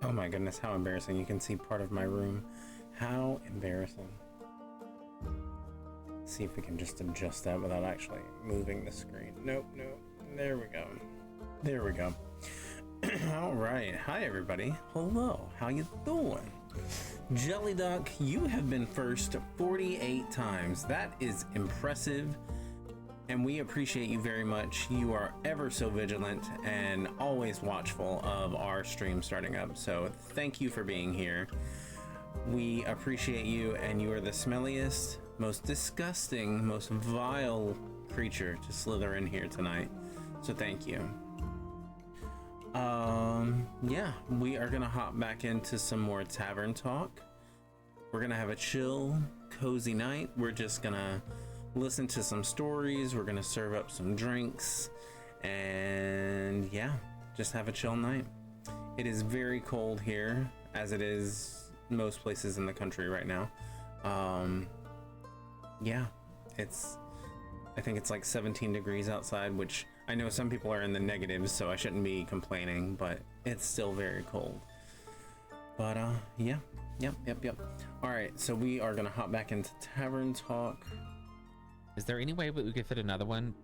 Oh my goodness, how embarrassing. You can see part of my room. How embarrassing. Let's see if we can just adjust that without actually moving the screen. Nope, nope. There we go. There we go. All right. Hi, everybody. Hello. How you doing? Jelly Duck, you have been first 48 times. That is impressive. And we appreciate you very much. You are ever so vigilant and always watchful of our stream starting up. So thank you for being here. We appreciate you, and you are the smelliest, most disgusting, most vile creature to slither in here tonight. So thank you. Yeah, we are gonna hop back into some more tavern talk. We're gonna have a chill, cozy night. We're just gonna listen to some stories. We're gonna serve up some drinks, and yeah, just have a chill night. It is very cold here, as it is most places in the country right now. Yeah, I think it's like 17 degrees outside, which I know some people are in the negatives, so I shouldn't be complaining, but it's still very cold. But yeah, yep. All right, so we are gonna hop back into tavern talk. Is there any way we could fit another one?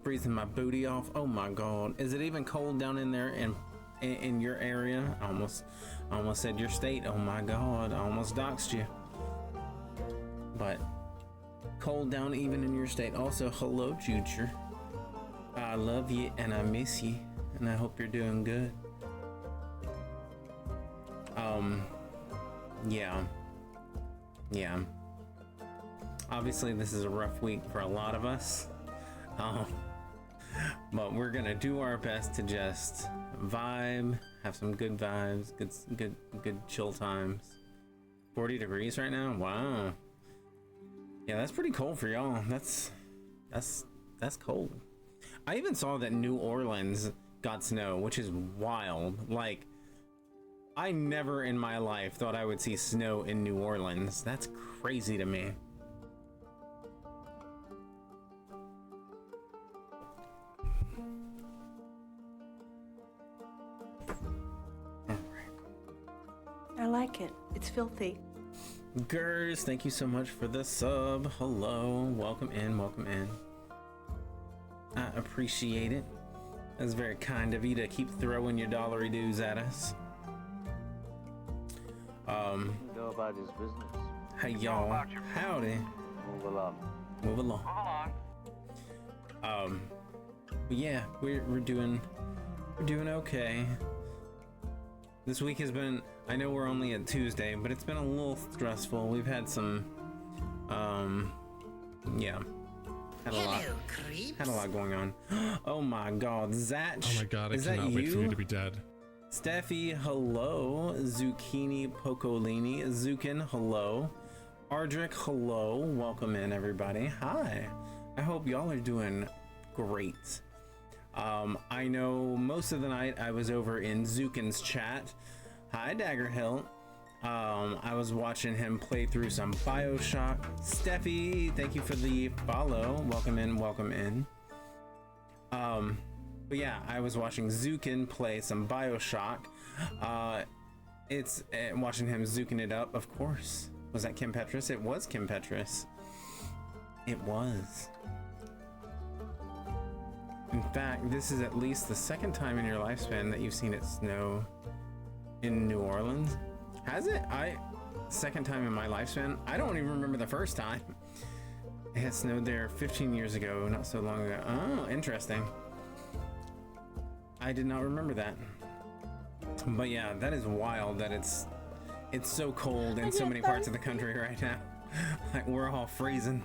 Freezing my booty off. Oh my god, is it even cold down in there in your area? I almost said your state. Oh my god, I almost doxed you. But cold down even in your state. Also, hello Jucher. I love you and I miss you, and I hope you're doing good. Yeah. Obviously this is a rough week for a lot of us. But we're gonna do our best to just vibe, have some good vibes, good chill times. 40 degrees right now. Wow. Yeah, that's pretty cold for y'all. That's cold. I even saw that New Orleans got snow, which is wild. Like, I never in my life thought I would see snow in New Orleans. That's crazy to me. I like it. It's filthy. Gers, thank you so much for the sub. Hello, welcome in, welcome in. I appreciate it. That's very kind of you to keep throwing your dollary dues at us. Go about his business. Hey y'all, howdy. Move along. Move along. But yeah, we're doing okay. This week has been, I know we're only at Tuesday, but it's been a little stressful. We've had some, yeah, had a lot going on. Oh my God, Zach. Oh my God, I cannot wait for you to be dead. Steffi, hello. Zucchini Pocolini, Zukin, hello. Ardrick, hello. Welcome in, everybody. Hi. I hope y'all are doing great. I know most of the night I was over in Zukin's chat. Hi, Daggerhilt. I was watching him play through some BioShock. Steffi, thank you for the follow. Welcome in, welcome in. But yeah, I was watching Zukin play some BioShock. It's watching him Zukin it up, of course. Was that Kim Petras? It was Kim Petras. It was. In fact, this is at least the second time in your lifespan that you've seen it snow in New Orleans. Has it? Second time in my lifespan? I don't even remember the first time. It had snowed there 15 years ago, not so long ago. Oh, interesting. I did not remember that. But yeah, that is wild that it's so cold in so many parts of the country right now. Like, we're all freezing.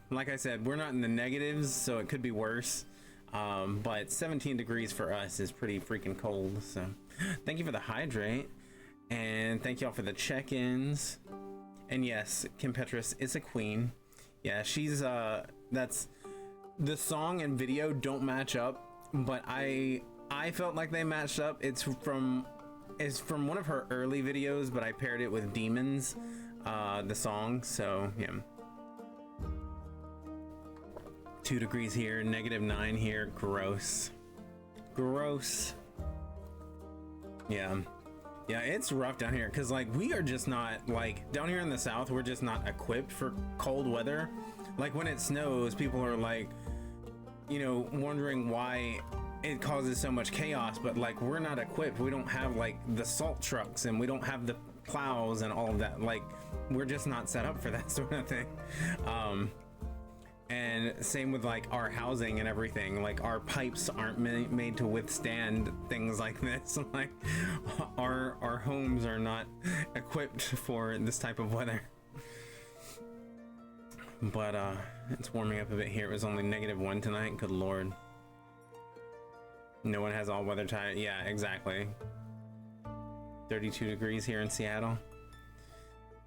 Like I said, we're not in the negatives, so it could be worse. But 17 degrees for us is pretty freaking cold. So thank you for the hydrate, and thank y'all for the check-ins. And yes, Kim Petras is a queen. Yeah, she's that's the song and video don't match up, but I felt like they matched up. It's from one of her early videos, but I paired it with Demons, the song. So yeah. 2 degrees here, -9 here. Gross. Yeah. Yeah, it's rough down here because like we are just not like down here in the south, we're just not equipped for cold weather. Like when it snows, people are like, you know, wondering why it causes so much chaos, but like we're not equipped. We don't have like the salt trucks and we don't have the plows and all of that. Like we're just not set up for that sort of thing. And same with like our housing and everything. Like our pipes aren't made to withstand things like this. Like our homes are not equipped for this type of weather. But it's warming up a bit here. It was only -1 tonight. Good lord. No one has all weather tire. Yeah, exactly. 32 degrees here in Seattle.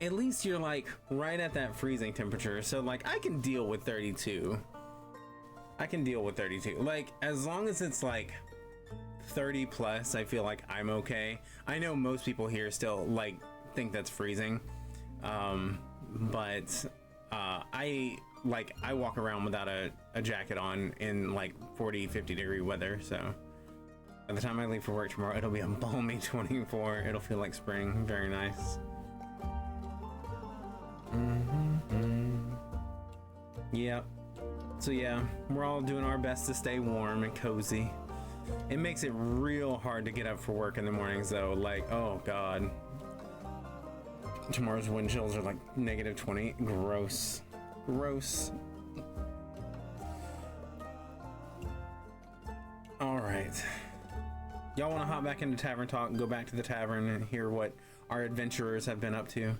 At least you're like right at that freezing temperature, so like I can deal with 32. I can deal with 32. Like as long as it's like 30 plus, I feel like I'm okay. I know most people here still like think that's freezing, but I walk around without a jacket on in like 40-50 degree weather. So by the time I leave for work tomorrow, it'll be a balmy 24. It'll feel like spring. Very nice. Yep. So yeah, we're all doing our best to stay warm and cozy. It makes it real hard to get up for work in the mornings though. Like, oh god, tomorrow's wind chills are like -20. Gross. Gross. All right, y'all want to hop back into Tavern Talk and go back to the tavern and hear what our adventurers have been up to?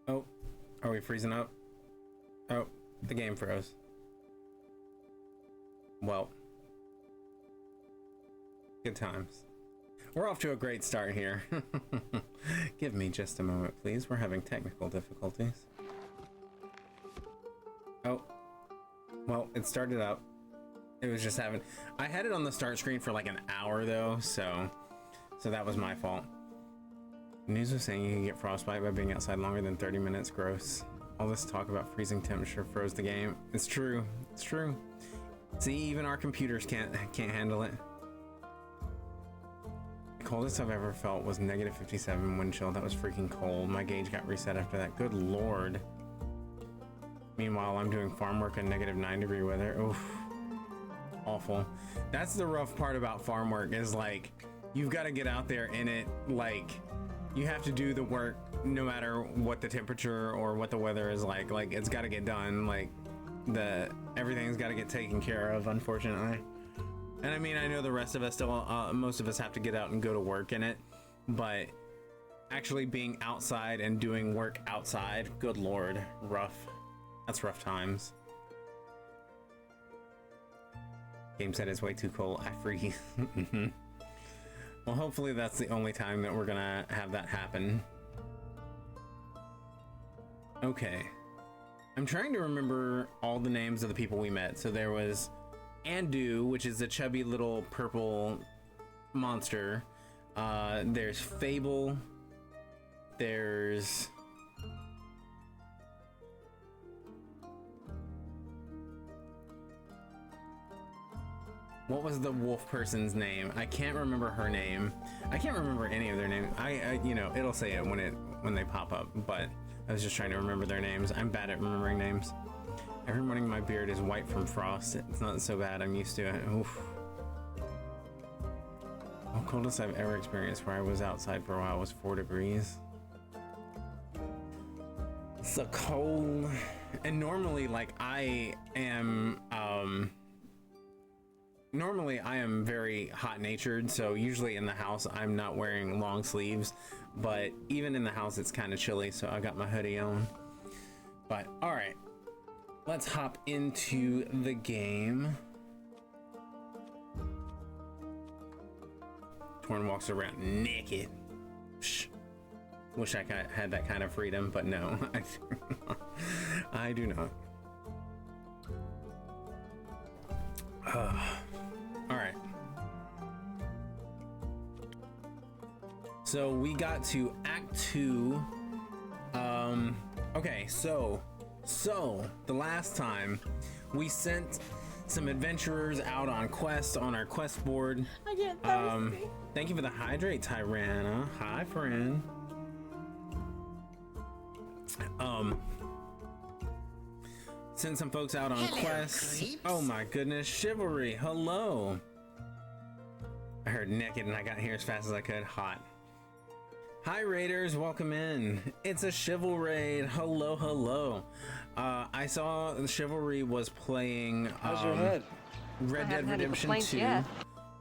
Oh, are we freezing up? Oh, the game froze. Well, good times. We're off to a great start here. Give me just a moment, please. We're having technical difficulties. Oh, well, it started up. It was just having... I had it on the start screen for like an hour though, so that was my fault. News was saying you can get frostbite by being outside longer than 30 minutes. Gross. All this talk about freezing temperature froze the game. It's true. It's true. See, even our computers can't handle it. The coldest I've ever felt was -57 wind chill. That was freaking cold. My gauge got reset after that. Good lord. Meanwhile, I'm doing farm work in -9 degree weather. Oof. Awful. That's the rough part about farm work is like, you've got to get out there in it. Like, you have to do the work no matter what the temperature or what the weather is like. Like, it's got to get done. Like, everything's got to get taken care of, unfortunately. And I mean, I know the rest of us still, most of us have to get out and go to work in it, but actually being outside and doing work outside, good lord, rough. That's rough times. Game said it's way too cold. I freeze. Well, hopefully that's the only time that we're gonna have that happen. Okay. I'm trying to remember all the names of the people we met. So there was Andu, which is a chubby little purple monster. There's Fable. There's... what was the wolf person's name? I can't remember her name. I can't remember any of their names. I you know, it'll say it when they pop up, but I was just trying to remember their names. I'm bad at remembering names. Every morning my beard is white from frost. It's not so bad. I'm used to it. Oof. The coldest I've ever experienced where I was outside for a while was 4 degrees. It's so cold. And normally, like, I am very hot-natured, so usually in the house I'm not wearing long sleeves, but even in the house it's kind of chilly, so I got my hoodie on. But all right, let's hop into the game. Torn walks around naked. Psh. Wish I had that kind of freedom, but no, I do not. All right. So we got to Act 2. Okay, so the last time we sent some adventurers out on quests on our quest board. I get thirsty. Thank you for the hydrate, Tyranna. Hi, friend. Sent some folks out on quests. creeps. Oh my goodness, Chivalry, hello. I heard naked and I got here as fast as I could. Hot. Hi Raiders, welcome in. It's a Chival raid. Hello, hello. I saw the Chivalry was playing How's your head? Red I Dead haven't had any Redemption complaints 2. yet.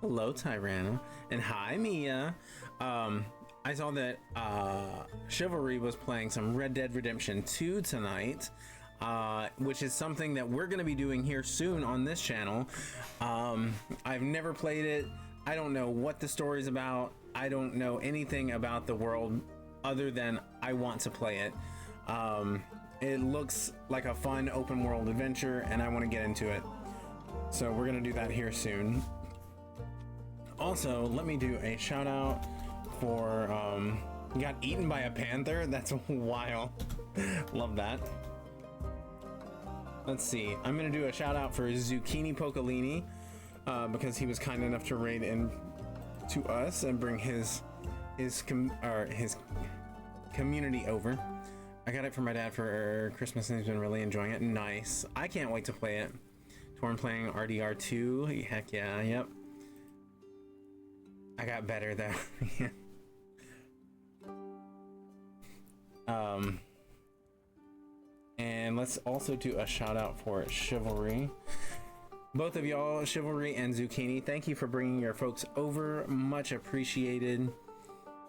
Hello, Tyranna. And hi, Mia. I saw that Chivalry was playing some Red Dead Redemption 2 tonight, which is something that we're going to be doing here soon on this channel. I've never played it. I don't know what the story's about. I don't know anything about the world other than I want to play it. It looks like a fun open world adventure and I want to get into it. So we're going to do that here soon. Also, let me do a shout out for got eaten by a panther. That's wild. Love that. Let's see. I'm going to do a shout out for Zucchini Pocolini because he was kind enough to raid in to us and bring his community over. I got it for my dad for Christmas and he's been really enjoying it. Nice. I can't wait to play it. Torn playing RDR2. Heck yeah. Yep. I got better though. And let's also do a shout out for Chivalry. Both of y'all, Chivalry and Zucchini, thank you for bringing your folks over. Much appreciated.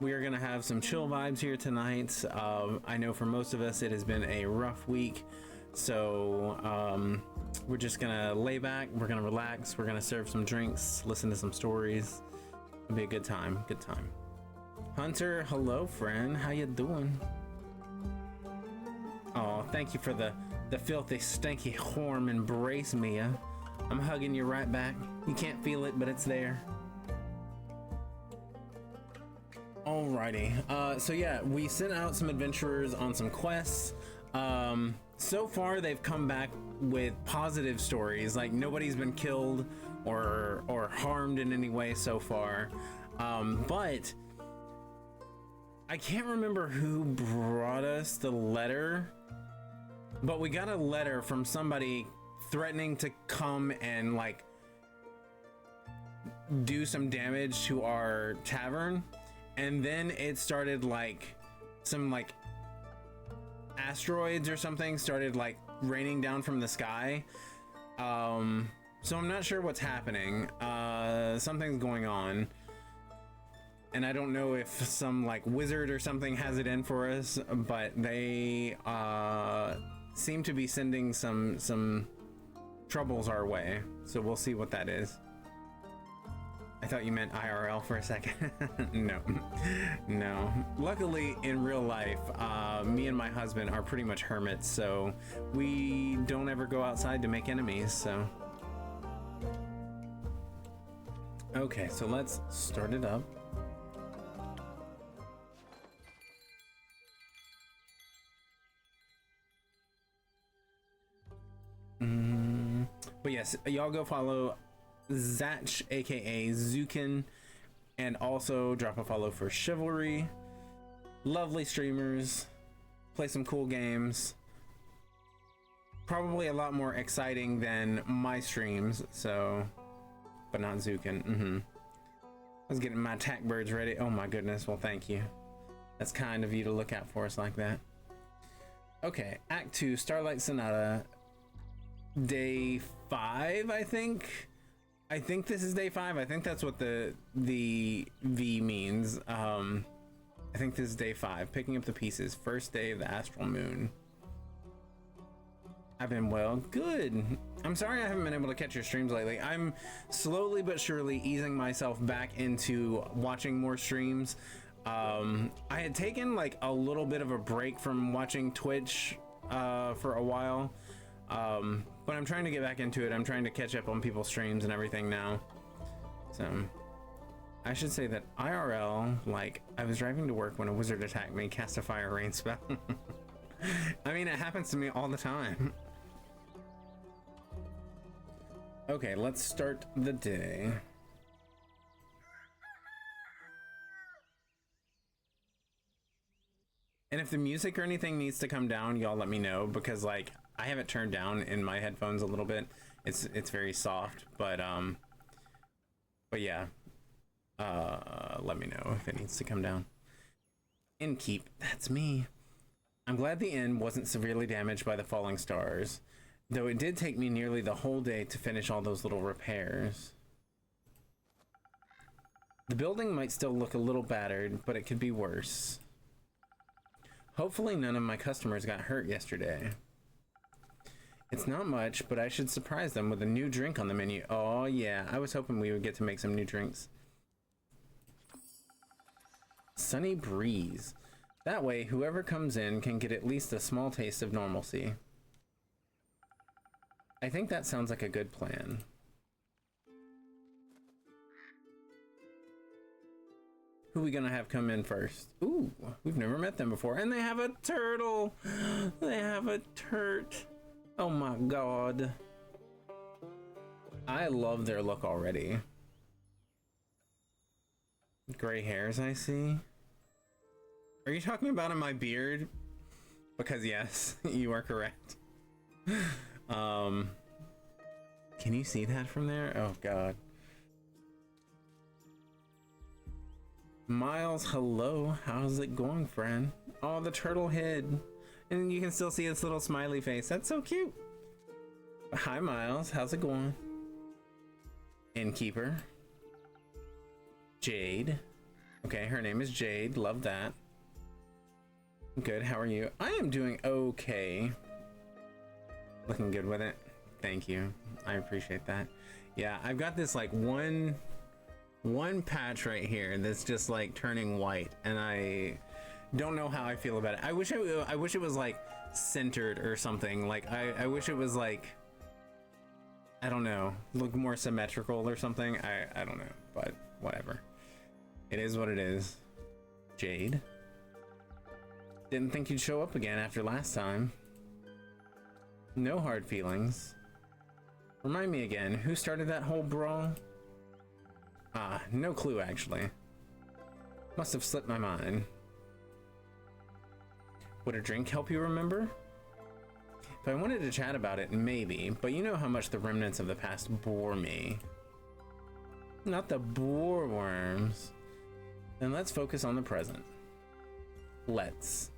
We are gonna have some chill vibes here tonight. I know for most of us it has been a rough week, so we're just gonna lay back, we're gonna relax, we're gonna serve some drinks, listen to some stories. It'll be a good time, good time. Hunter, hello friend, how you doing? Oh, thank you for the filthy, stanky, warm embrace, Mia. I'm hugging you right back. You can't feel it, but it's there. Alrighty, so yeah, we sent out some adventurers on some quests. So far they've come back with positive stories, like nobody's been killed or harmed in any way so far. But I can't remember who brought us the letter, but we got a letter from somebody threatening to come and like do some damage to our tavern, and then it started like some like asteroids or something started like raining down from the sky. So I'm not sure what's happening. Something's going on, and I don't know if some like wizard or something has it in for us, but they seem to be sending some troubles our way, so we'll see what that is. I thought you meant IRL for a second. No. Luckily, in real life, me and my husband are pretty much hermits, so we don't ever go outside to make enemies, so. Okay, so let's start it up. But yes, y'all go follow Zach, aka Zukin, and also drop a follow for Chivalry. Lovely streamers, play some cool games. Probably a lot more exciting than my streams, so, but not Zukin. I was getting my attack birds ready. Oh my goodness, well thank you. That's kind of you to look out for us like that. Okay, Act 2, Starlight Sonata. Day 5, I think. I think this is day 5. I think that's what the V means. I think this is day 5. Picking up the pieces. First day of the astral moon. I've been well. Good. I'm sorry I haven't been able to catch your streams lately. I'm slowly but surely easing myself back into watching more streams. I had taken like a little bit of a break from watching Twitch for a while. But I'm trying to get back into it. I'm trying to catch up on people's streams and everything now. So I should say that IRL, like I was driving to work when a wizard attacked me, cast a fire rain spell. I mean, it happens to me all the time. Okay, let's start the day. And if the music or anything needs to come down, y'all let me know, because like I have it turned down in my headphones a little bit. It's very soft, but yeah. Let me know if it needs to come down. Innkeep, that's me. I'm glad the inn wasn't severely damaged by the falling stars, though it did take me nearly the whole day to finish all those little repairs. The building might still look a little battered, but it could be worse. Hopefully none of my customers got hurt yesterday. It's not much, but I should surprise them with a new drink on the menu. Oh yeah, I was hoping we would get to make some new drinks. Sunny breeze. That way, whoever comes in can get at least a small taste of normalcy. I think that sounds like a good plan. Who are we gonna have come in first? Ooh, we've never met them before. And they have a turtle! They have a turt. Oh my god. I love their look already. Gray hairs, I see. Are you talking about in my beard? Because yes, you are correct. Can you see that from there? Oh god. Miles, hello. How's it going, friend? Oh, the turtle hid. And you can still see its little smiley face. That's so cute. Hi, Miles. How's it going? Innkeeper. Jade. Okay, her name is Jade. Love that. Good. How are you? I am doing okay. Looking good with it. Thank you. I appreciate that. Yeah, I've got this like one patch right here that's just like turning white, and I don't know how I feel about it. I wish it was like centered or something. Like I wish it was like, I don't know, look more symmetrical or something. I don't know, but whatever. It is what it is. Jade. Didn't think you'd show up again after last time. No hard feelings. Remind me again, who started that whole brawl? Ah, no clue actually. Must have slipped my mind. Would a drink help you remember? If I wanted to chat about it, maybe, but you know how much the remnants of the past bore me. Not the boar worms. Then let's focus on the present. Let's.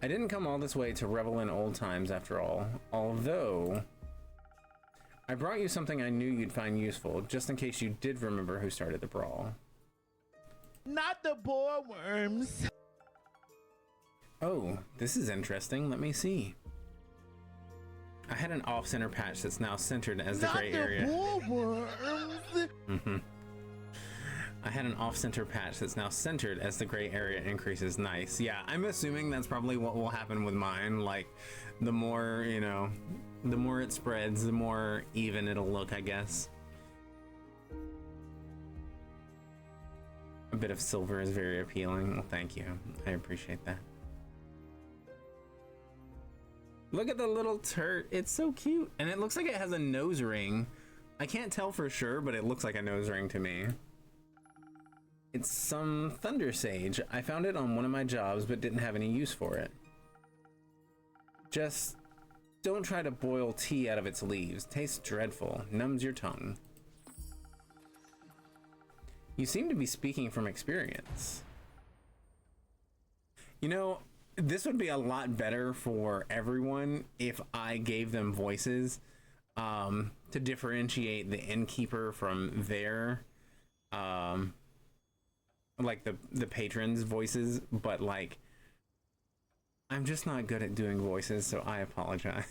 I didn't come all this way to revel in old times after all, although I brought you something I knew you'd find useful, just in case you did remember who started the brawl. Not the boar worms. Oh, this is interesting. Let me see. I had an off-center patch that's now centered as the gray area. Not the boar worms. I had an off-center patch that's now centered as the gray area increases. Nice. Yeah, I'm assuming that's probably what will happen with mine. Like, the more, you know, the more it spreads, the more even it'll look, I guess. A bit of silver is very appealing. Well, thank you. I appreciate that. Look at the little turt. It's so cute. And it looks like it has a nose ring. I can't tell for sure, but it looks like a nose ring to me. It's some thunder sage. I found it on one of my jobs, but didn't have any use for it. Just don't try to boil tea out of its leaves. Tastes dreadful. Numbs your tongue. You seem to be speaking from experience. You know, this would be a lot better for everyone if I gave them voices to differentiate the innkeeper from their like the patrons' voices, but like I'm just not good at doing voices, so I apologize.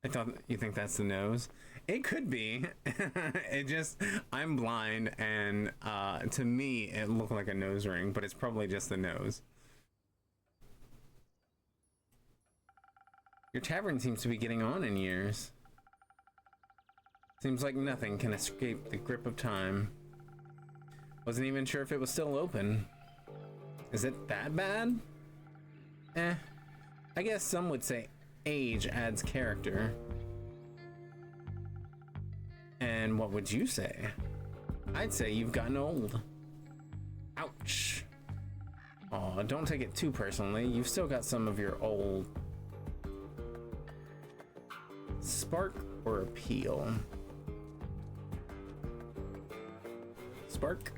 I thought you think that's the nose. It could be. It just, I'm blind, and to me it looked like a nose ring, but it's probably just the nose. Your tavern seems to be getting on in years. Seems like nothing can escape the grip of time. Wasn't even sure if it was still open. Is it that bad? Eh. I guess some would say age adds character. And what would you say? I'd say you've gotten old. Ouch. Aw, don't take it too personally. You've still got some of your old... Spark or appeal? Spark?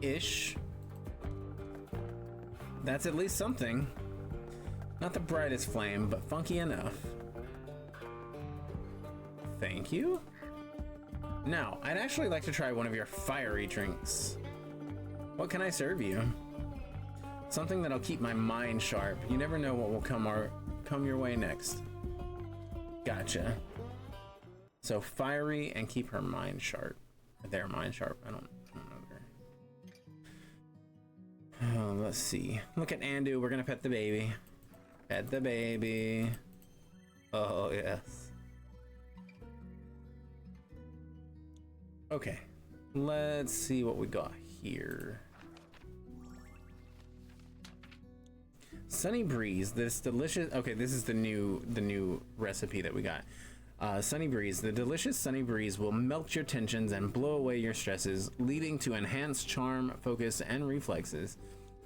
Ish. That's at least something. Not the brightest flame, but funky enough. Thank you. Now, I'd actually like to try one of your fiery drinks. What can I serve you? Something that'll keep my mind sharp. You never know what will come your way next. Gotcha. So fiery and keep her mind sharp. Their mind sharp. I don't know. Oh, let's see. Look at Andu. We're gonna pet the baby. Pet the baby. Oh, yes. Okay. Let's see what we got here. Sunny Breeze, this delicious... Okay, this is the new recipe that we got. Sunny Breeze, the delicious Sunny Breeze will melt your tensions and blow away your stresses, leading to enhanced charm, focus, and reflexes.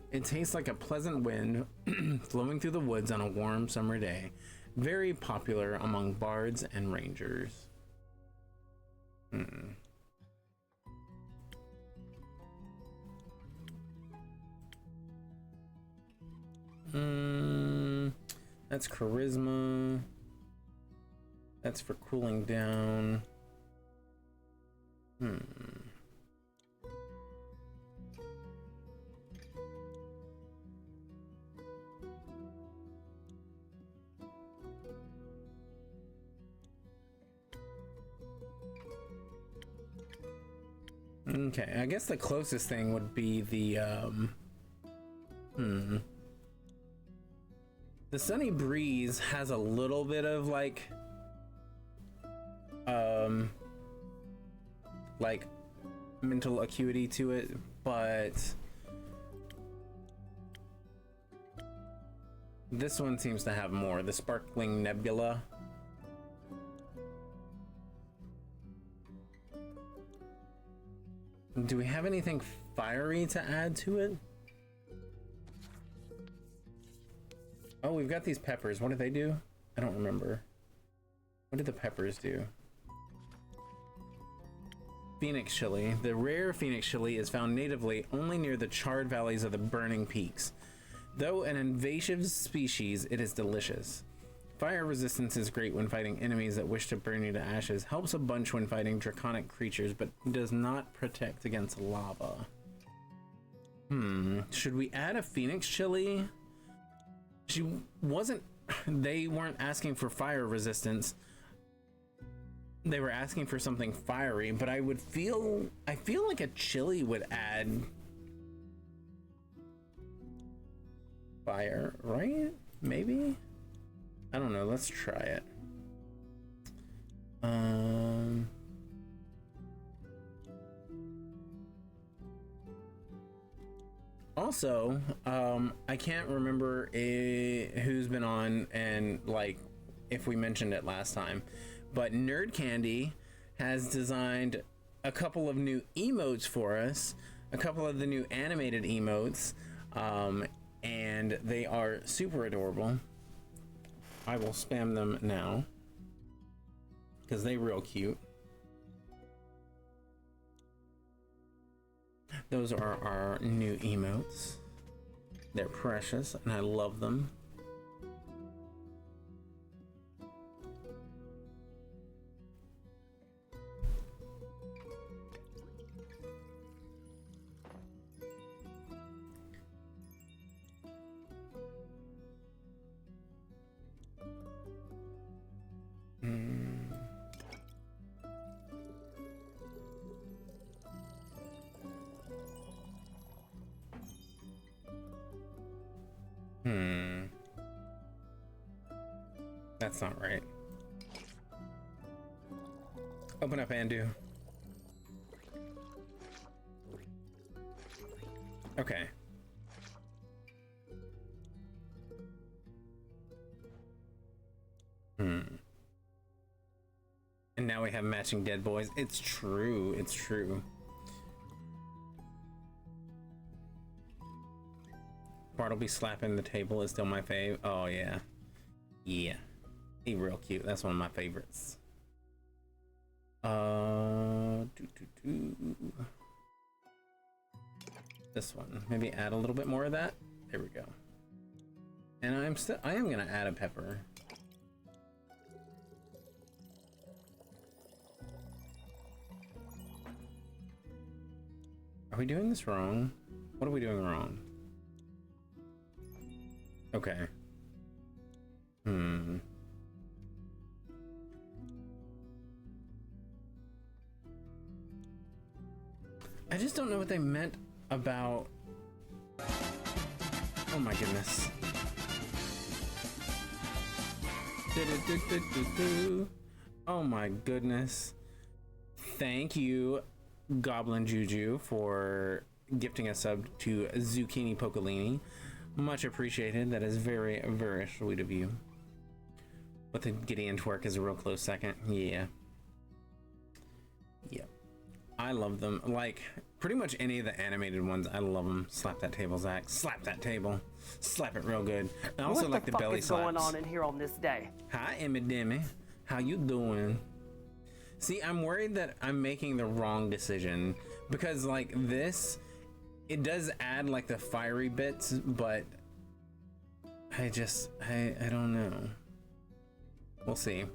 It tastes like a pleasant wind flowing through the woods on a warm summer day. Very popular among bards and rangers. That's charisma. That's for cooling down. Okay, I guess the closest thing would be the the Sunny Breeze has a little bit of like mental acuity to it, but this one seems to have more. The Sparkling Nebula. Do we have anything fiery to add to it? Oh, we've got these peppers. What do they do? I don't remember. What did the peppers do? Phoenix chili. The rare Phoenix chili is found natively only near the charred valleys of the burning peaks. Though an invasive species, it is delicious. Fire resistance is great when fighting enemies that wish to burn you to ashes. Helps a bunch when fighting draconic creatures, but does not protect against lava. Should we add a Phoenix chili? They weren't asking for fire resistance. They were asking for something fiery, but I feel like a chili would add fire, right? Maybe? I don't know, let's try it. Also, I can't remember who's been on and like if we mentioned it last time, but Nerd Candy has designed a couple of new emotes for us, a couple of the new animated emotes, and they are super adorable. I will spam them now because they're real cute. Those are our new emotes. They're precious and I love them. That's not right. Open up, Andu. Okay, And now we have matching dead boys. It's true. It's true. Bartleby slapping the table is still my fave. Oh, yeah. Yeah. He real cute. That's one of my favorites. This one. Maybe add a little bit more of that. There we go. And I am gonna add a pepper. Are we doing this wrong? What are we doing wrong? Okay. I just don't know what they meant about... Oh my goodness. Oh my goodness. Thank you, Goblin Juju, for gifting a sub to Zucchini Pocolini. Much appreciated. That is very, very sweet of you. But the Gideon twerk is a real close second. Yeah. Yep. I love them. Like, pretty much any of the animated ones, I love them. Slap that table, Zach. Slap that table. Slap it real good. I also like the belly slaps. What the fuck is going on in here on this day? Hi, Emmy Demi. How you doing? See, I'm worried that I'm making the wrong decision because, like, this, it does add, like, the fiery bits, but I don't know. We'll see.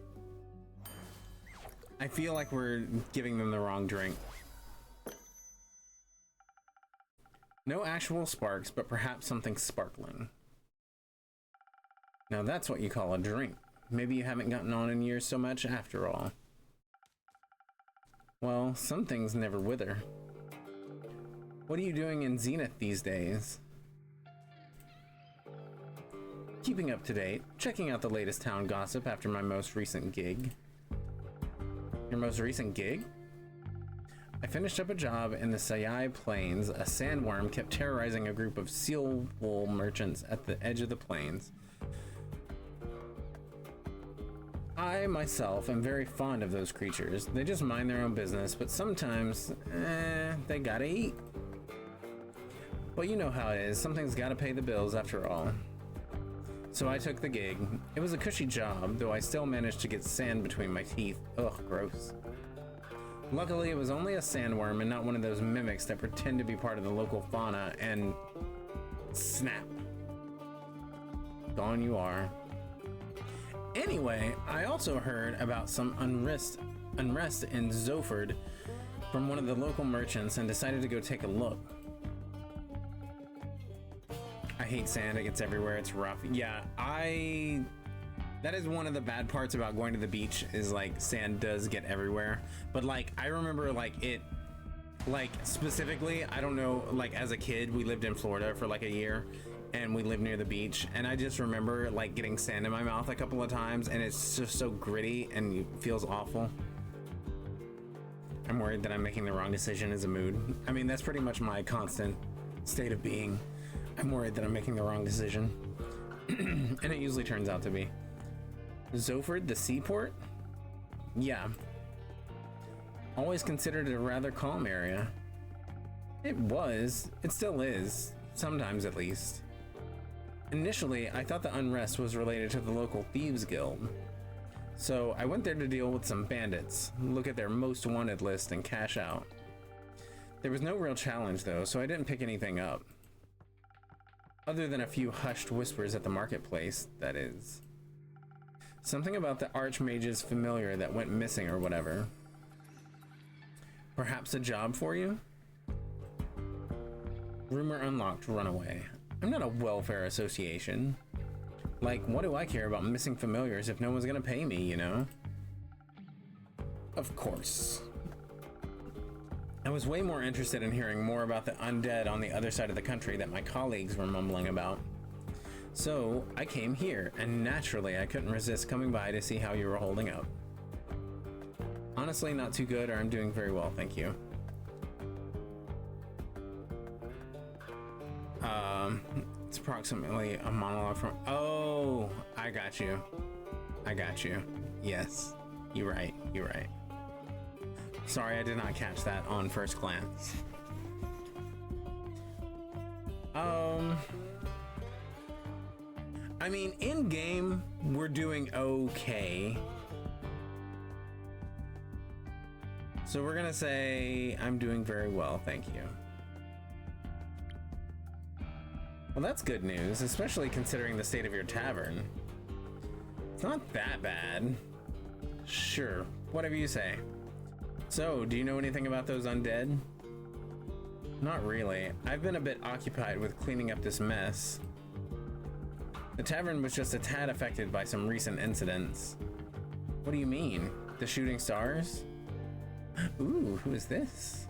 I feel like we're giving them the wrong drink. No actual sparks, but perhaps something sparkling. Now that's what you call a drink. Maybe you haven't gotten on in years so much after all. Well, some things never wither. What are you doing in Zenith these days? Keeping up to date, checking out the latest town gossip after my most recent gig. Your most recent gig? I finished up a job in the Sayai Plains. A sandworm kept terrorizing a group of seal wool merchants at the edge of the plains. I, myself, am very fond of those creatures. They just mind their own business, but sometimes, they gotta eat. But you know how it is. Something's gotta pay the bills after all. So I took the gig. It was a cushy job, though I still managed to get sand between my teeth. Ugh, gross. Luckily, it was only a sandworm and not one of those mimics that pretend to be part of the local fauna and... snap. Gone you are. Anyway, I also heard about some unrest in Zoford from one of the local merchants and decided to go take a look. I hate sand, it gets everywhere, it's rough. Yeah, that is one of the bad parts about going to the beach is like sand does get everywhere. But like, I remember like it, like specifically, I don't know, like as a kid, we lived in Florida for like a year and we lived near the beach. And I just remember like getting sand in my mouth a couple of times and it's just so gritty and it feels awful. I'm worried that I'm making the wrong decision as a mood. I mean, that's pretty much my constant state of being. I'm worried that I'm making the wrong decision. And it usually turns out to be. Zoford, the seaport? Yeah. Always considered it a rather calm area. It was. It still is. Sometimes at least. Initially, I thought the unrest was related to the local thieves guild. So I went there to deal with some bandits, look at their most wanted list and cash out. There was no real challenge though, so I didn't pick anything up. Other than a few hushed whispers at the marketplace, that is. Something about the Archmage's familiar that went missing or whatever. Perhaps a job for you? Rumor unlocked, runaway. I'm not a welfare association. Like, what do I care about missing familiars if no one's gonna pay me, you know? Of course. I was way more interested in hearing more about the undead on the other side of the country that my colleagues were mumbling about. So I came here, and naturally I couldn't resist coming by to see how you were holding up. Honestly, not too good, or I'm doing very well, thank you. It's approximately a monologue from... Oh, I got you. I got you. Yes. You're right. You're right. Sorry, I did not catch that on first glance. I mean, in game, we're doing okay. So we're gonna say I'm doing very well, thank you. Well, that's good news, especially considering the state of your tavern. It's not that bad. Sure, whatever you say. So, do you know anything about those undead? Not really. I've been a bit occupied with cleaning up this mess. The tavern was just a tad affected by some recent incidents. What do you mean? The shooting stars? Ooh, who is this?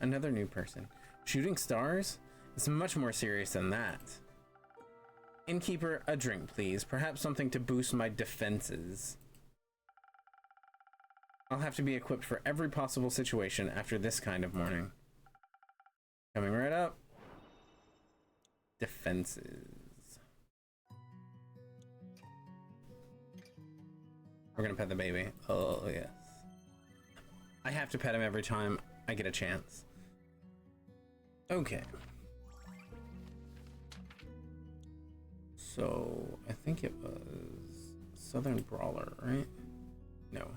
Another new person. Shooting stars? It's much more serious than that. Innkeeper, a drink, please. Perhaps something to boost my defenses. I'll have to be equipped for every possible situation after this kind of morning. Coming right up. Defenses. We're gonna pet the baby. Oh, yes. I have to pet him every time I get a chance. Okay. So, I think it was Southern Brawler, right? No.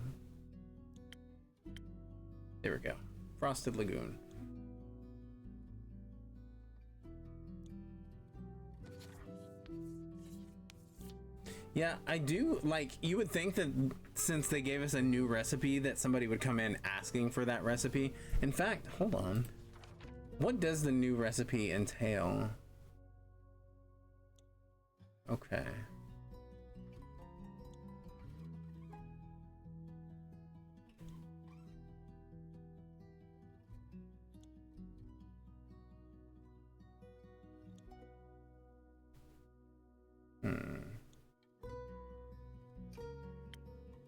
There we go. Frosted Lagoon. Yeah, I do, like, you would think that since they gave us a new recipe that somebody would come in asking for that recipe. In fact, hold on. What does the new recipe entail? Okay.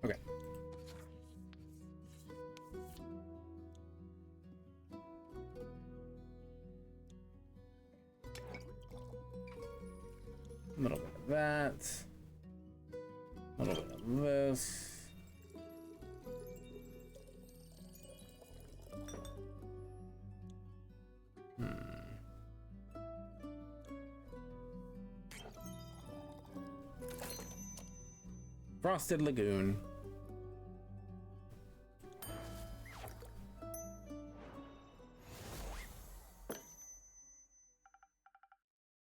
Okay. A little bit of that. A little bit of this. Frosted Lagoon.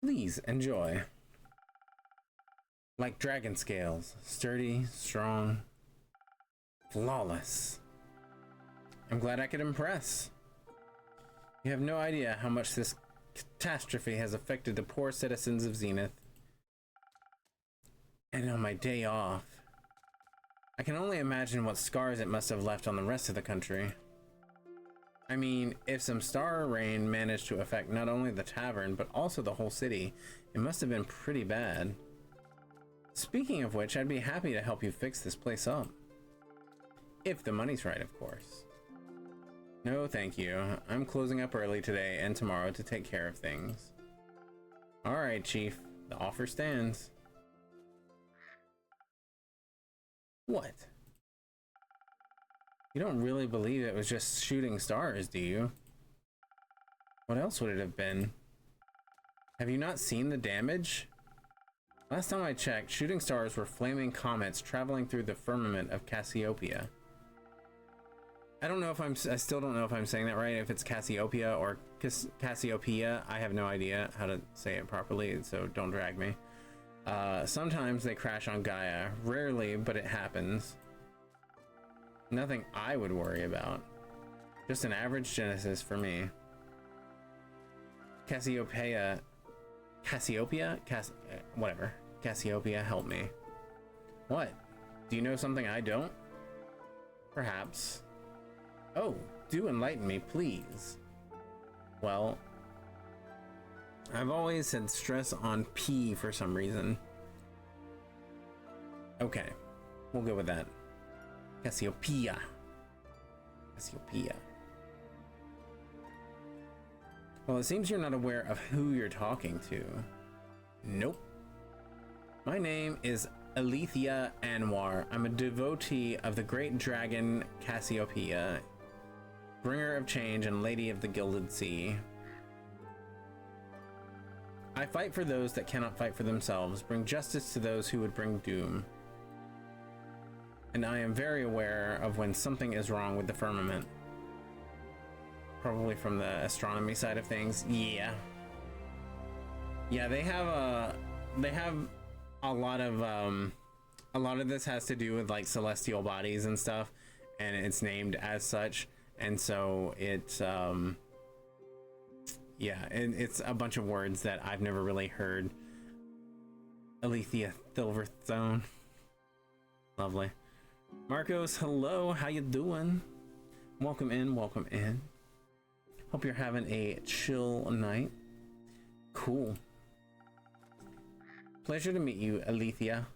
Please enjoy. Like dragon scales, sturdy, strong, flawless. I'm glad I could impress. You have no idea how much this catastrophe has affected the poor citizens of Zenith. And on my day off, I can only imagine what scars it must have left on the rest of the country. I mean, if some star rain managed to affect not only the tavern, but also the whole city, it must have been pretty bad. Speaking of which, I'd be happy to help you fix this place up. If the money's right, of course. No, thank you. I'm closing up early today and tomorrow to take care of things. Alright, Chief. The offer stands. What? You don't really believe it was just shooting stars, do you? What else would it have been? Have you not seen the damage? Last time I checked, shooting stars were flaming comets traveling through the firmament of Cassiopeia. I still don't know if I'm saying that right, if it's Cassiopeia or Cassiopeia. I have no idea how to say it properly, so don't drag me. Sometimes they crash on Gaia. Rarely, but it happens. Nothing I would worry about. Just an average Genesis for me. Cassiopeia, whatever. Cassiopeia, help me. What? Do you know something I don't? Perhaps. Oh, do enlighten me, please. Well, I've always had stress on P for some reason. Okay, we'll go with that. Cassiopeia. Cassiopeia. Well, it seems you're not aware of who you're talking to. Nope. My name is Alethea Anwar. I'm a devotee of the great dragon Cassiopeia, bringer of change and lady of the gilded sea. I fight for those that cannot fight for themselves, bring justice to those who would bring doom. And I am very aware of when something is wrong with the firmament. Probably from the astronomy side of things. Yeah. Yeah, they have a lot of this has to do with like celestial bodies and stuff, and it's named as such, and so it's yeah, and it's a bunch of words that I've never really heard. Alethea Silverstone. Lovely. Marcos, hello, how you doing? Welcome in, welcome in. Hope you're having a chill night. Cool. Pleasure to meet you, Alethea.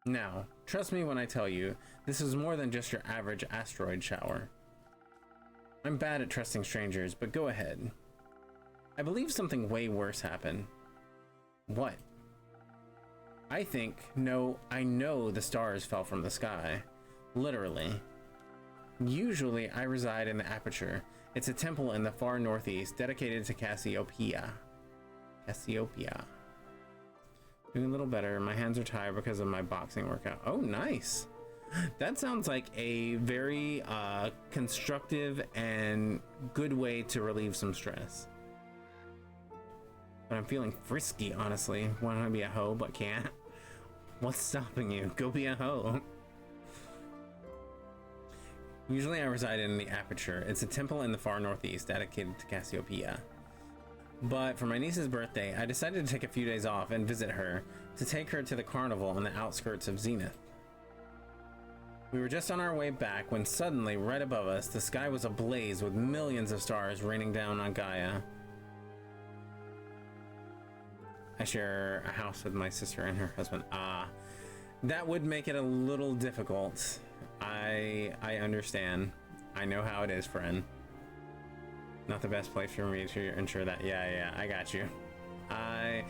Now, trust me when I tell you, this is more than just your average asteroid shower. I'm bad at trusting strangers, but go ahead. I believe something way worse happened. What? I know the stars fell from the sky. Literally. Usually, I reside in the Aperture. It's a temple in the far northeast dedicated to Cassiopeia. Cassiopeia. Doing a little better. My hands are tired because of my boxing workout. Oh, nice. That sounds like a very constructive and good way to relieve some stress. But I'm feeling frisky, honestly. Want to be a hoe, but can't. What's stopping you? Go be a hoe. Usually I reside in the Aperture. It's a temple in the far northeast dedicated to Cassiopeia. But for my niece's birthday, I decided to take a few days off and visit her, to take her to the carnival on the outskirts of Zenith. We were just on our way back when suddenly, right above us, the sky was ablaze with millions of stars raining down on Gaia. I share a house with my sister and her husband. That would make it a little difficult. I understand. I know how it is, friend. Not the best place for me to ensure that. Yeah, I got you. I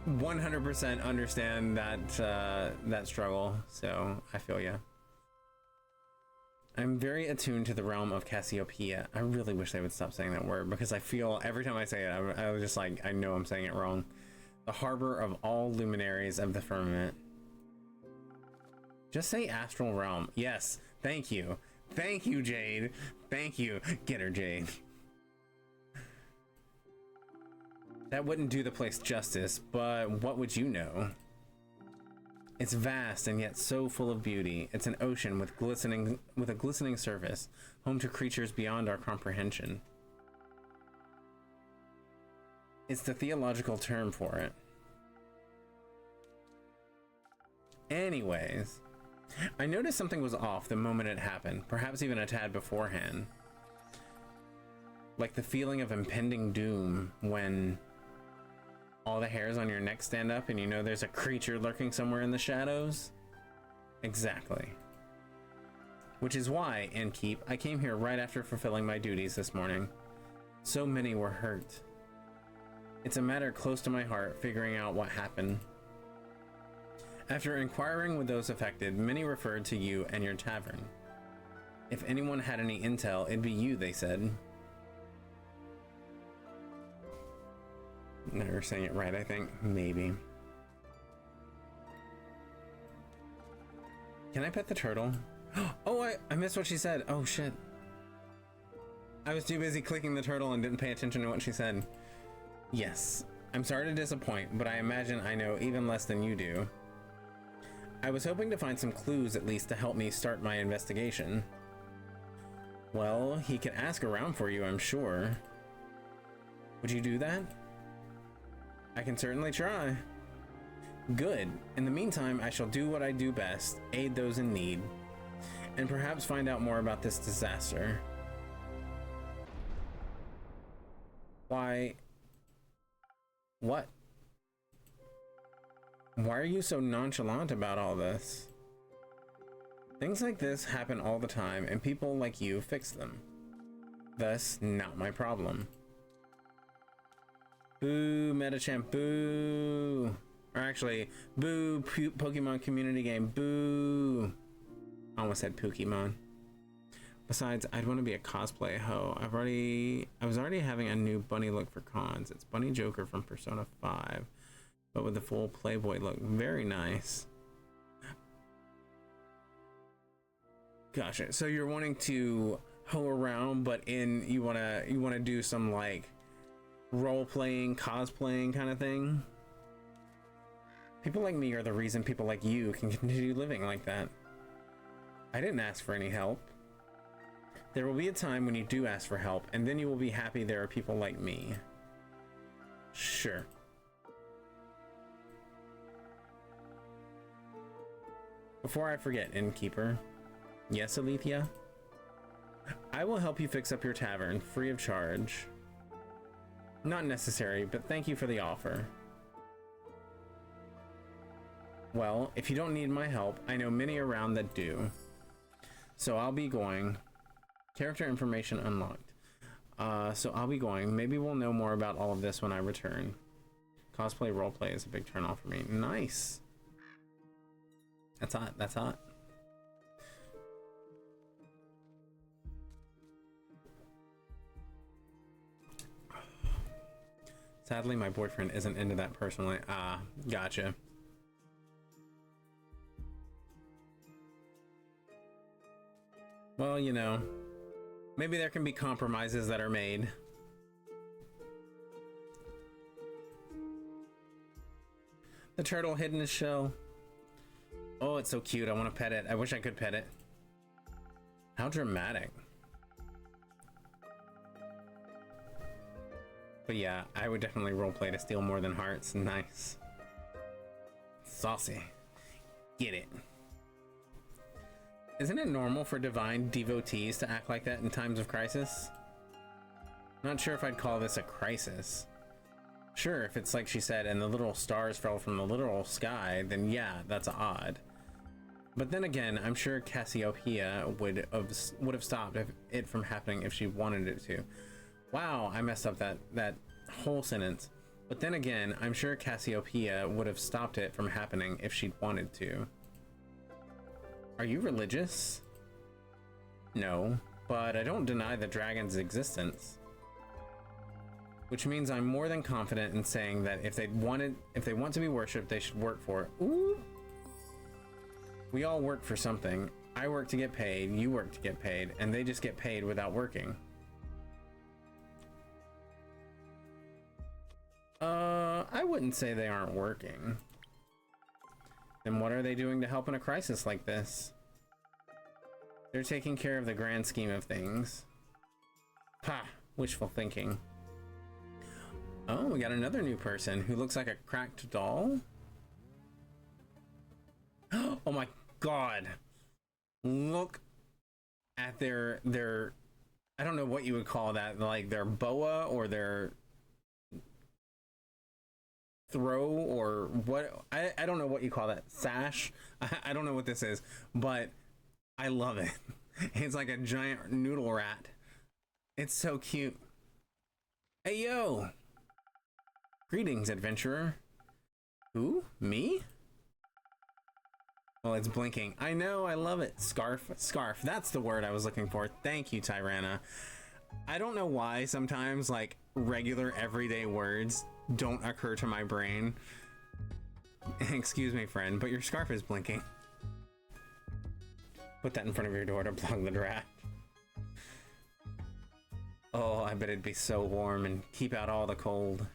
100% understand that struggle, so I feel you. I'm very attuned to the realm of Cassiopeia. I really wish they would stop saying that word, because I feel every time I say it, I was just like, I know I'm saying it wrong. The harbor of all luminaries of the firmament. Just say astral realm. Yes, thank you. Thank you, Jade. Thank you. Get her, Jade. That wouldn't do the place justice, but what would you know? It's vast and yet so full of beauty. It's an ocean with a glistening surface, home to creatures beyond our comprehension. It's the theological term for it. Anyways, I noticed something was off the moment it happened, perhaps even a tad beforehand. Like the feeling of impending doom when all the hairs on your neck stand up and you know there's a creature lurking somewhere in the shadows. Exactly. Which is why, Innkeep, I came here right after fulfilling my duties this morning. So many were hurt. It's a matter close to my heart, figuring out what happened. After inquiring with those affected, many referred to you and your tavern. If anyone had any intel, it'd be you, they said. Never saying it right, I think. Maybe. Can I pet the turtle? Oh, I missed what she said. Oh, shit. I was too busy clicking the turtle and didn't pay attention to what she said. Yes. I'm sorry to disappoint, but I imagine I know even less than you do. I was hoping to find some clues at least to help me start my investigation. Well, he can ask around for you, I'm sure. Would you do that? I can certainly try. Good. In the meantime, I shall do what I do best, aid those in need, and perhaps find out more about this disaster. Why? What? Why are you so nonchalant about all this? Things like this happen all the time, and people like you fix them. Thus, not my problem. Boo, Metachamp, boo. Or actually, boo, Pokemon community game, boo. I almost said Pokemon. Besides, I'd want to be a cosplay hoe. I was already having a new bunny look for cons. It's Bunny Joker from Persona 5, but with the full Playboy look. Very nice. Gotcha. So you're wanting to hoe around, but you wanna do some like role playing, cosplaying kind of thing. People like me are the reason people like you can continue living like that. I didn't ask for any help. There will be a time when you do ask for help, and then you will be happy there are people like me. Sure. Before I forget, innkeeper. Yes, Alethea? I will help you fix up your tavern, free of charge. Not necessary, but thank you for the offer. Well, if you don't need my help, I know many around that do. So I'll be going. Character information unlocked. So I'll be going. Maybe we'll know more about all of this when I return. Cosplay roleplay is a big turn off for me. Nice. That's hot. That's hot. Sadly, my boyfriend isn't into that personally. Ah, gotcha. Well, you know, maybe there can be compromises that are made. The turtle hid in his shell. Oh, it's so cute. I want to pet it. I wish I could pet it. How dramatic. But yeah, I would definitely roleplay to steal more than hearts. Nice. Saucy. Get it. Isn't it normal for divine devotees to act like that in times of crisis? Not sure if I'd call this a crisis. Sure, if it's like she said and the literal stars fell from the literal sky, then yeah, that's odd. But then again, I'm sure Cassiopeia would have stopped it from happening if she wanted it to. Wow, I messed up that whole sentence. But then again, I'm sure Cassiopeia would have stopped it from happening if she'd wanted to. Are you religious? No, but I don't deny the dragon's existence. Which means I'm more than confident in saying that if they want to be worshipped, they should work for it. Ooh. We all work for something. I work to get paid, you work to get paid, and they just get paid without working. I wouldn't say they aren't working. Then what are they doing to help in a crisis like this? They're taking care of the grand scheme of things. Ha! Wishful thinking. Oh, we got another new person who looks like a cracked doll. Oh my god. Look at their I don't know what you would call that, like their boa or their throw or what. I don't know what you call that. Sash. I don't know what this is, but I love it. It's like a giant noodle rat. It's so cute. Hey yo. Greetings, adventurer. Who? Me? Well, it's blinking. I know, I love it. Scarf. Scarf. That's the word I was looking for. Thank you, Tyranna. I don't know why sometimes like regular everyday words don't occur to my brain. Excuse me, friend, but your scarf is blinking. Put that in front of your door to block the draft. Oh, I bet it'd be so warm and keep out all the cold.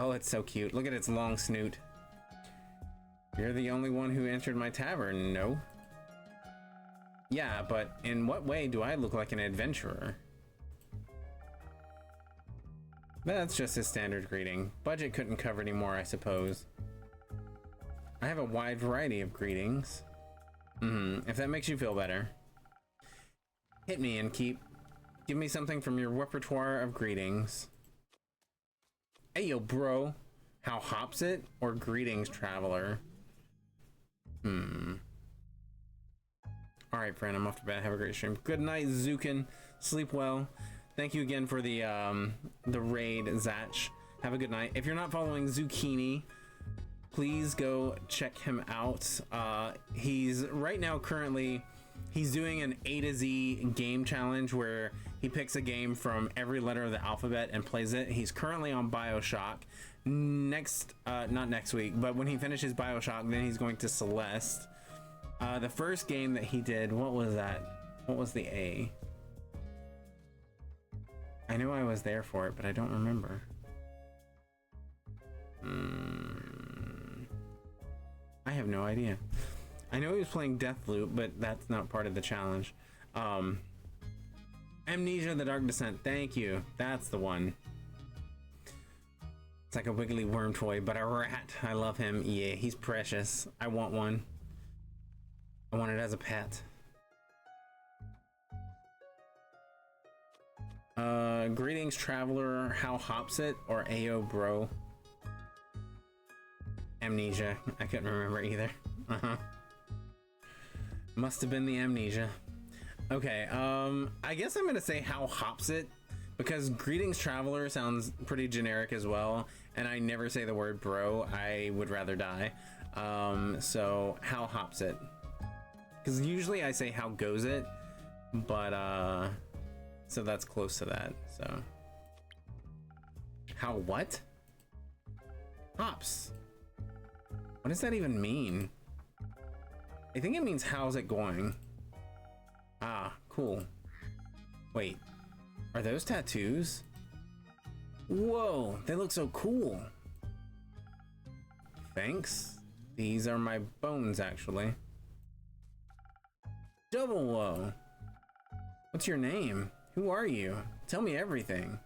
Oh, it's so cute. Look at its long snoot. You're the only one who entered my tavern, no? Yeah, but in what way do I look like an adventurer? That's just his standard greeting. Budget couldn't cover any more, I suppose. I have a wide variety of greetings. If that makes you feel better. Hit me and give me something from your repertoire of greetings. Hey yo, bro. How hops it? Or greetings, traveler? Alright, friend, I'm off to bed. Have a great stream. Good night, Zukin. Sleep well. Thank you again for the raid, Zatch. Have a good night. If you're not following Zucchini, please go check him out. He's right now currently he's doing an A to Z game challenge where he picks a game from every letter of the alphabet and plays it. He's currently on BioShock. Not next week, but when he finishes BioShock, then he's going to Celeste. The first game that he did, what was that? What was the A? I know I was there for it, but I don't remember. I have no idea. I know he was playing Deathloop, but that's not part of the challenge. Amnesia: The Dark Descent. Thank you. That's the one. It's like a wiggly worm toy, but a rat. I love him. Yeah, he's precious. I want one. I want it as a pet. Greetings, traveler. How hops it? Or Ayo, bro? Amnesia. I couldn't remember either. Must have been the amnesia. Okay, I guess I'm gonna say how hops it because greetings traveler sounds pretty generic as well, and I never say the word bro. I would rather die. So how hops it? Because usually I say how goes it, but so that's close to that. So how what? Hops. What does that even mean? I think it means how's it going. Ah, cool. Wait, are those tattoos? Whoa, they look so cool. Thanks. These are my bones, actually. Double whoa. What's your name? Who are you? Tell me everything.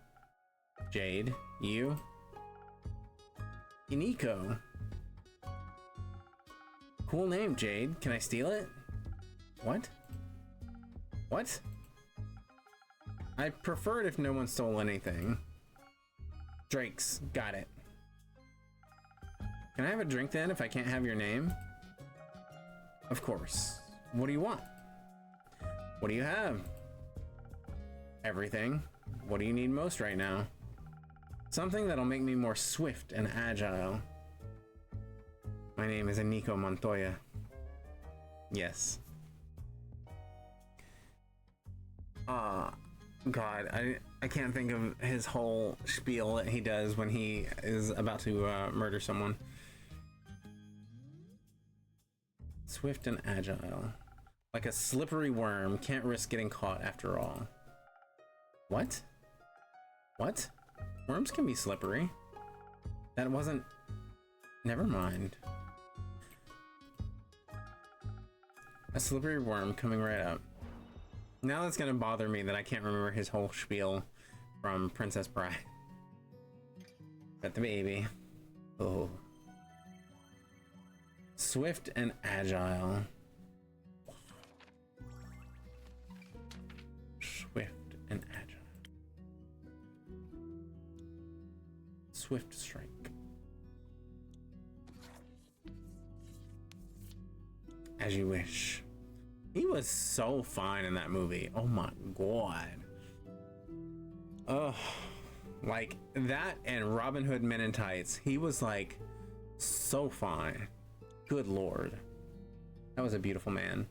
Jade, you? Iniko. Cool name, Jade. Can I steal it? What? What? I prefer it if no one stole anything. Drake's. Got it. Can I have a drink then if I can't have your name? Of course. What do you want? What do you have? Everything. What do you need most right now? Something that'll make me more swift and agile. My name is Eniko Montoya. Yes. God, I can't think of his whole spiel that he does when he is about to murder someone. Swift and agile. Like a slippery worm, can't risk getting caught after all. What? What? Worms can be slippery. That wasn't... Never mind. A slippery worm coming right up. Now that's gonna bother me that I can't remember his whole spiel from Princess Bride. Got the baby. Oh. Swift and agile. Swift and agile. Swift strike. As you wish. He was so fine in that movie. Oh my god. Oh, like that and Robin Hood Men in Tights. He was like so fine. Good lord. That was a beautiful man.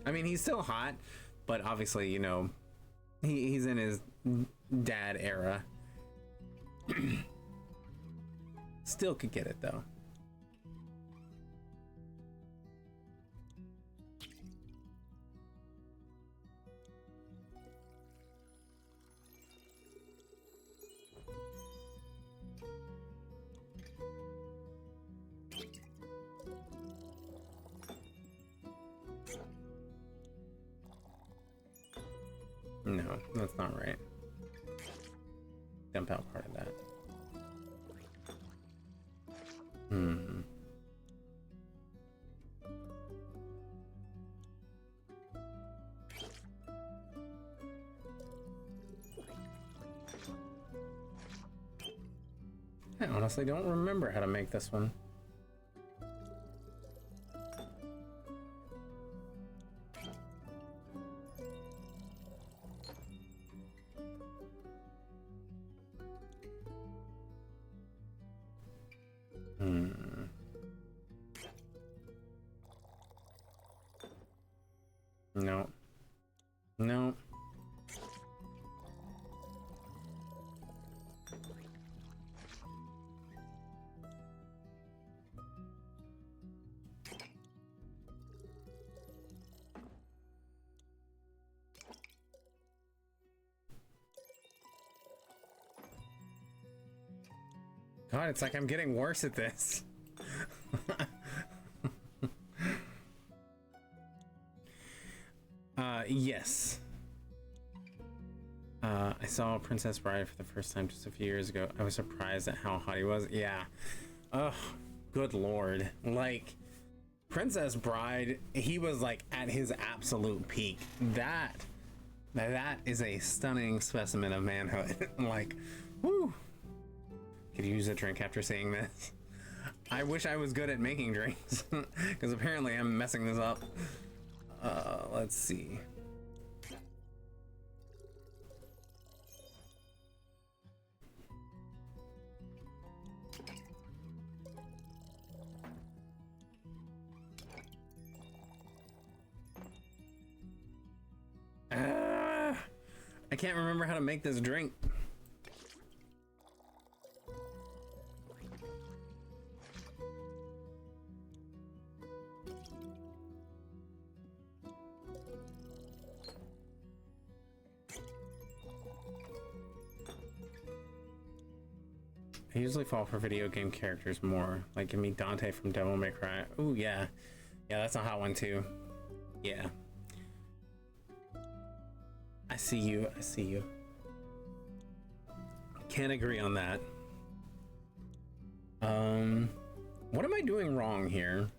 I mean, he's still hot, but obviously, you know, he's in his dad era. Still could get it though. No, that's not right. Dump out part of that. I honestly don't remember how to make this one. No. No. God, it's like I'm getting worse at this. Yes. I saw Princess Bride for the first time just a few years ago. I was surprised at how hot he was. Yeah. Ugh, good lord. Like, Princess Bride, he was like at his absolute peak. That is a stunning specimen of manhood. Like, woo. Could use a drink after seeing this. I wish I was good at making drinks, because apparently I'm messing this up. Let's see. I can't remember how to make this drink. I usually fall for video game characters more. Like, give me Dante from Devil May Cry. Ooh, yeah. Yeah, that's a hot one too. Yeah. I see you. I see you. Can't agree on that. What am I doing wrong here?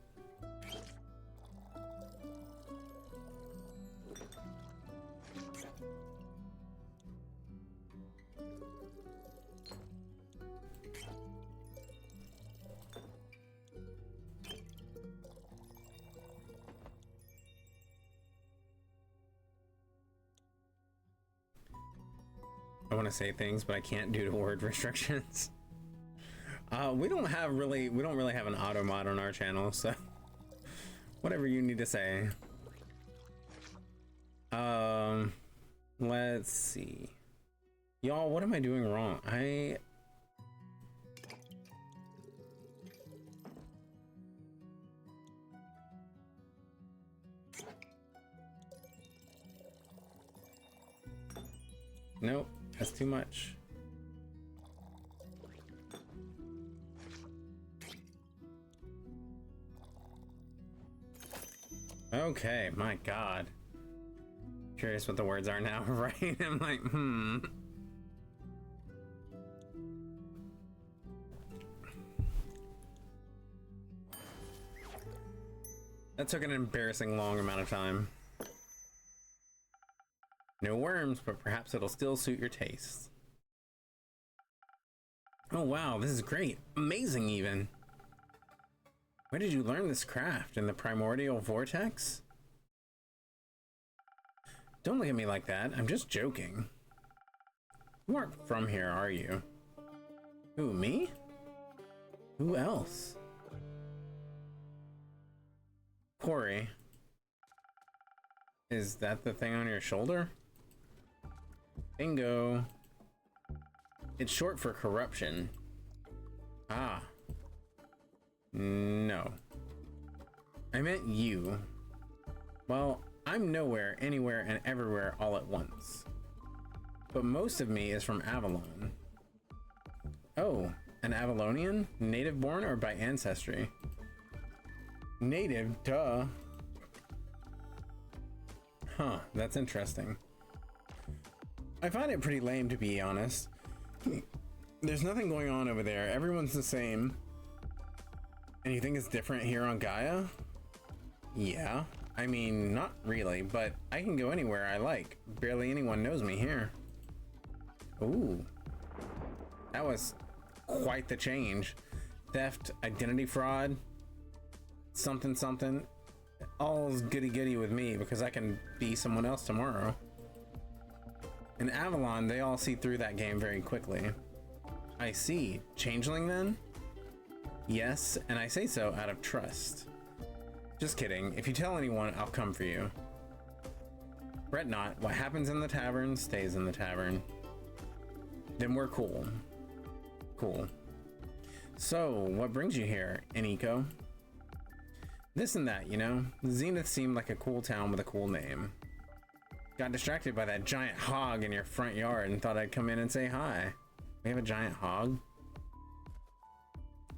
I want to say things, but I can't due to word restrictions. We don't really have an auto mod on our channel, so whatever you need to say. Let's see. Y'all, what am I doing wrong? Nope, that's too much. Okay, my God. Curious what the words are now, right? I'm like, That took an embarrassing long amount of time. No worms, but perhaps it'll still suit your taste. Oh wow, this is great. Amazing even. Where did you learn this craft? In the primordial vortex? Don't look at me like that. I'm just joking. You aren't from here, are you? Who, me? Who else? Corey. Is that the thing on your shoulder? Bingo. It's short for corruption. Ah. No. I meant you. Well, I'm nowhere, anywhere, and everywhere all at once. But most of me is from Avalon. Oh, an Avalonian? Native born or by ancestry? Native, duh. Huh, that's interesting. I find it pretty lame, to be honest. There's nothing going on over there. Everyone's the same. And you think it's different here on Gaia? Yeah. I mean, not really, but I can go anywhere I like. Barely anyone knows me here. Ooh. That was quite the change. Theft, identity fraud, something something. All's goody goody with me because I can be someone else tomorrow. In Avalon, they all see through that game very quickly. I see. Changeling then? Yes, and I say so out of trust. Just kidding. If you tell anyone, I'll come for you. Fret not. What happens in the tavern stays in the tavern. Then we're cool. Cool. So, what brings you here, Eniko? This and that, you know? Zenith seemed like a cool town with a cool name. Got distracted by that giant hog in your front yard and thought I'd come in and say hi. We have a giant hog?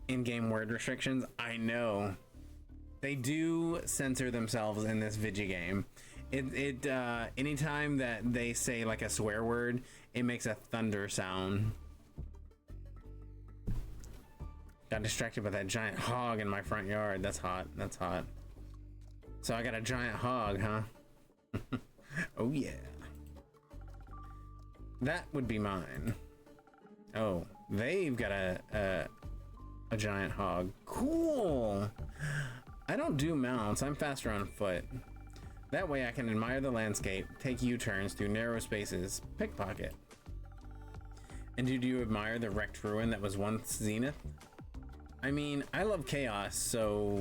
In-game word restrictions? I know. They do censor themselves in this Vigi game. Anytime that they say like a swear word, it makes a thunder sound. Got distracted by that giant hog in my front yard. That's hot. That's hot. So I got a giant hog, huh? Oh yeah. That would be mine. Oh, they've got a giant hog. Cool. I don't do mounts. I'm faster on foot. That way I can admire the landscape, take U-turns through narrow spaces, pickpocket. And do you admire the wrecked ruin that was once Zenith? I mean, I love chaos, so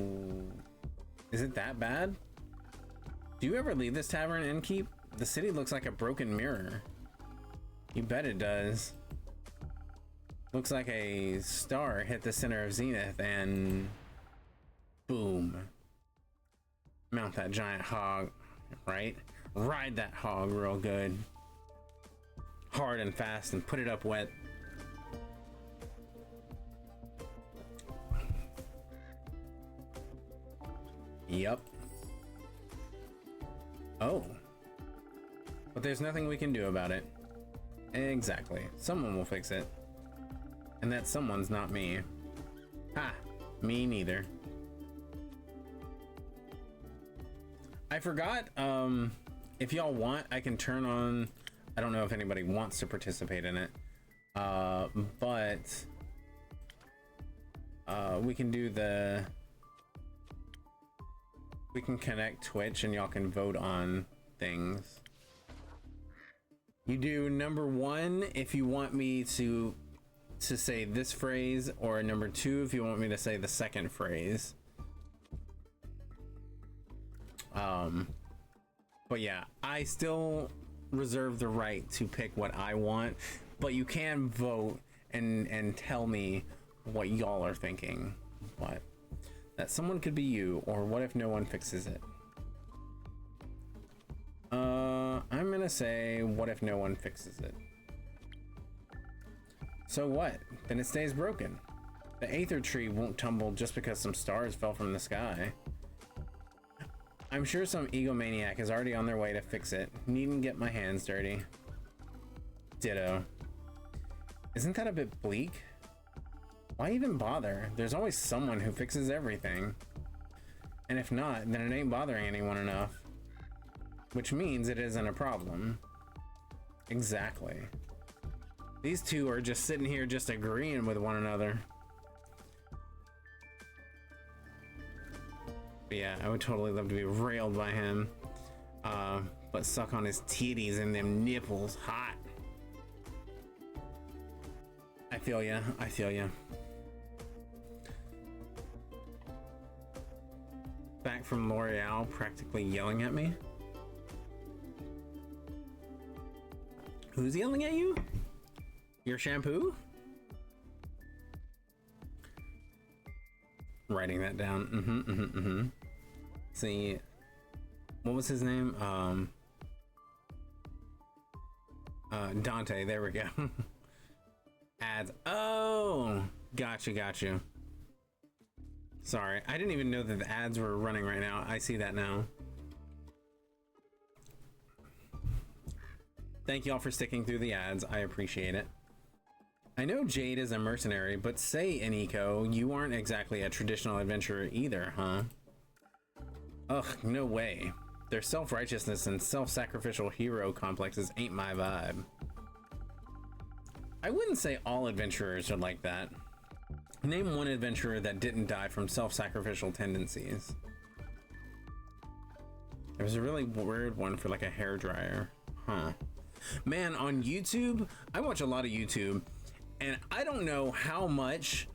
is it that bad? Do you ever leave this tavern and keep? The city looks like a broken mirror. You bet it does. Looks like a star hit the center of Zenith and boom. Mount that giant hog, right? Ride that hog real good. Hard and fast and put it up wet. Yep. Oh. But there's nothing we can do about it. Exactly. Someone will fix it. And that someone's not me. Ha! Me neither. I forgot, if y'all want, I can turn on... I don't know if anybody wants to participate in it. But... we can do the... We can connect Twitch and y'all can vote on things. You do number 1 if you want me to say this phrase, or number 2 if you want me to say the second phrase. But yeah, I still reserve the right to pick what I want, but you can vote and tell me what y'all are thinking. But that someone could be you, or what if no one fixes it? I'm gonna say, what if no one fixes it? So what? Then it stays broken. The Aether Tree won't tumble just because some stars fell from the sky. I'm sure some egomaniac is already on their way to fix it. Needn't get my hands dirty. Ditto. Isn't that a bit bleak? Why even bother? There's always someone who fixes everything. And if not, then it ain't bothering anyone enough. Which means it isn't a problem. Exactly. These two are just sitting here just agreeing with one another. But yeah, I would totally love to be railed by him. But suck on his titties and them nipples hot. I feel ya. I feel ya. Back from L'Oreal practically yelling at me. Who's yelling at you? Your shampoo? Writing that down. See, what was his name? Dante, there we go. Ads. Oh, gotcha. Sorry, I didn't even know that the ads were running right now. I see that now. Thank y'all for sticking through the ads. I appreciate it. I know Jade is a mercenary, but say, Eniko, you aren't exactly a traditional adventurer either, huh? Ugh, no way. Their self-righteousness and self-sacrificial hero complexes ain't my vibe. I wouldn't say all adventurers are like that. Name one adventurer that didn't die from self-sacrificial tendencies. There was a really weird one for like a hairdryer. Huh. Man, on YouTube, I watch a lot of YouTube, and I don't know how much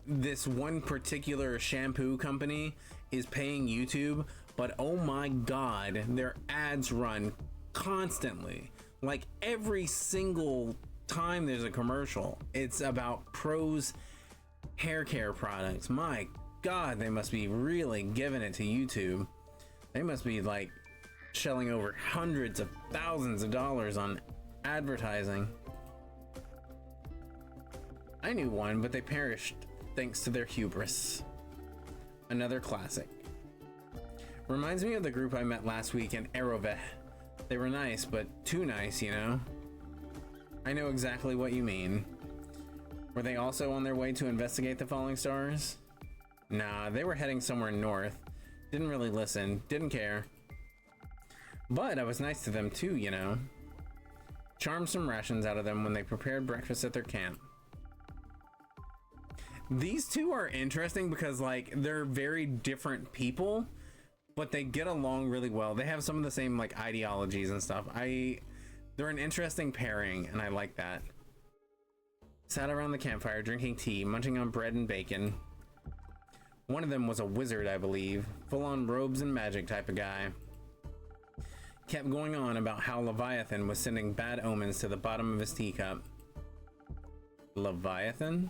this one particular shampoo company is paying YouTube, but oh my god, their ads run constantly. Like every single time there's a commercial, it's about Pros hair care products. My god, they must be really giving it to YouTube. They must be like shelling over hundreds of thousands of dollars on advertising. I knew one, but they perished thanks to their hubris. Another classic. Reminds me of the group I met last week in Aroveh. They were nice, but too nice, you know? I know exactly what you mean. Were they also on their way to investigate the falling stars? Nah, they were heading somewhere north. Didn't really listen, didn't care. But I was nice to them too, you know? Charmed some rations out of them when they prepared breakfast at their camp. These two are interesting because like they're very different people, but they get along really well. They have some of the same like ideologies and stuff. They're an interesting pairing, and I like that. Sat around the campfire drinking tea, munching on bread and bacon. One of them was a wizard, I believe, full on robes and magic type of guy. Kept going on about how Leviathan was sending bad omens to the bottom of his teacup. Leviathan?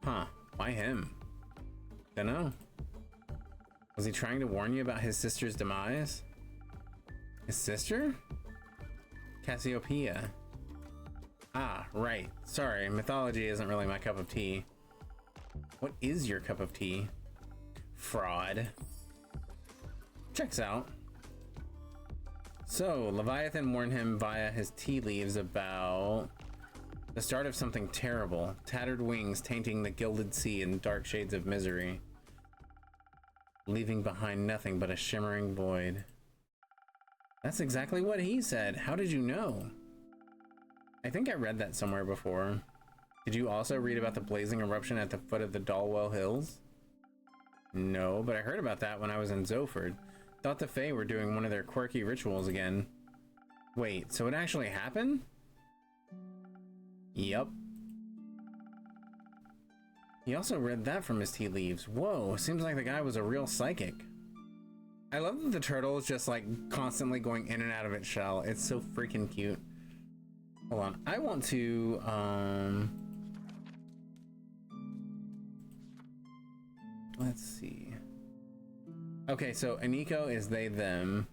Huh, why him? Dunno. Was he trying to warn you about his sister's demise? His sister? Cassiopeia. Ah, right. Sorry, mythology isn't really my cup of tea. What is your cup of tea? Fraud. Checks out. So, Leviathan warned him via his tea leaves about the start of something terrible. Tattered wings tainting the gilded sea in dark shades of misery. Leaving behind nothing but a shimmering void. That's exactly what he said. How did you know? I think I read that somewhere before. Did you also read about the blazing eruption at the foot of the Dalwell Hills? No, but I heard about that when I was in Zoford. Thought the Fae were doing one of their quirky rituals again. Wait, so it actually happened? Yup. He also read that from his tea leaves. Whoa, seems like the guy was a real psychic. I love that the turtle is just like constantly going in and out of its shell. It's so freaking cute. Hold on, I want to let's see. Okay, so Aniko is they them.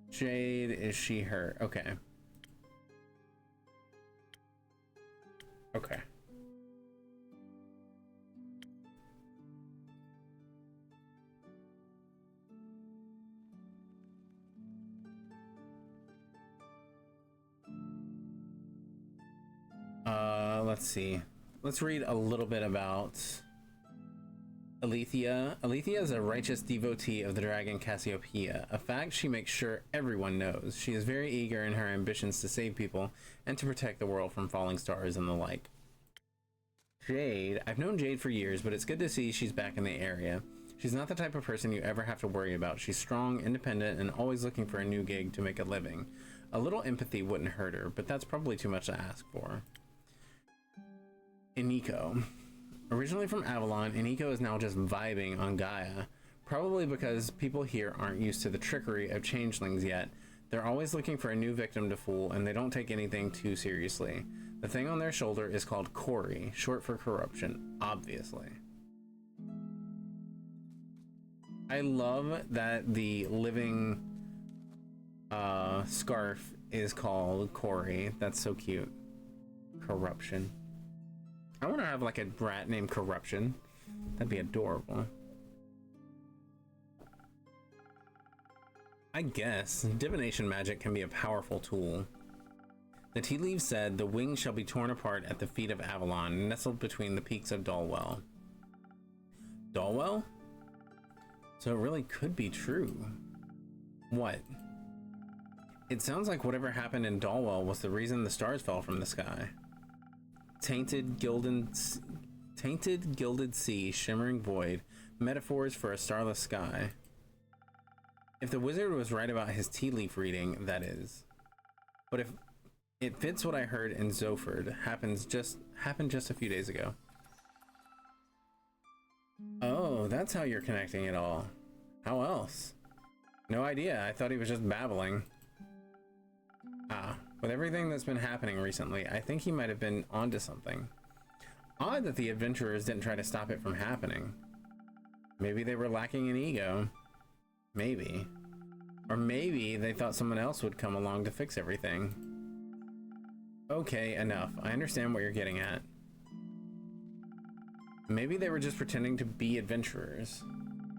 Jade is she her. Okay. Okay. Let's see. Let's read a little bit about Alethea. Alethea is a righteous devotee of the dragon Cassiopeia, a fact she makes sure everyone knows. She is very eager in her ambitions to save people and to protect the world from falling stars and the like. Jade. I've known Jade for years, but it's good to see she's back in the area. She's not the type of person you ever have to worry about. She's strong, independent, and always looking for a new gig to make a living. A little empathy wouldn't hurt her, but that's probably too much to ask for. Iniko. Originally from Avalon, Iniko is now just vibing on Gaia. Probably because people here aren't used to the trickery of changelings yet. They're always looking for a new victim to fool, and they don't take anything too seriously. The thing on their shoulder is called Cori, short for corruption, obviously. I love that the living scarf is called Cori. That's so cute. Corruption. I want to have like a rat named Corruption. That'd be adorable. I guess divination magic can be a powerful tool. The tea leaves said the wings shall be torn apart at the feet of Avalon, nestled between the peaks of Dalwell. Dalwell? So it really could be true. What? It sounds like whatever happened in Dalwell was the reason the stars fell from the sky. Tainted gilded sea, shimmering void, metaphors for a starless sky. If the wizard was right about his tea leaf reading, that is. But if it fits what I heard in Zoford, happened just a few days ago. Oh, That's how you're connecting it all. How else? No idea. I thought he was just babbling. Ah, with everything that's been happening recently, I think he might have been onto something. Odd that the adventurers didn't try to stop it from happening. Maybe they were lacking in ego. Maybe. Or maybe they thought someone else would come along to fix everything. Okay, enough. I understand what you're getting at. Maybe they were just pretending to be adventurers.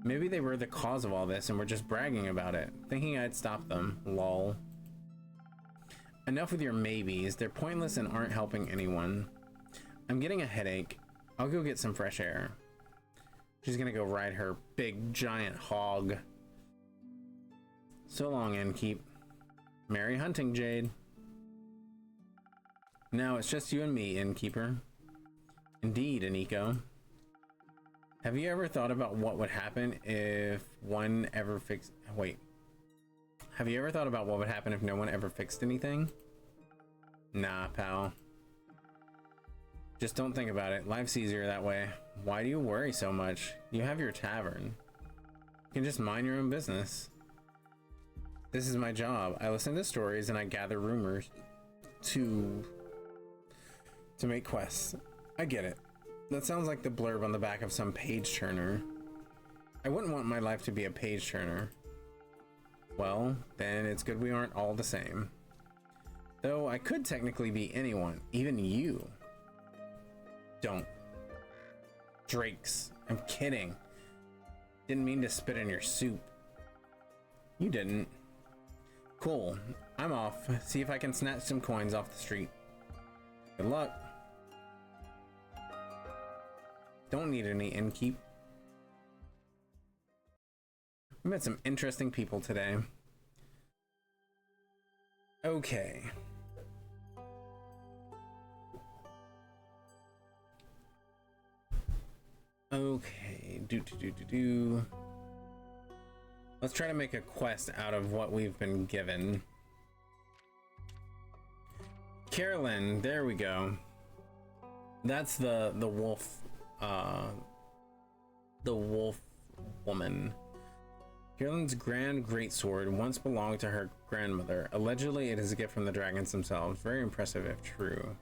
Maybe they were the cause of all this and were just bragging about it, thinking I'd stop them. Lol. Enough with your maybes. They're pointless and aren't helping anyone. I'm getting a headache. I'll go get some fresh air. She's gonna go ride her big giant hog. So long, Innkeep. Merry hunting, Jade. Now it's just you and me, Innkeeper. Indeed, Aniko. Have you ever thought about what would happen if one ever fixed... Wait. Have you ever thought about what would happen if no one ever fixed anything? Nah, pal. Just don't think about it. Life's easier that way. Why do you worry so much? You have your tavern. You can just mind your own business. This is my job. I listen to stories and I gather rumors to make quests. I get it. That sounds like the blurb on the back of some page turner. I wouldn't want my life to be a page turner. Well, then it's good we aren't all the same. Though I could technically be anyone, even you. Don't. Drakes. I'm kidding. Didn't mean to spit in your soup. You didn't. Cool. I'm off. See if I can snatch some coins off the street. Good luck. Don't need any innkeep. We met some interesting people today. Okay. Okay. Let's try to make a quest out of what we've been given. Carolyn, there we go. That's the wolf, the wolf woman. Carolyn's grand greatsword once belonged to her grandmother. Allegedly, it is a gift from the dragons themselves. Very impressive if true.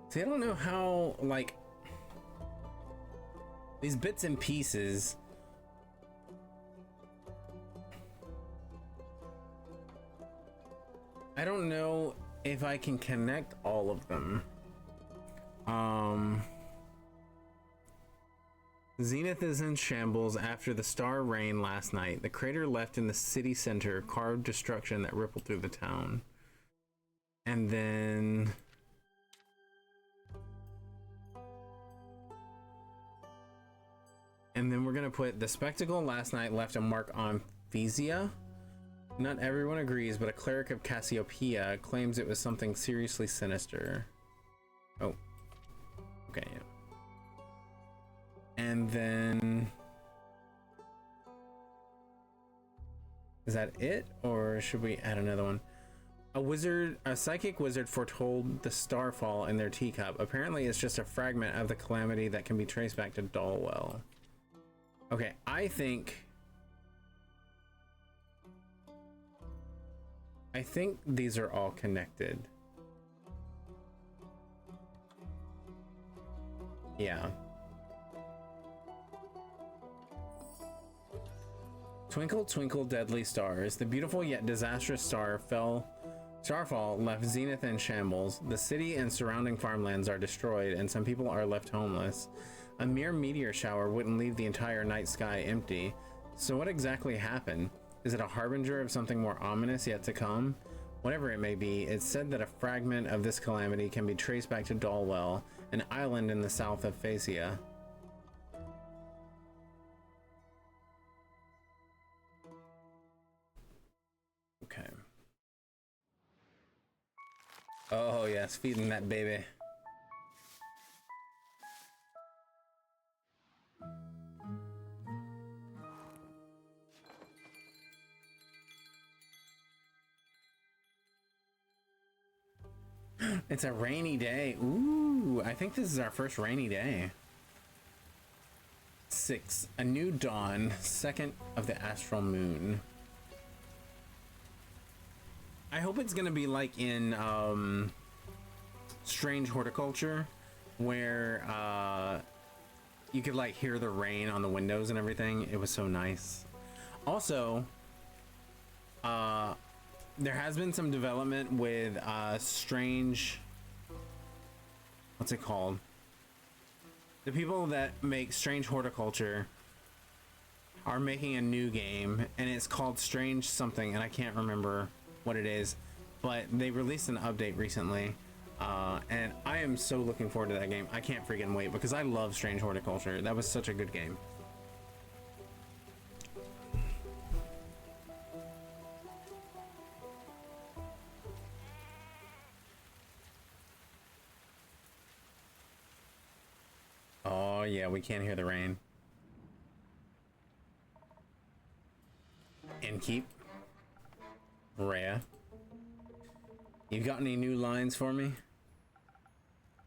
See, I don't know how, like, these bits and pieces. I don't know if I can connect all of them. Zenith is in shambles after the star rain last night. The crater left in the city center carved destruction that rippled through the town. And then... we're gonna put the spectacle last night left a mark on Physia. Not everyone agrees, but a cleric of Cassiopeia claims it was something seriously sinister. Oh. Okay, yeah. And then... is that it? Or should we add another one? A psychic wizard foretold the starfall in their teacup. Apparently it's just a fragment of the calamity that can be traced back to Dalwell. Okay, I think these are all connected. Yeah. Twinkle, twinkle, deadly stars. The beautiful yet disastrous starfall left Zenith in shambles. The city and surrounding farmlands are destroyed, and some people are left homeless. A mere meteor shower wouldn't leave the entire night sky empty. So what exactly happened? Is it a harbinger of something more ominous yet to come? Whatever it may be, it's said that a fragment of this calamity can be traced back to Dalwell, an island in the south of Phasia. Oh yes, feeding that baby. It's a rainy day. Ooh, I think this is our first rainy day. 6. A new dawn, second of the astral moon. I hope it's gonna be like in Strange Horticulture, where you could like hear the rain on the windows and everything. It was so nice. Also, there has been some development with Strange, what's it called? The people that make Strange Horticulture are making a new game, and it's called Strange something, and I can't remember what it is, but they released an update recently, and I am so looking forward to that game. I can't freaking wait because I love Strange Horticulture. That was such a good game. Oh yeah, we can't hear the rain. Innkeep. Rhea. You got any new lines for me?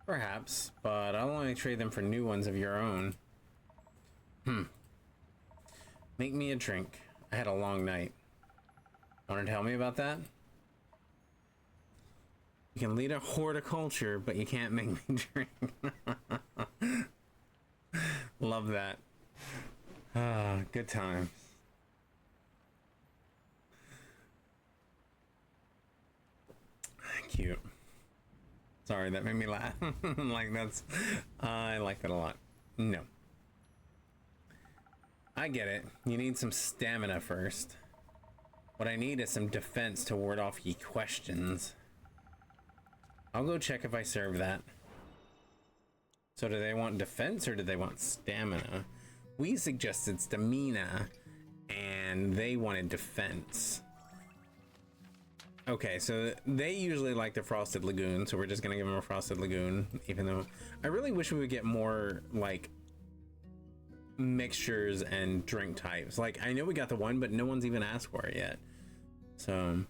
Perhaps, but I'll only trade them for new ones of your own. Make me a drink. I had a long night. Want to tell me about that? You can lead a horticulture, but you can't make me drink. Love that. Ah, good times. Cute. Sorry, that made me laugh. Like that's, I like that a lot. No. I get it. You need some stamina first. What I need is some defense to ward off ye questions. I'll go check if I serve that. So do they want defense or do they want stamina? We suggested stamina and they wanted defense. Okay, so they usually like the Frosted Lagoon, so we're just gonna give them a Frosted Lagoon, even though I really wish we would get more like mixtures and drink types. Like I know we got the one, but no one's even asked for it yet. So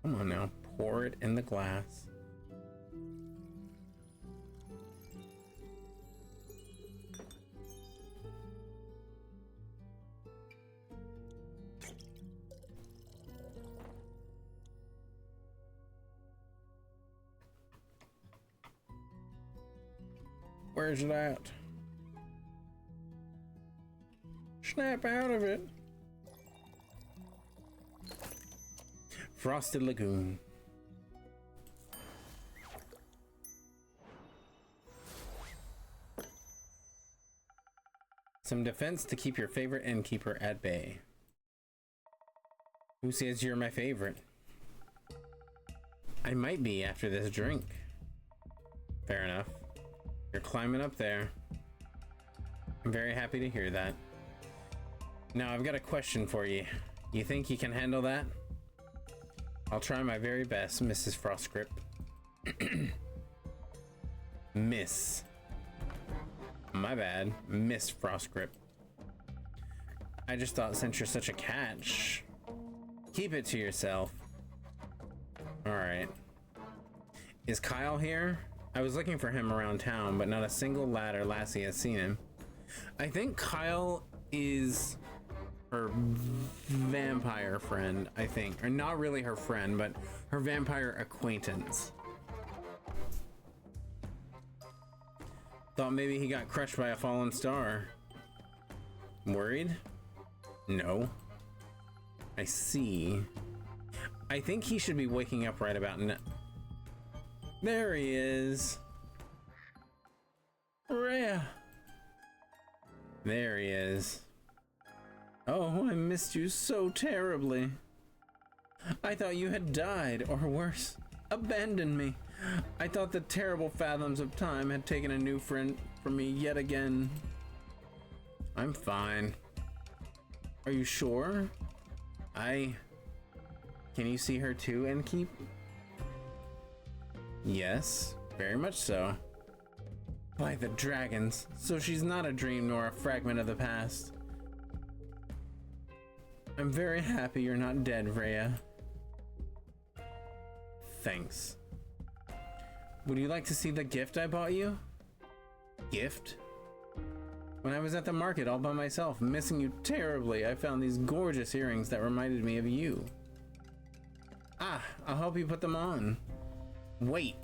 come on now, pour it in the glass. Where's it at? Snap out of it. Frosted Lagoon. Some defense to keep your favorite innkeeper at bay. Who says you're my favorite? I might be after this drink. Fair enough. You're climbing up there. I'm very happy to hear that. Now I've got a question for you. You think you can handle that? I'll try my very best, Mrs. Frostgrip. Miss. My bad, Miss Frostgrip. I just thought since you're such a catch, keep it to yourself. Alright. Is Kyle here? I was looking for him around town, but not a single lad or lassie has seen him. I think Kyle is her vampire friend, I think. Or not really her friend, but her vampire acquaintance. Thought maybe he got crushed by a fallen star. Worried? No. I see. I think he should be waking up right about now. There he is. Rhea. There he is. Oh, I missed you so terribly. I thought you had died, or worse, abandoned me. I thought the terrible fathoms of time had taken a new friend from me yet again. I'm fine. Are you sure? Can you see her too, Innkeep? Yes, very much so. By the dragons, so she's not a dream nor a fragment of the past. I'm very happy you're not dead, Rhea. Thanks. Would you like to see the gift I bought you? Gift? When I was at the market all by myself, missing you terribly, I found these gorgeous earrings that reminded me of you. Ah, I'll help you put them on. Wait.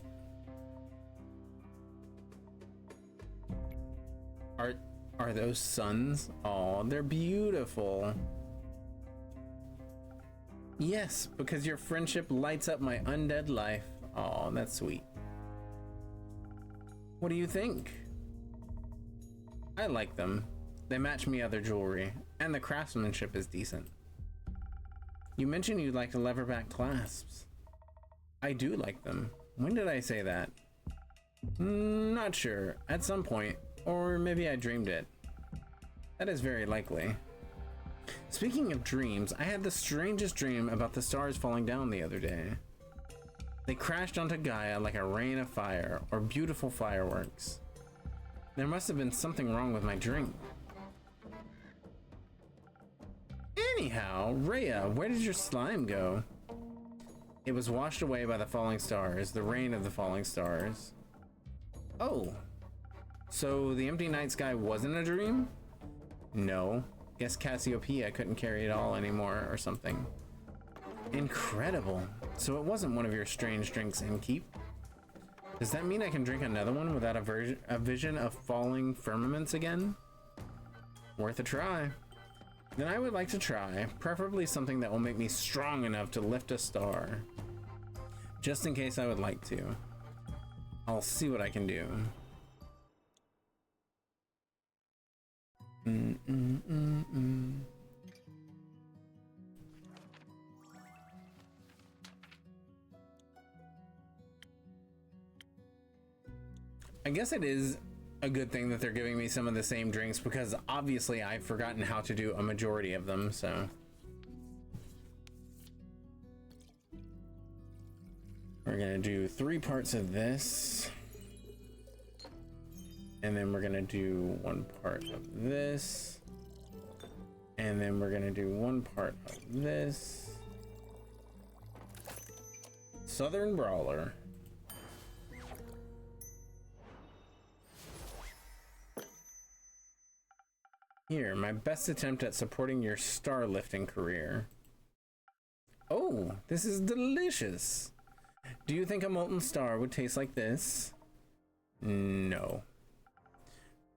Are those suns? Oh, they're beautiful. Yes, because your friendship lights up my undead life. Oh, that's sweet. What do you think? I like them. They match me other jewelry, and the craftsmanship is decent. You mentioned you'd like leatherback clasps. I do like them. When did I say that? Not sure. At some point. Or maybe I dreamed it. That is very likely. Speaking of dreams, I had the strangest dream about the stars falling down the other day. They crashed onto Gaia like a rain of fire or beautiful fireworks. There must have been something wrong with my dream. Anyhow, Rhea, where did your slime go? It was washed away by the falling stars, the rain of the falling stars. Oh, so the empty night sky wasn't a dream? No, guess Cassiopeia couldn't carry it all anymore or something. Incredible. So it wasn't one of your strange drinks, Innkeep. Does that mean I can drink another one without a vision of falling firmaments again? Worth a try. Then I would like to try, preferably something that will make me strong enough to lift a star. Just in case I would like to. I'll see what I can do. I guess it is a good thing that they're giving me some of the same drinks because obviously I've forgotten how to do a majority of them, so. We're gonna do 3 parts of this. And then we're gonna do 1 part of this. And then we're gonna do 1 part of this. Southern Brawler. Here, my best attempt at supporting your star lifting career. Oh, this is delicious. Do you think a molten star would taste like this? No.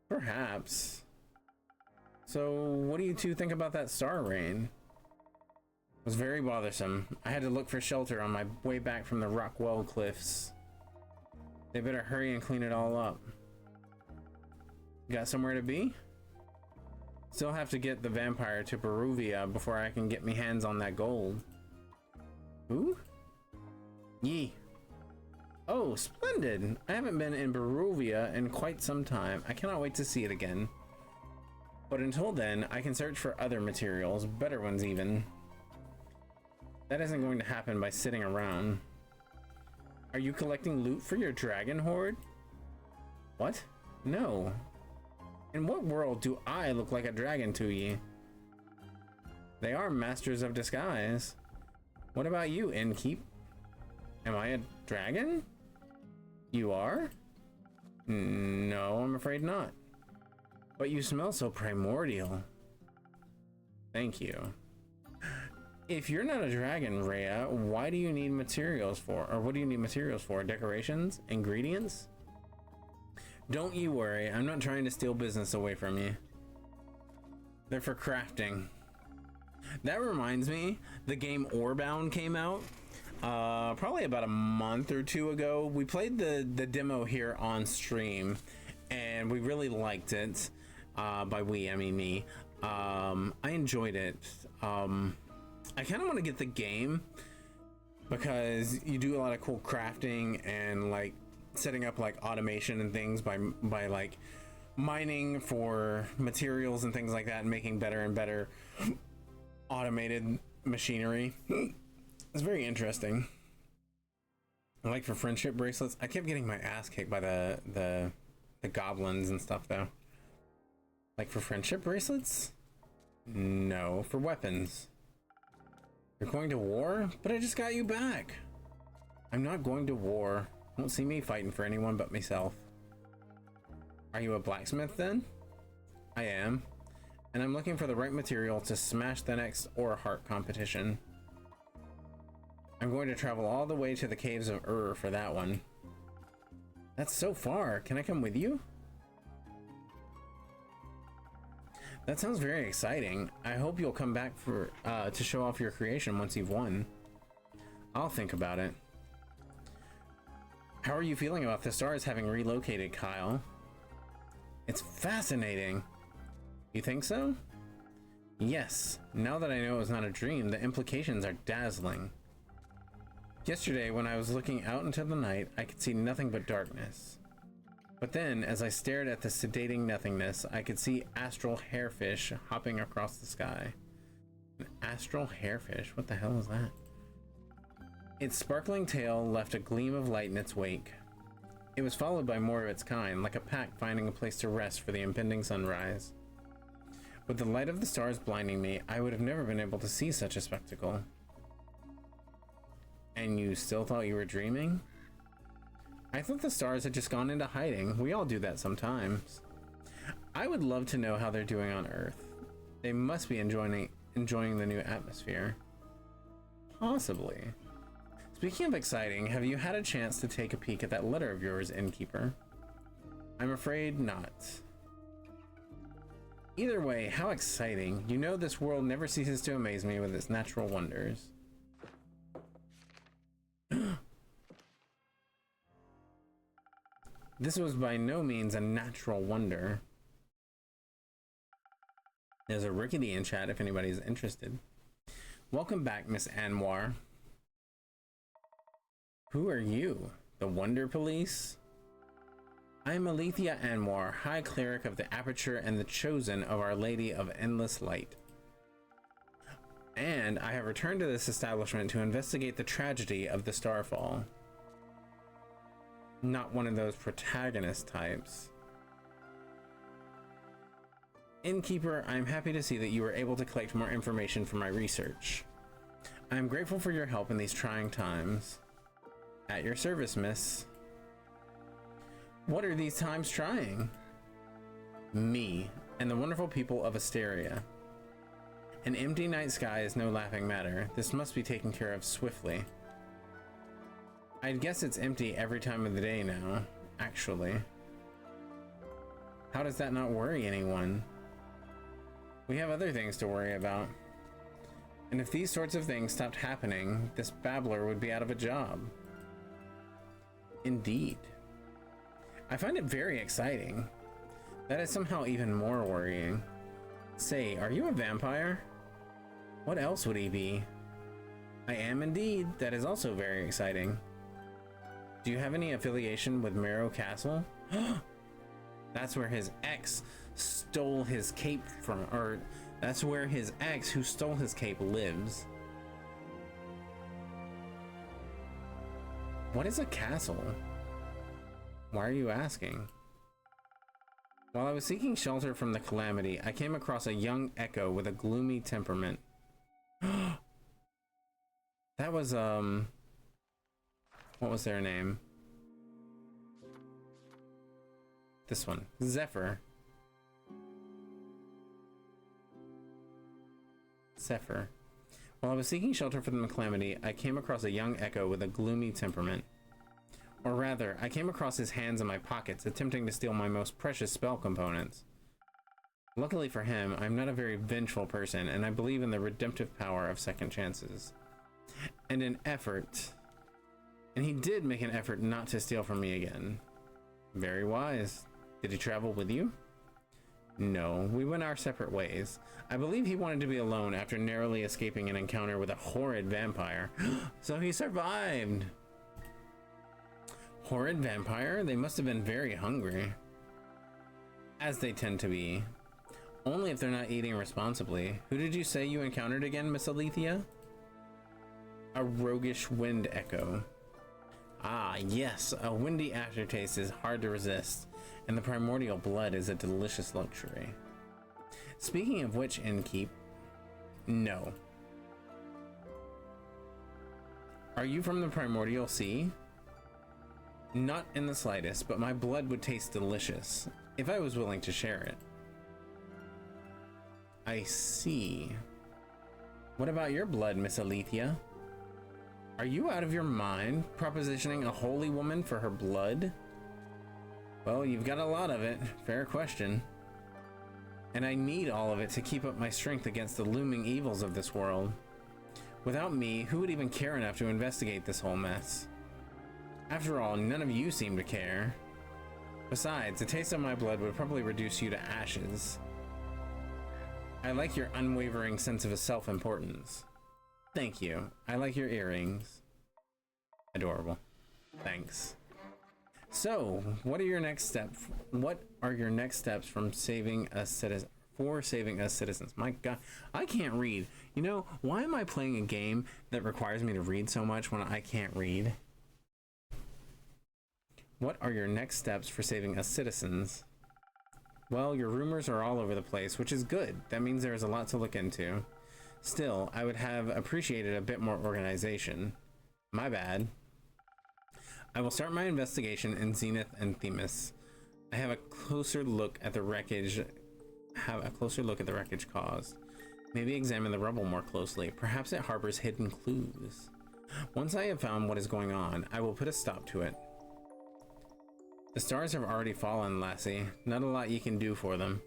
Perhaps. So, what do you two think about that star rain? It was very bothersome. I had to look for shelter on my way back from the Rockwell cliffs. They better hurry and clean it all up. Got somewhere to be? Still have to get the vampire to Peruvia before I can get me hands on that gold. Who? Yee. Oh, splendid! I haven't been in Peruvia in quite some time. I cannot wait to see it again. But until then, I can search for other materials, better ones even. That isn't going to happen by sitting around. Are you collecting loot for your dragon horde? What? No. In what world do I look like a dragon to ye? They are masters of disguise. What about you, Innkeep? Am I a dragon? You are? No, I'm afraid not. But you smell so primordial. Thank you. If you're not a dragon, Rhea, why do you need materials for? Or what do you need materials for? Decorations? Ingredients? Don't you worry, I'm not trying to steal business away from you. They're for crafting. That reminds me, the game Orebound came out probably about a month or 2 ago. We played the demo here on stream and we really liked it. By we, I mean me. I enjoyed it. I kind of want to get the game because you do a lot of cool crafting and like setting up like automation and things by like mining for materials and things like that and making better and better automated machinery. It's very interesting. Like for friendship bracelets, I kept getting my ass kicked by the goblins and stuff though. Like for friendship bracelets? No, for weapons. You're going to war? But I just got you back. I'm not going to war. Don't see me fighting for anyone but myself. Are you a blacksmith then? I am. And I'm looking for the right material to smash the next ore heart competition. I'm going to travel all the way to the caves of for that one. That's so far. Can I come with you? That sounds very exciting. I hope you'll come back for to show off your creation once you've won. I'll think about it. How are you feeling about the stars having relocated, Kyle? It's fascinating. You think so? Yes. Now that I know it was not a dream, the implications are dazzling. Yesterday, when I was looking out into the night, I could see nothing but darkness. But then, as I stared at the sedating nothingness, I could see astral hairfish hopping across the sky. An astral hairfish? What the hell is that? Its sparkling tail left a gleam of light in its wake. It was followed by more of its kind, like a pack finding a place to rest for the impending sunrise. With the light of the stars blinding me, I would have never been able to see such a spectacle. And you still thought you were dreaming? I thought the stars had just gone into hiding. We all do that sometimes. I would love to know how they're doing on Earth. They must be enjoying the new atmosphere. Possibly. Speaking of exciting, have you had a chance to take a peek at that letter of yours, innkeeper? I'm afraid not. Either way, how exciting. You know this world never ceases to amaze me with its natural wonders. This was by no means a natural wonder. There's a rickety in chat if anybody's interested. Welcome back, Miss Anwar. Who are you? The Wonder Police? I am Alethea Anwar, High Cleric of the Aperture and the Chosen of Our Lady of Endless Light. And I have returned to this establishment to investigate the tragedy of the Starfall. Not one of those protagonist types. Innkeeper, I am happy to see that you were able to collect more information for my research. I am grateful for your help in these trying times. At your service, miss. What are these times trying? Me, and the wonderful people of Asteria. An empty night sky is no laughing matter. This must be taken care of swiftly. I'd guess it's empty every time of the day now, actually. How does that not worry anyone? We have other things to worry about. And if these sorts of things stopped happening, this babbler would be out of a job. Indeed. I find it very exciting. That is somehow even more worrying. Say, are you a vampire? What else would he be? I am indeed. That is also very exciting. Do you have any affiliation with Marrow Castle? That's where his ex stole his cape from, or that's where his ex who stole his cape lives. What is a castle? Why are you asking? While I was seeking shelter from the calamity, I came across a young echo with a gloomy temperament. That was, what was their name? This one. Zephyr. Zephyr. While I was seeking shelter from the calamity, I came across a young echo with a gloomy temperament. Or rather, I came across his hands in my pockets, attempting to steal my most precious spell components. Luckily for him, I'm not a very vengeful person, and I believe in the redemptive power of second chances. And he did make an effort not to steal from me again. Very wise. Did he travel with you? No, we went our separate ways. I believe he wanted to be alone after narrowly escaping an encounter with a horrid vampire. So he survived! Horrid vampire? They must have been very hungry. As they tend to be. Only if they're not eating responsibly. Who did you say you encountered again, Miss Alethea? A roguish wind echo. Ah, yes, a windy aftertaste is hard to resist, and the primordial blood is a delicious luxury. Speaking of which, innkeep, no. Are you from the primordial sea? Not in the slightest, but my blood would taste delicious, if I was willing to share it. I see. What about your blood, Miss Alethea? Are you out of your mind, propositioning a holy woman for her blood? Well, you've got a lot of it, fair question. And I need all of it to keep up my strength against the looming evils of this world. Without me, who would even care enough to investigate this whole mess? After all, none of you seem to care. Besides, a taste of my blood would probably reduce you to ashes. I like your unwavering sense of self-importance. Thank you. I like your earrings. Adorable. Thanks. So, what are your next steps? What are your next steps from saving us citizens? For saving us citizens. My God, I can't read. You know, why am I playing a game that requires me to read so much when I can't read? What are your next steps for saving us citizens? Well, your rumors are all over the place, which is good. That means there's a lot to look into. Still, I would have appreciated a bit more organization. My bad. I will start my investigation in Zenith and Themis. I have a closer look at the wreckage caused. Maybe examine the rubble more closely. Perhaps it harbors hidden clues. Once I have found what is going on, I will put a stop to it. The stars have already fallen, lassie. Not a lot you can do for them.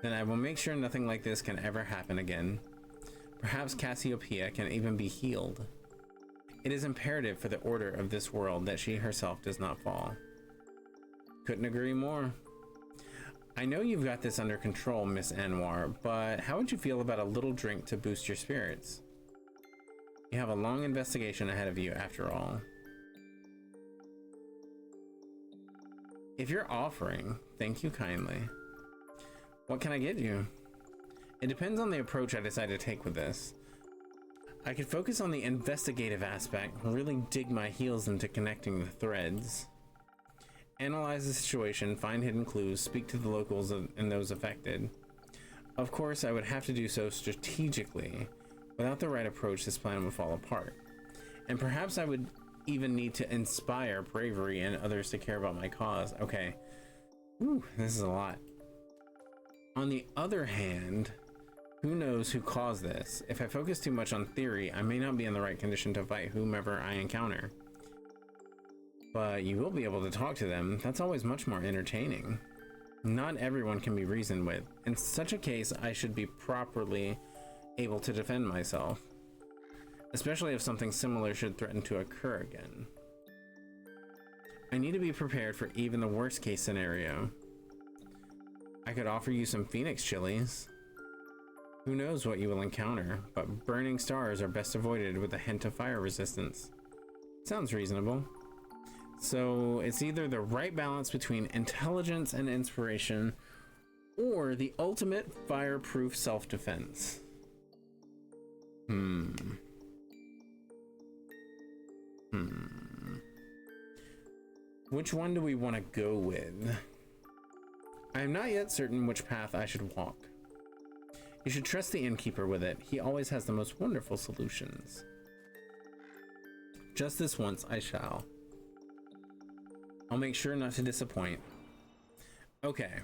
Then I will make sure nothing like this can ever happen again. Perhaps Cassiopeia can even be healed. It is imperative for the order of this world that she herself does not fall. Couldn't agree more. I know you've got this under control, Miss Anwar, but how would you feel about a little drink to boost your spirits? You have a long investigation ahead of you, after all. If you're offering, thank you kindly. What can I get you? It depends on the approach I decide to take with this. I could focus on the investigative aspect, really dig my heels into connecting the threads. Analyze the situation, find hidden clues, speak to the locals and those affected. Of course, I would have to do so strategically. Without the right approach, this plan would fall apart. And perhaps I would even need to inspire bravery in others to care about my cause. Okay. Whew, this is a lot. On the other hand, who knows who caused this? If I focus too much on theory, I may not be in the right condition to fight whomever I encounter. But you will be able to talk to them. That's always much more entertaining. Not everyone can be reasoned with. In such a case, I should be properly able to defend myself. Especially if something similar should threaten to occur again. I need to be prepared for even the worst case scenario. I could offer you some Phoenix chilies. Who knows what you will encounter, but burning stars are best avoided with a hint of fire resistance. Sounds reasonable. So it's either the right balance between intelligence and inspiration, or the ultimate fireproof self-defense. Which one do we want to go with? I am not yet certain which path I should walk. You should trust the innkeeper with it. He always has the most wonderful solutions. Just this once I shall. I'll make sure not to disappoint. Okay.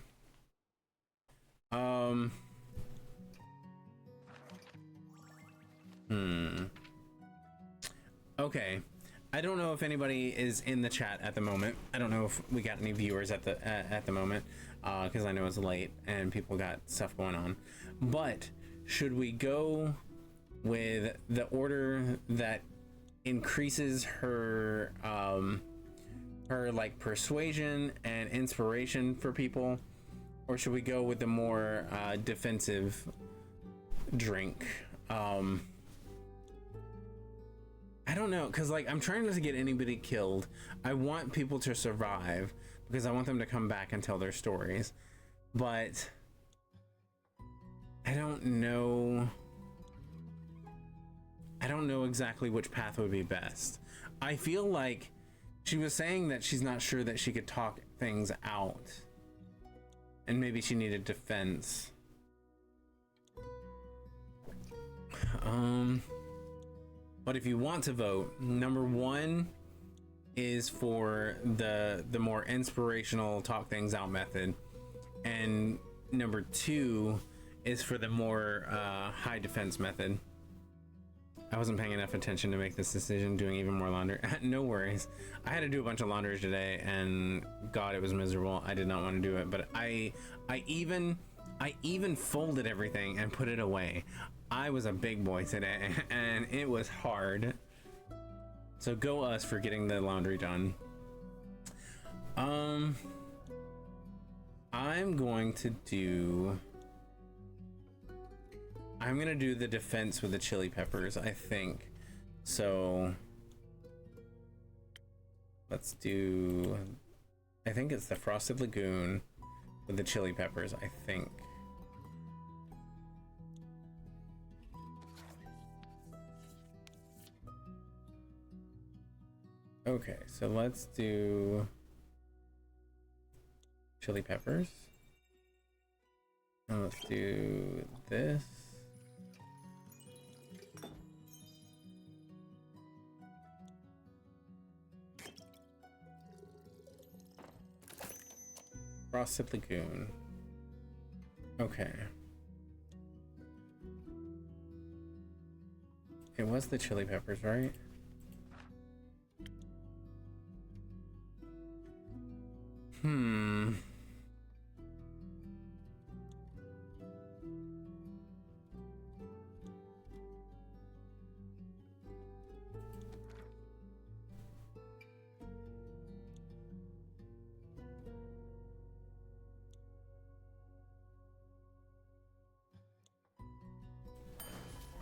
Okay. I don't know if anybody is in the chat at the moment. I don't know if we got any viewers at the moment, because I know it's late and people got stuff going on. But should we go with the order that increases her like persuasion and inspiration for people, or should we go with the more defensive drink? I don't know, because like I'm trying not to get anybody killed. I want people to survive because I want them to come back and tell their stories, but I don't know. I don't know exactly which path would be best. I feel like she was saying that she's not sure that she could talk things out. And maybe she needed defense. But if you want to vote, number 1 is for the more inspirational talk things out method, and number 2 is for the more high defense method. I wasn't paying enough attention to make this decision, doing even more laundry. No worries. I had to do a bunch of laundry today, and God, it was miserable. I did not want to do it, but I even folded everything and put it away. I was a big boy today, and it was hard. So go us for getting the laundry done. I'm going to do the defense with the chili peppers, I think. So let's do, I think it's the Frosted Lagoon with the chili peppers, I think. Okay, so let's do chili peppers. And let's do this. Frosted Lagoon. Okay. It was the chili peppers, right?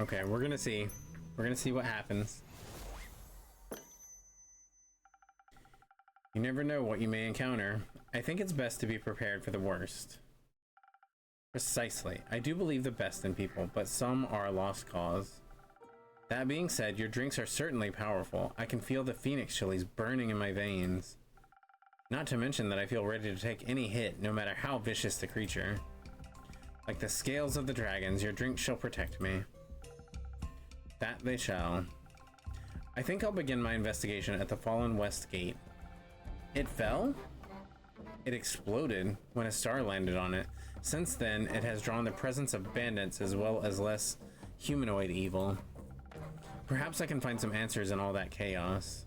Okay, we're gonna see. We're gonna see what happens. You never know what you may encounter. I think it's best to be prepared for the worst. Precisely. I do believe the best in people, but some are a lost cause. That being said, your drinks are certainly powerful. I can feel the phoenix chilies burning in my veins. Not to mention that I feel ready to take any hit, no matter how vicious the creature. Like the scales of the dragons, your drink shall protect me. That they shall. I think I'll begin my investigation at the fallen west gate. It fell? It exploded when a star landed on it. Since then, it has drawn the presence of bandits as well as less humanoid evil. Perhaps I can find some answers in all that chaos.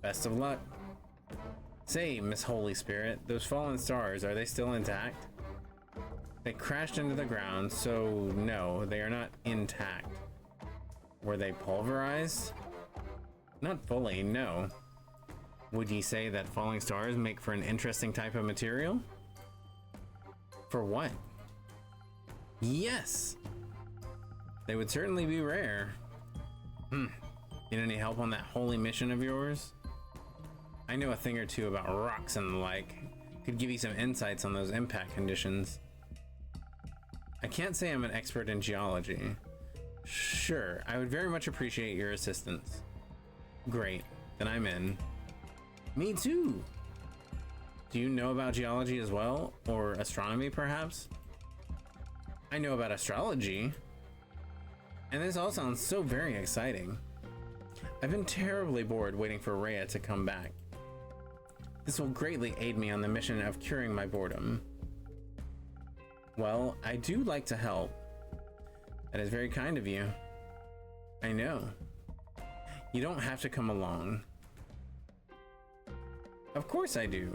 Best of luck. Say, Miss Holy Spirit, those fallen stars, are they still intact? They crashed into the ground, so no, they are not intact. Were they pulverized? Not fully, no. Would ye say that falling stars make for an interesting type of material? For what? Yes! They would certainly be rare. Need any help on that holy mission of yours? I know a thing or two about rocks and the like. Could give you some insights on those impact conditions. I can't say I'm an expert in geology. Sure, I would very much appreciate your assistance. Great, then I'm in. Me too! Do you know about geology as well? Or astronomy, perhaps? I know about astrology. And this all sounds so very exciting. I've been terribly bored waiting for Rhea to come back. This will greatly aid me on the mission of curing my boredom. Well, I do like to help. That is very kind of you. I know. You don't have to come along. Of course I do.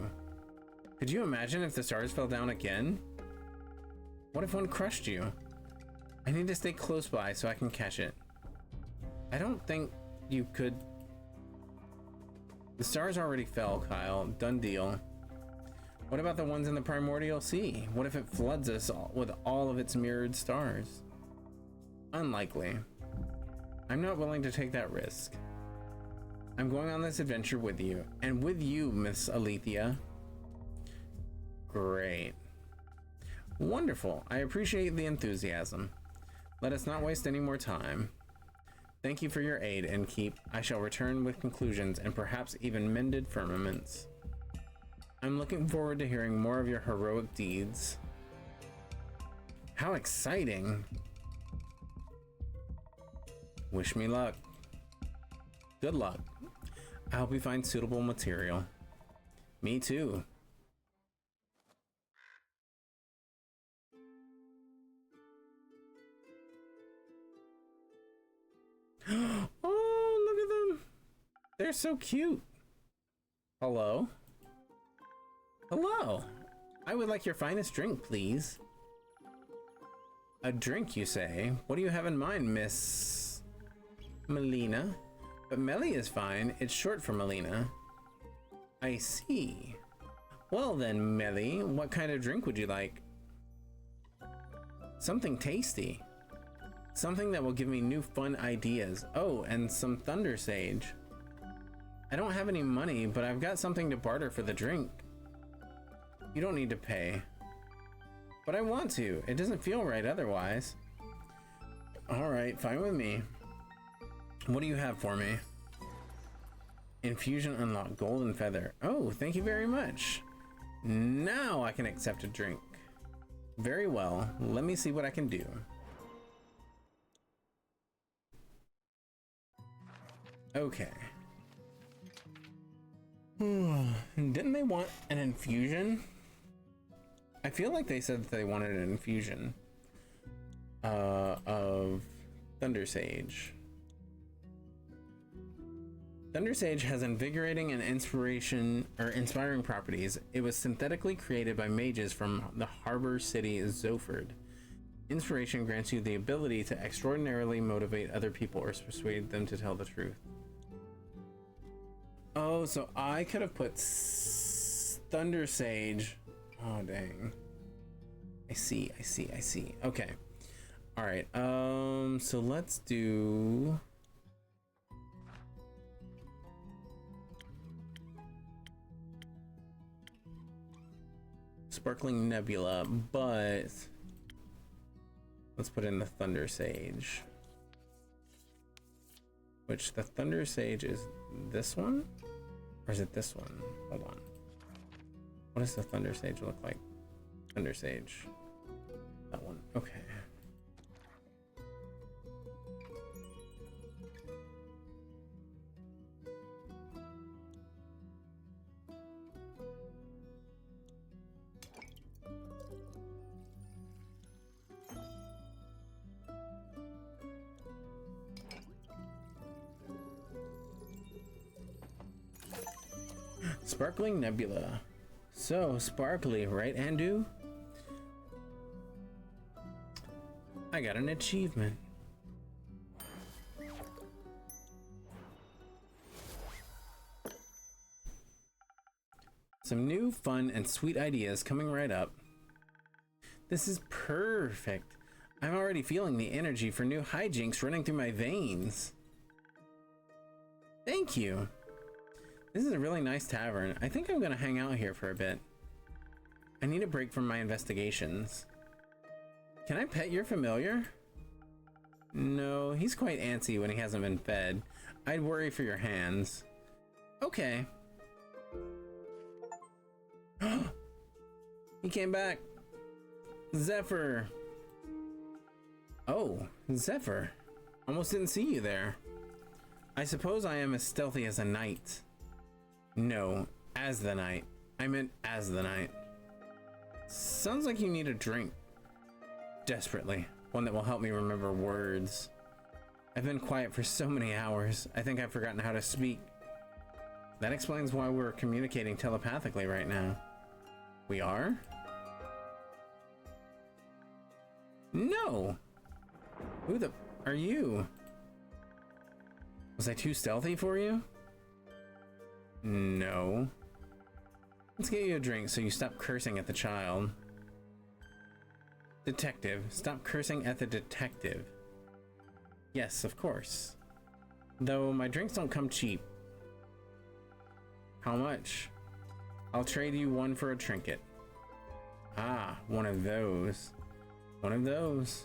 Could you imagine if the stars fell down again? What if one crushed you? I need to stay close by so I can catch it. I don't think you could. The stars already fell, Kyle. Done deal. What about the ones in the primordial sea? What if it floods us with all of its mirrored stars? Unlikely. I'm not willing to take that risk. I'm going on this adventure with you, and with you, Miss Alethea. Great. Wonderful. I appreciate the enthusiasm. Let us not waste any more time. Thank you for your aid and keep. I shall return with conclusions and perhaps even mended firmaments. I'm looking forward to hearing more of your heroic deeds. How exciting! Wish me luck. Good luck. I hope you find suitable material. Me too. Oh, look at them. They're so cute. Hello? Hello. I would like your finest drink, please. A drink, you say? What do you have in mind, Miss Melina? But Melly is fine. It's short for Melina. I see. Well then, Melly, what kind of drink would you like? Something tasty. Something that will give me new fun ideas. Oh, and some Thunder Sage. I don't have any money, but I've got something to barter for the drink. You don't need to pay. But I want to. It doesn't feel right otherwise. Alright, fine with me. What do you have for me? Infusion unlocked, golden feather. Oh, thank you very much. Now I can accept a drink. Very well, let me see what I can do. Okay. Didn't they want an infusion? I feel like they said that they wanted an infusion of Thunder Sage. Thunder Sage has invigorating and inspiring properties. It was synthetically created by mages from the harbor city Zoford. Inspiration grants you the ability to extraordinarily motivate other people or persuade them to tell the truth. Oh, so I could have put Thunder Sage. Oh, dang. I see. Okay. All right. So let's do... Sparkling Nebula, but let's put in the Thunder Sage. Which the Thunder Sage is this one? Or is it this one? Hold on. What does the Thunder Sage look like? Thunder Sage. That one. Okay. Sparkling Nebula. So sparkly, right, Andu? I got an achievement. Some new, fun, and sweet ideas coming right up. This is perfect. I'm already feeling the energy for new hijinks running through my veins. Thank you. This is a really nice tavern. I think I'm gonna hang out here for a bit. I need a break from my investigations. Can I pet your familiar? No, he's quite antsy when he hasn't been fed. I'd worry for your hands. Okay. He came back. Zephyr. Oh, Zephyr. Almost didn't see you there. I suppose I am as stealthy as a knight. No, as the knight. I meant as the knight. Sounds like you need a drink. Desperately. One that will help me remember words. I've been quiet for so many hours. I think I've forgotten how to speak. That explains why we're communicating telepathically right now. We are? No! Who the... are you? Was I too stealthy for you? No. Let's get you a drink so you stop cursing at the child. Detective, stop cursing at the detective. Yes, of course. Though my drinks don't come cheap. How much? I'll trade you one for a trinket. Ah, one of those. One of those.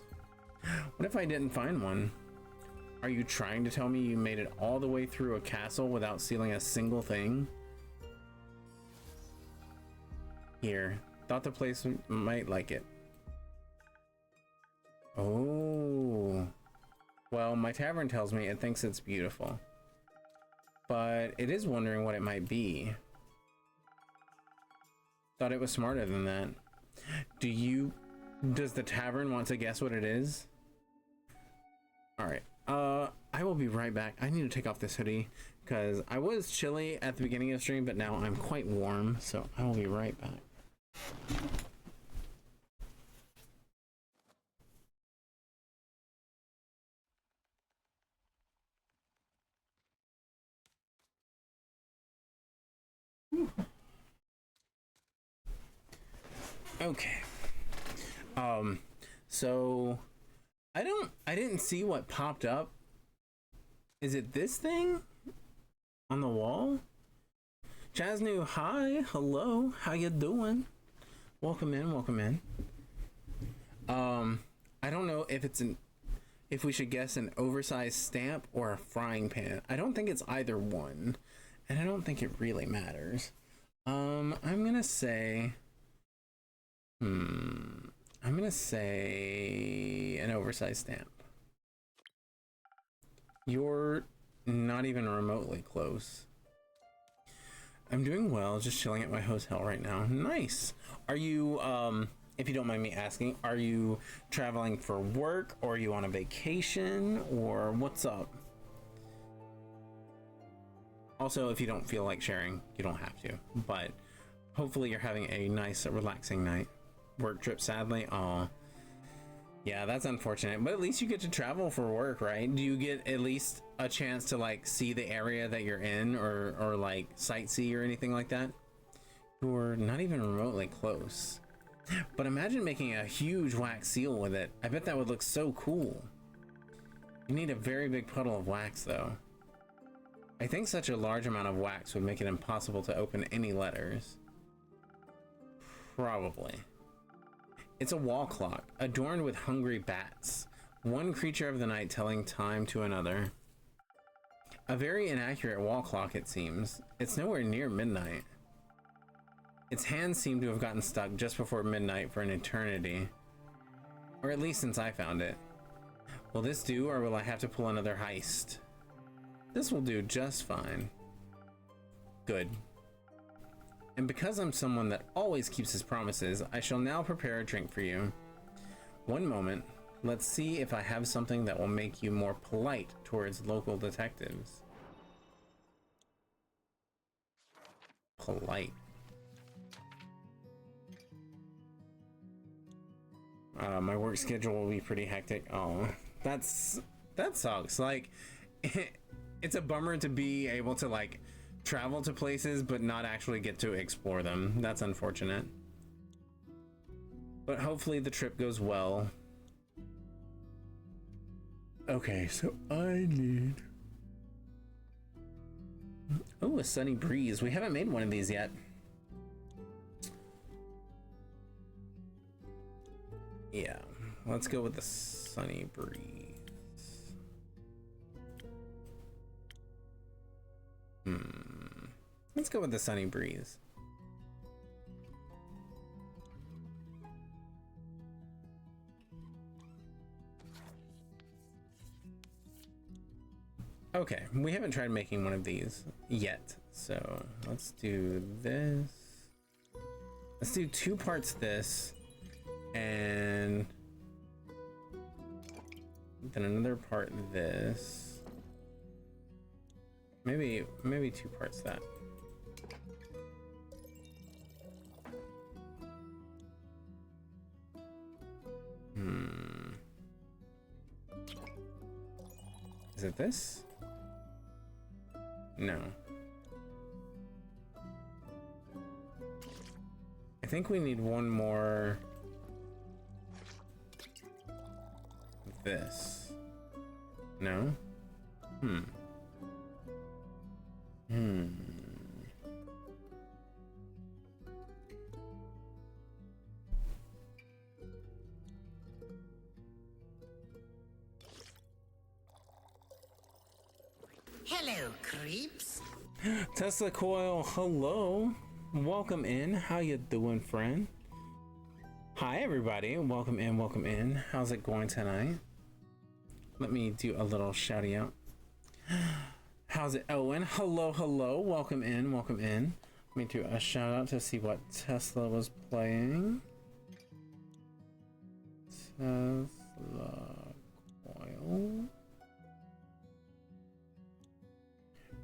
What if I didn't find one? Are you trying to tell me you made it all the way through a castle without sealing a single thing? Here, thought the place might like it. Oh. Well, my tavern tells me it thinks it's beautiful. But it is wondering what it might be. Thought it was smarter than that. Does the tavern want to guess what it is? Alright, I will be right back. I need to take off this hoodie because I was chilly at the beginning of the stream, but now I'm quite warm, so I will be right back. Okay. So I didn't see what popped up. Is it this thing on the wall? Jasnu, hi, hello, how you doing? Welcome in, welcome in. I don't know if we should guess an oversized stamp or a frying pan. I don't think it's either one, and I don't think it really matters. I'm gonna say an oversized stamp. You're not even remotely close. I'm doing well, just chilling at my hotel right now. Nice. Are you, if you don't mind me asking, are you traveling for work, or are you on a vacation, or what's up? Also, if you don't feel like sharing, you don't have to, but hopefully you're having a nice, relaxing night. Work trip, sadly. Oh, yeah, that's unfortunate, but at least you get to travel for work, right? Do you get at least a chance to like see the area that you're in, or like sightsee or anything like that? You're not even remotely close. But imagine making a huge wax seal with it. I bet that would look so cool. You need a very big puddle of wax though. I think such a large amount of wax would make it impossible to open any letters. Probably. It's a wall clock, adorned with hungry bats. One creature of the night telling time to another. A very inaccurate wall clock, it seems. It's nowhere near midnight. Its hands seem to have gotten stuck just before midnight for an eternity. Or at least since I found it. Will this do, or will I have to pull another heist? This will do just fine. Good. And because I'm someone that always keeps his promises, I shall now prepare a drink for you. One moment. Let's see if I have something that will make you more polite towards local detectives. Polite. My work schedule will be pretty hectic. Oh, that sucks. Like, it's a bummer to be able to like travel to places but not actually get to explore them. That's unfortunate. But hopefully the trip goes well. Okay, so I need... Oh, a sunny breeze. We haven't made one of these yet. Yeah, let's go with the sunny breeze. Let's go with the sunny breeze. Okay, we haven't tried making one of these yet, so let's do this. Let's do 2 parts this, and then another part this. Maybe 2 parts that. Is it this? No. I think we need one more. This. No? Hello, creeps. Tesla Coil, hello. Welcome in. How you doing, friend? Hi, everybody. Welcome in, welcome in. How's it going tonight? Let me do a little shouty out. How's it, Owen? Hello, hello. Welcome in, welcome in. Let me do a shout out to see what Tesla was playing. Tesla Coil.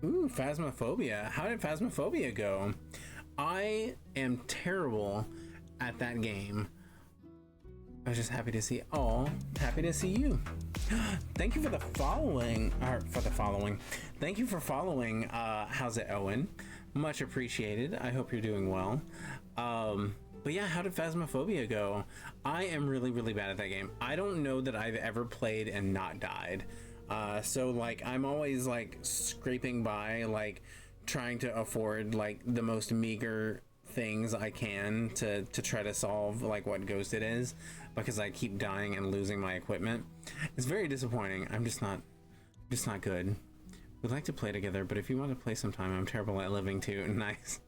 Ooh, Phasmophobia. How did Phasmophobia go? I am terrible at that game. I was just happy to see. Oh, happy to see you. Thank you for the following. Thank you for following. How's it, Owen? Much appreciated. I hope you're doing well. But yeah, how did Phasmophobia go? I am really, really bad at that game. I don't know that I've ever played and not died. So like I'm always like scraping by, like trying to afford like the most meager things I can to try to solve like what ghost it is, because I keep dying and losing my equipment. It's very disappointing. I'm just not good. We'd like to play together, but if you want to play sometime, I'm terrible at living too. Nice.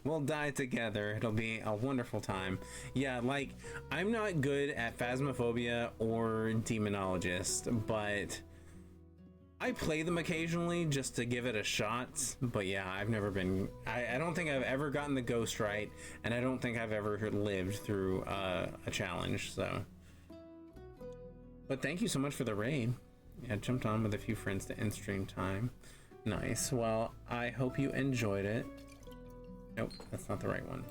We'll die together. It'll be a wonderful time. Yeah, like I'm not good at Phasmophobia or Demonologist, but I play them occasionally just to give it a shot. But yeah, I've never been, I don't think I've ever gotten the ghost right, and I don't think I've ever lived through a challenge, so. But thank you so much for the raid. Yeah, jumped on with a few friends to end stream time. Nice. Well, I hope you enjoyed it. Nope, that's not the right one.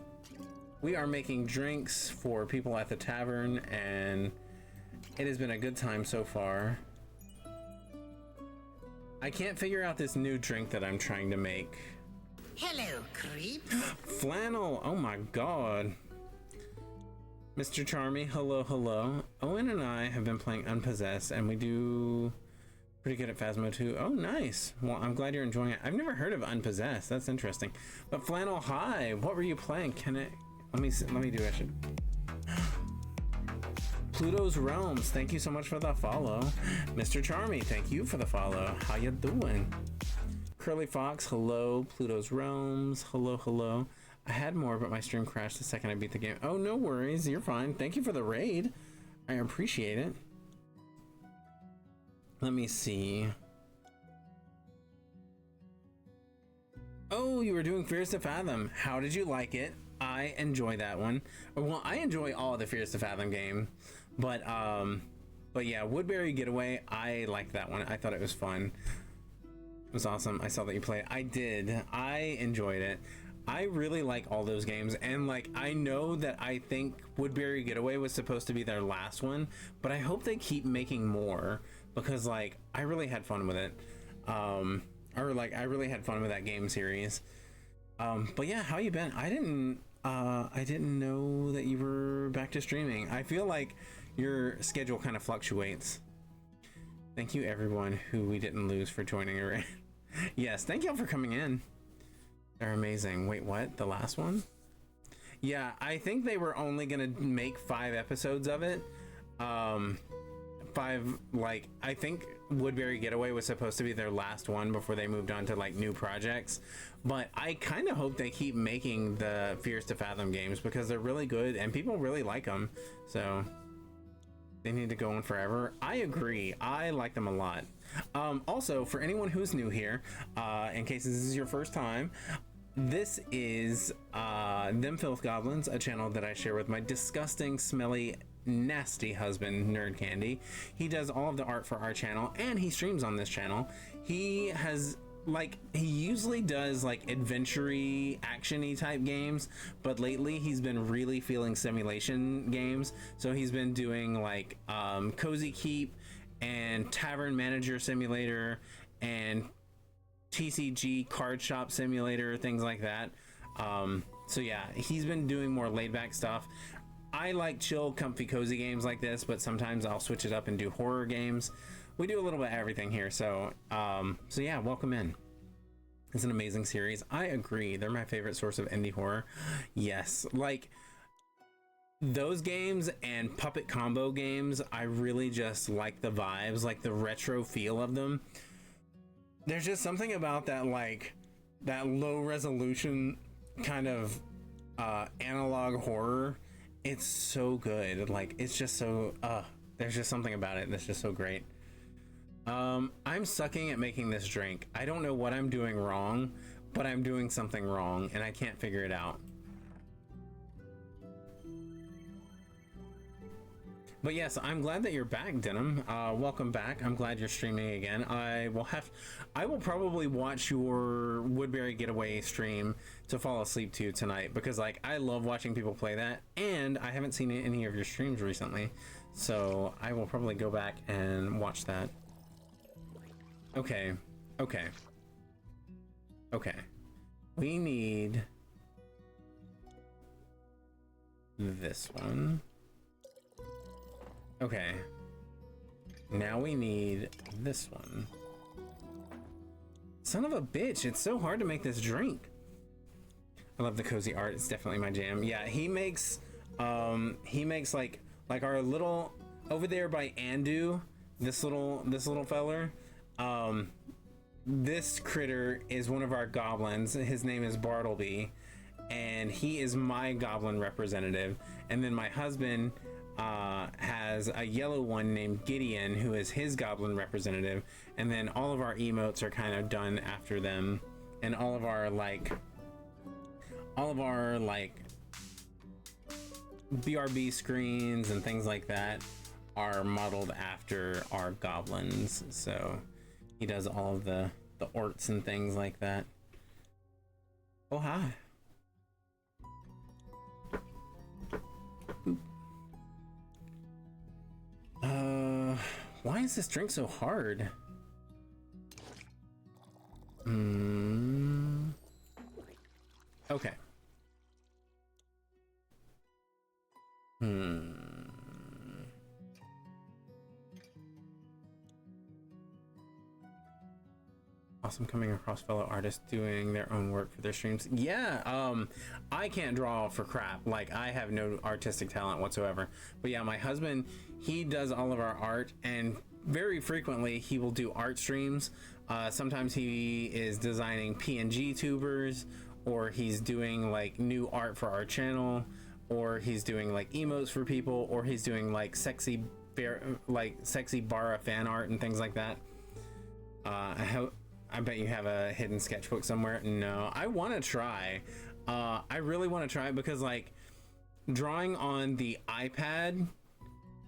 We are making drinks for people at the tavern, and it has been a good time so far. I can't figure out this new drink that I'm trying to make. Hello, creep. Flannel, oh my god. Mr. Charmy, hello, hello. Owen and I have been playing Unpossessed, and we do pretty good at Phasmo too. Oh, nice. Well, I'm glad you're enjoying it. I've never heard of Unpossessed. That's interesting. But Flannel, hi. What were you playing? Can it? Let me do it. Pluto's Realms, thank you so much for the follow. Mr. Charmy, thank you for the follow. How you doing? Curly Fox, hello. Pluto's Realms, hello, hello. I had more, but my stream crashed the second I beat the game. Oh, no worries. You're fine. Thank you for the raid. I appreciate it. Let me see. Oh, you were doing Fears to Fathom. How did you like it? I enjoy that one. Well, I enjoy all of the Fears to Fathom game, but yeah, Woodbury Getaway, I liked that one. I thought it was fun. It was awesome. I saw that you played. I did. I enjoyed it. I really like all those games, and like I know that I think Woodbury Getaway was supposed to be their last one, but I hope they keep making more, because like I really had fun with it. Or like I really had fun with that game series. But yeah, how you been? I didn't know that you were back to streaming. I feel like your schedule kind of fluctuates. Thank you everyone who we didn't lose for joining her. Yes, thank y'all for coming in. They're amazing. Wait, what? The last one? Yeah, I think they were only gonna make 5 episodes of it. 5, like, I think Woodbury Getaway was supposed to be their last one before they moved on to like new projects, but I kind of hope they keep making the Fears to Fathom games, because they're really good and people really like them, so they need to go on forever. I agree. I like them a lot. Also, for anyone who's new here, in case this is your first time, this is Them Filth Goblins, a channel that I share with my disgusting, smelly, nasty husband, Nerd Candy. He does all of the art for our channel, and he streams on this channel. He has he usually does like adventure-y, action-y type games, but lately he's been really feeling simulation games. So he's been doing like Cozy Keep and Tavern Manager Simulator and TCG Card Shop Simulator, things like that. So yeah, he's been doing more laid-back stuff. I like chill, comfy, cozy games like this, but sometimes I'll switch it up and do horror games. We do a little bit of everything here, so yeah, welcome in. It's an amazing series. I agree. They're my favorite source of indie horror. Yes, like those games and puppet combo games, I really just like the vibes, like the retro feel of them. there's just something about that, like that low resolution kind of analog horror. It's so good. Like, it's just so there's just something about it that's just so great. I'm sucking at making this drink. I don't know what I'm doing wrong, but I'm doing something wrong and I can't figure it out. But yes, I'm glad that you're back, Denim. Welcome back. I'm glad you're streaming again. I will probably watch your Woodbury Getaway stream to fall asleep to tonight, because like I love watching people play that, and I haven't seen any of your streams recently, so I will probably go back and watch that. Okay. We need this one. Okay. Now we need this one. Son of a bitch, it's so hard to make this drink. I love the cozy art. It's definitely my jam. Yeah, he makes like our little over there by Andu, this little feller. This critter is one of our goblins. His name is Bartleby, and he is my goblin representative. And then my husband has a yellow one named Gideon, who is his goblin representative, and then all of our emotes are kind of done after them, and all of our BRB screens and things like that are modeled after our goblins. So he does all of the orts and things like that. Oh, hi. Why is this drink so hard? Okay. Awesome coming across fellow artists doing their own work for their streams. Yeah, I can't draw for crap. Like, I have no artistic talent whatsoever. But yeah, my husband, he does all of our art, and very frequently he will do art streams. Sometimes he is designing PNG tubers, or he's doing like new art for our channel, or he's doing like emotes for people, or he's doing like sexy Bara fan art and things like that. I bet you have a hidden sketchbook somewhere. No, I want to try. I really want to try, because like drawing on the iPad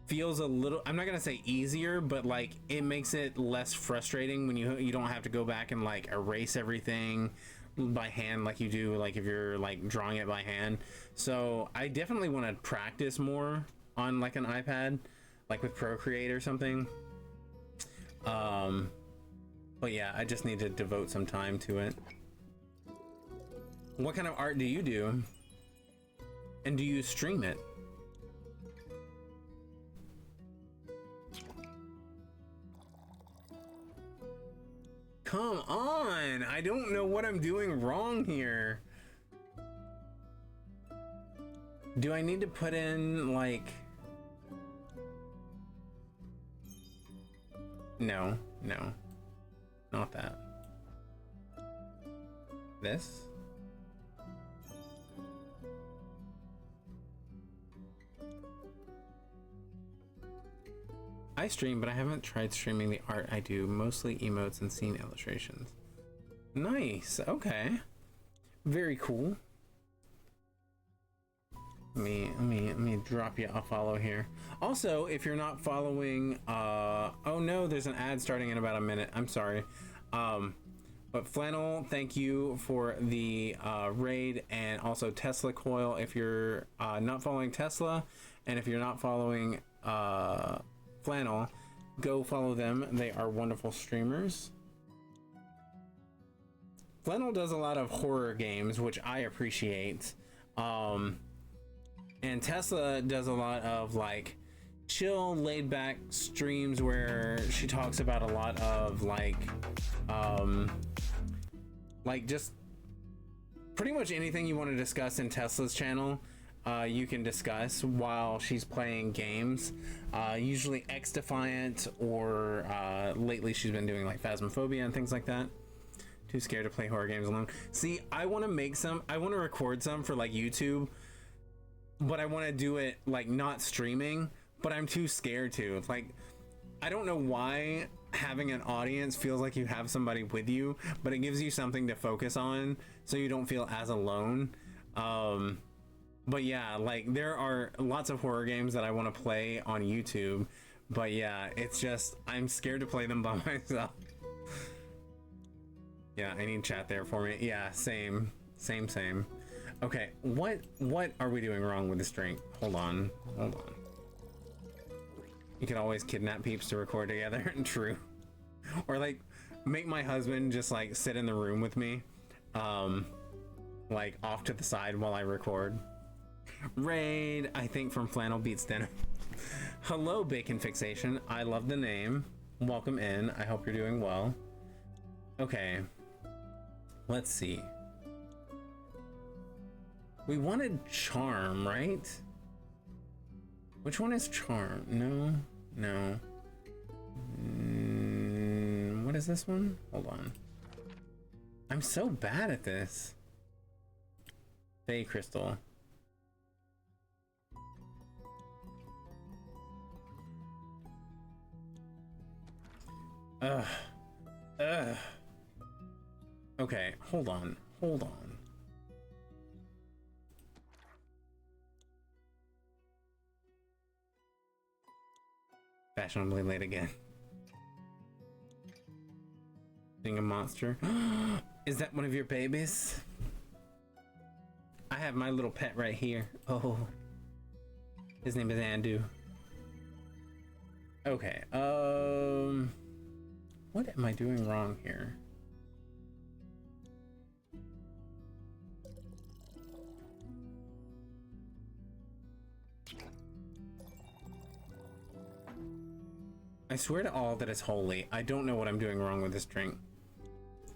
feels a little, I'm not gonna say easier, but like it makes it less frustrating when you don't have to go back and like erase everything by hand like you do like if you're like drawing it by hand. So I definitely want to practice more on like an iPad, like with Procreate or something. But yeah, I just need to devote some time to it. What kind of art do you do? And do you stream it? Come on! I don't know what I'm doing wrong here. Do I need to put in, like... No. Not that. This? I stream, but I haven't tried streaming the art I do. Mostly emotes and scene illustrations. Nice. Okay. Very cool. Let me drop you a follow here. Also, if you're not following, oh no, there's an ad starting in about a minute. I'm sorry. But Flannel, thank you for the raid, and also Tesla Coil. If you're not following Tesla, and if you're not following Flannel, go follow them. They are wonderful streamers. Flannel does a lot of horror games, which I appreciate. And Tesla does a lot of like chill, laid back streams where she talks about a lot of like just pretty much anything you want to discuss in Tesla's channel. you can discuss while she's playing games. Usually X Defiant, or lately she's been doing like Phasmophobia and things like that. Too scared to play horror games alone. See, I want to make some, I want to record some for like YouTube, but I want to do it like not streaming, but I'm too scared to. Like, I don't know why having an audience feels like you have somebody with you, but it gives you something to focus on so you don't feel as alone. But yeah, like there are lots of horror games that I want to play on YouTube, but yeah, it's just I'm scared to play them by myself. Yeah, I need chat there for me. Yeah, same. Okay, what are we doing wrong with this drink? Hold on. You can always kidnap peeps to record together. True. Or like make my husband just like sit in the room with me, like off to the side while I record. Raid, I think, from Flannel Beats Denim. Hello, Bacon Fixation. I love the name. Welcome in. I hope you're doing well. Okay. Let's see. We wanted Charm, right? Which one is Charm? No. What is this one? Hold on. I'm so bad at this. Fey Crystal. Okay, hold on. Fashionably late again. Being a monster. Is that one of your babies? I have my little pet right here. Oh. His name is Andu. Okay, what am I doing wrong here? I swear to all that is holy, I don't know what I'm doing wrong with this drink.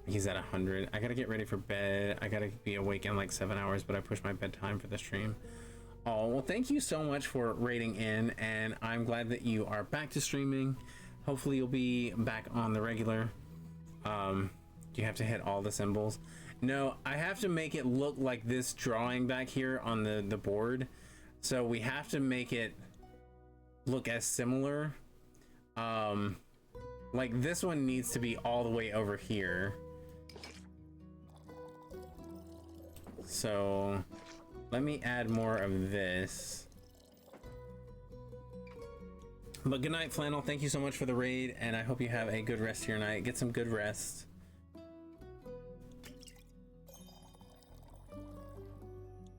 He's at 100. I gotta get ready for bed. I gotta be awake in like 7 hours, but I pushed my bedtime for the stream. Oh, well, thank you so much for raiding in, and I'm glad that you are back to streaming. Hopefully you'll be back on the regular. You have to hit all the symbols. No, I have to make it look like this drawing back here on the board. So we have to make it look as similar. Like this one needs to be all the way over here. So let me add more of this. But good night, Flannel. Thank you so much for the raid, and I hope you have a good rest of your night. Get some good rest.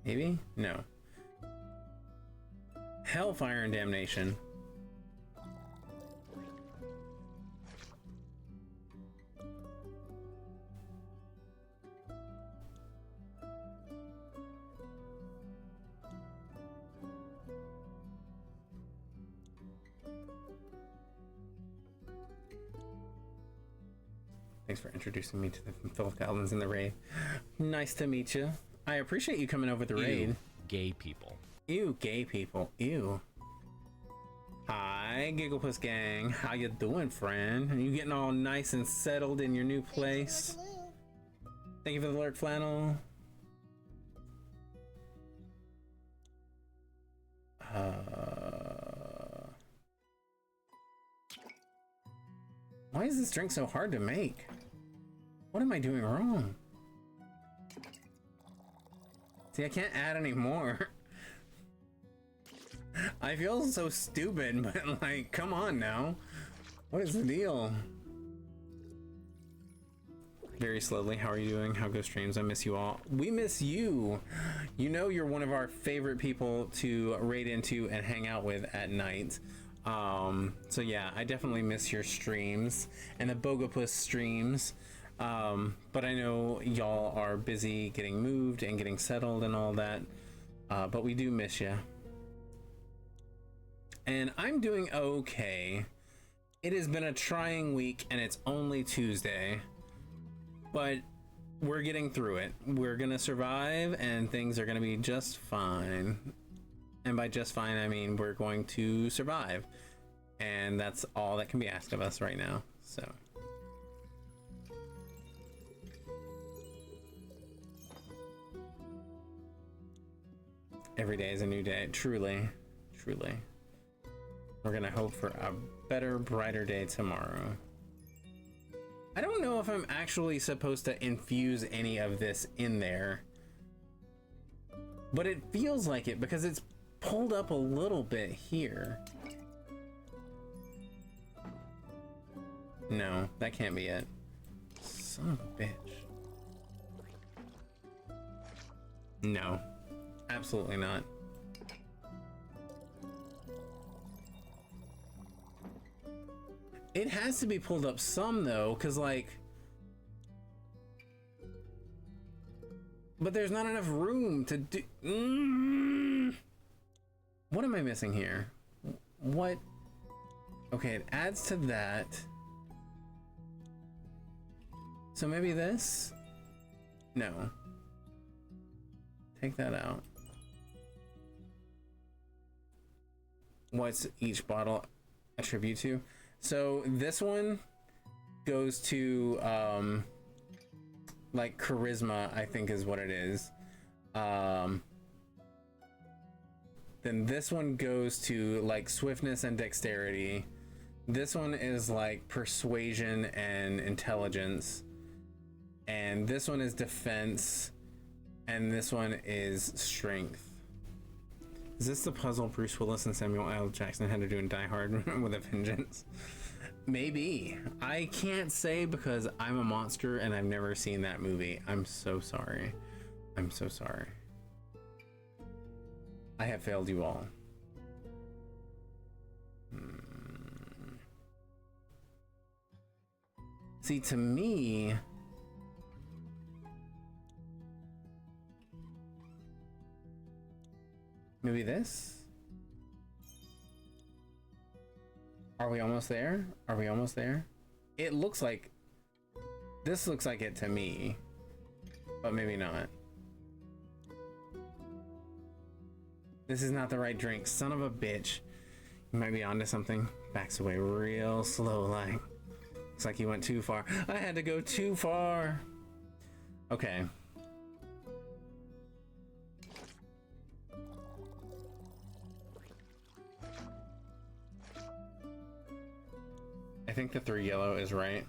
Maybe? No. Hellfire and Damnation. Thanks for introducing me to the Philip Goblins in the raid. Nice to meet you. I appreciate you coming over the raid. Gay people. Ew, gay people. Ew. Hi, Gigglepuss Gang. How you doing, friend? Are you getting all nice and settled in your new place? Thank you for the alert, Flannel. Why is this drink so hard to make? What am I doing wrong? See, I can't add any more. I feel so stupid, but like, come on now. What is the deal? Very slowly, how are you doing? How go streams? I miss you all. We miss you. You know you're one of our favorite people to raid into and hang out with at night. So yeah, I definitely miss your streams and the Bogopus streams. But I know y'all are busy getting moved and getting settled and all that. But we do miss you. And I'm doing okay. It has been a trying week and it's only Tuesday. But we're getting through it. We're gonna survive and things are gonna be just fine. And by just fine, I mean we're going to survive. And that's all that can be asked of us right now. So. Every day is a new day. Truly. Truly. We're gonna hope for a better, brighter day tomorrow. I don't know if I'm actually supposed to infuse any of this in there. But it feels like it because it's pulled up a little bit here. No, that can't be it. Son of a bitch. No, absolutely not. It has to be pulled up some though, because like, but there's not enough room to do. What am I missing here? What? Okay, it adds to that. So maybe this? No. Take that out. What's each bottle attribute to? So this one goes to like charisma, I think is what it is. Then this one goes to like swiftness and dexterity. This one is like persuasion and intelligence. And this one is defense. And this one is strength. Is this the puzzle Bruce Willis and Samuel L. Jackson had to do in Die Hard with a Vengeance? Maybe. I can't say because I'm a monster and I've never seen that movie. I'm so sorry. I'm so sorry. I have failed you all. See, to me, maybe this? Are we almost there? Are we almost there? It looks like... This looks like it to me. But maybe not. This is not the right drink. Son of a bitch. You might be onto something. Backs away real slow like. Looks like he went too far. I had to go too far. Okay. I think the 3 yellow is right.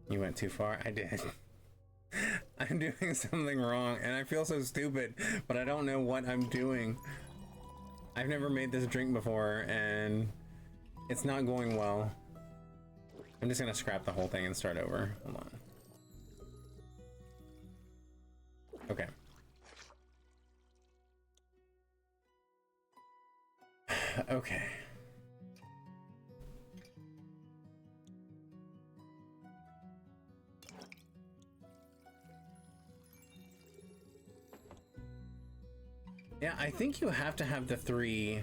You went too far. I did. I'm doing something wrong and I feel so stupid, but I don't know what I'm doing. I've never made this drink before and it's not going well. I'm just gonna scrap the whole thing and start over. Hold on. Okay. Okay. Yeah, I think you have to have the three